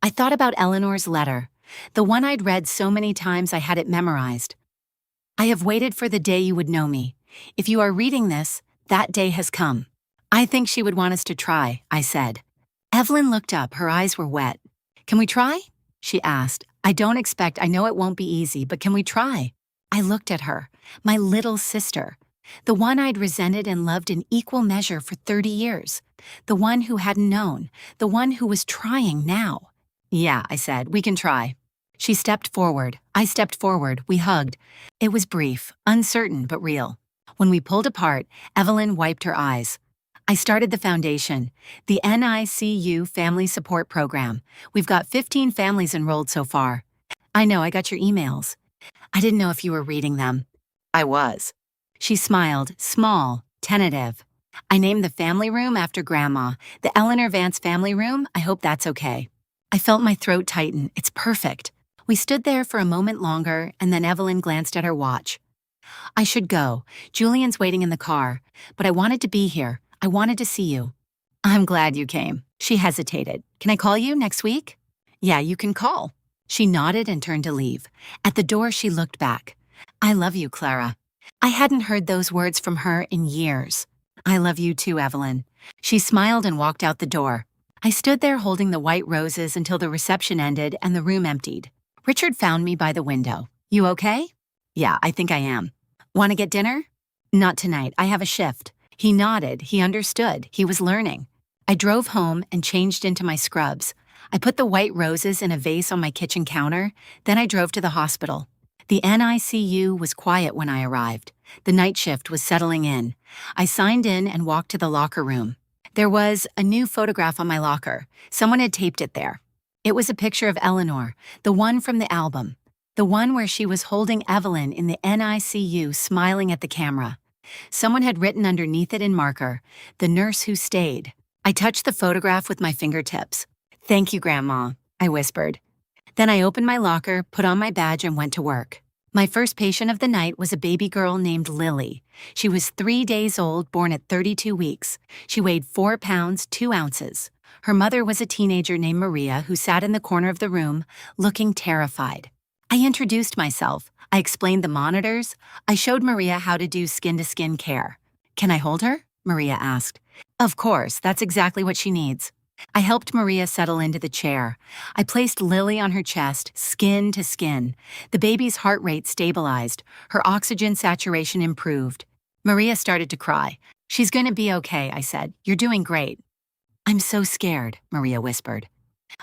I thought about Eleanor's letter, the one I'd read so many times I had it memorized. "I have waited for the day you would know me. If you are reading this, that day has come." "I think she would want us to try," I said. Evelyn looked up. Her eyes were wet. "Can we try?" she asked. I know it won't be easy, but can we try?" I looked at her, my little sister, the one I'd resented and loved in equal measure for 30 years, the one who hadn't known, the one who was trying now. Yeah, I said, we can try. She stepped forward. I stepped forward. We hugged. It was brief, uncertain, but real. When we pulled apart, Evelyn wiped her eyes. I started the foundation, the NICU Family Support Program. We've got 15 families enrolled so far. I know, I got your emails. I didn't know if you were reading them. I was. She smiled, small, tentative. I named the family room after Grandma, the Eleanor Vance family room. I hope that's okay. I felt my throat tighten. It's perfect. We stood there for a moment longer, and then Evelyn glanced at her watch. I should go. Julian's waiting in the car, but I wanted to be here. I wanted to see you. I'm glad you came. She hesitated. Can I call you next week? Yeah, you can call. She nodded and turned to leave. At the door, she looked back. I love you, Clara. I hadn't heard those words from her in years. I love you too, Evelyn. She smiled and walked out the door. I stood there holding the white roses until the reception ended and the room emptied. Richard found me by the window. You okay? Yeah, I think I am. Want to get dinner? Not tonight. I have a shift. He nodded. He understood. He was learning. I drove home and changed into my scrubs. I put the white roses in a vase on my kitchen counter. Then I drove to the hospital. The NICU was quiet when I arrived. The night shift was settling in. I signed in and walked to the locker room. There was a new photograph on my locker. Someone had taped it there. It was a picture of Eleanor, the one from the album. The one where she was holding Evelyn in the NICU, smiling at the camera. Someone had written underneath it in marker, "The nurse who stayed." I touched the photograph with my fingertips. "Thank you, Grandma," I whispered. Then I opened my locker, put on my badge, and went to work. My first patient of the night was a baby girl named Lily. She was 3 days old, born at 32 weeks. She weighed 4 pounds, 2 ounces. Her mother was a teenager named Maria who sat in the corner of the room, looking terrified. I introduced myself. I explained the monitors. I showed Maria how to do skin-to-skin care. "Can I hold her?" Maria asked. "Of course, that's exactly what she needs." I helped Maria settle into the chair. I placed Lily on her chest, skin to skin. The baby's heart rate stabilized. Her oxygen saturation improved. Maria started to cry. "She's going to be okay," I said. "You're doing great." "I'm so scared," Maria whispered.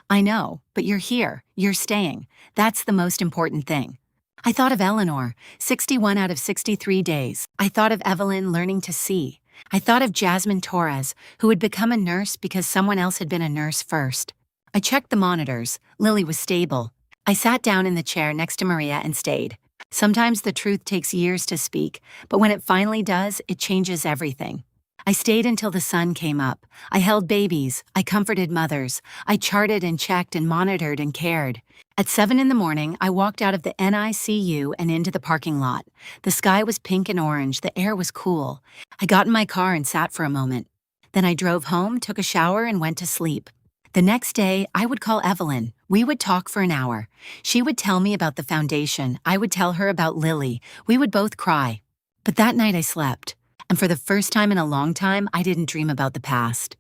"I know, but you're here. You're staying. That's the most important thing." I thought of Eleanor, 61 out of 63 days. I thought of Evelyn learning to see. I thought of Jasmine Torres, who had become a nurse because someone else had been a nurse first. I checked the monitors. Lily was stable. I sat down in the chair next to Maria and stayed. Sometimes the truth takes years to speak, but when it finally does, it changes everything. I stayed until the sun came up. I held babies. I comforted mothers. I charted and checked and monitored and cared. At 7 in the morning, I walked out of the NICU and into the parking lot. The sky was pink and orange. The air was cool. I got in my car and sat for a moment. Then I drove home, took a shower, and went to sleep. The next day, I would call Evelyn. We would talk for an hour. She would tell me about the foundation. I would tell her about Lily. We would both cry. But that night I slept. And for the first time in a long time, I didn't dream about the past.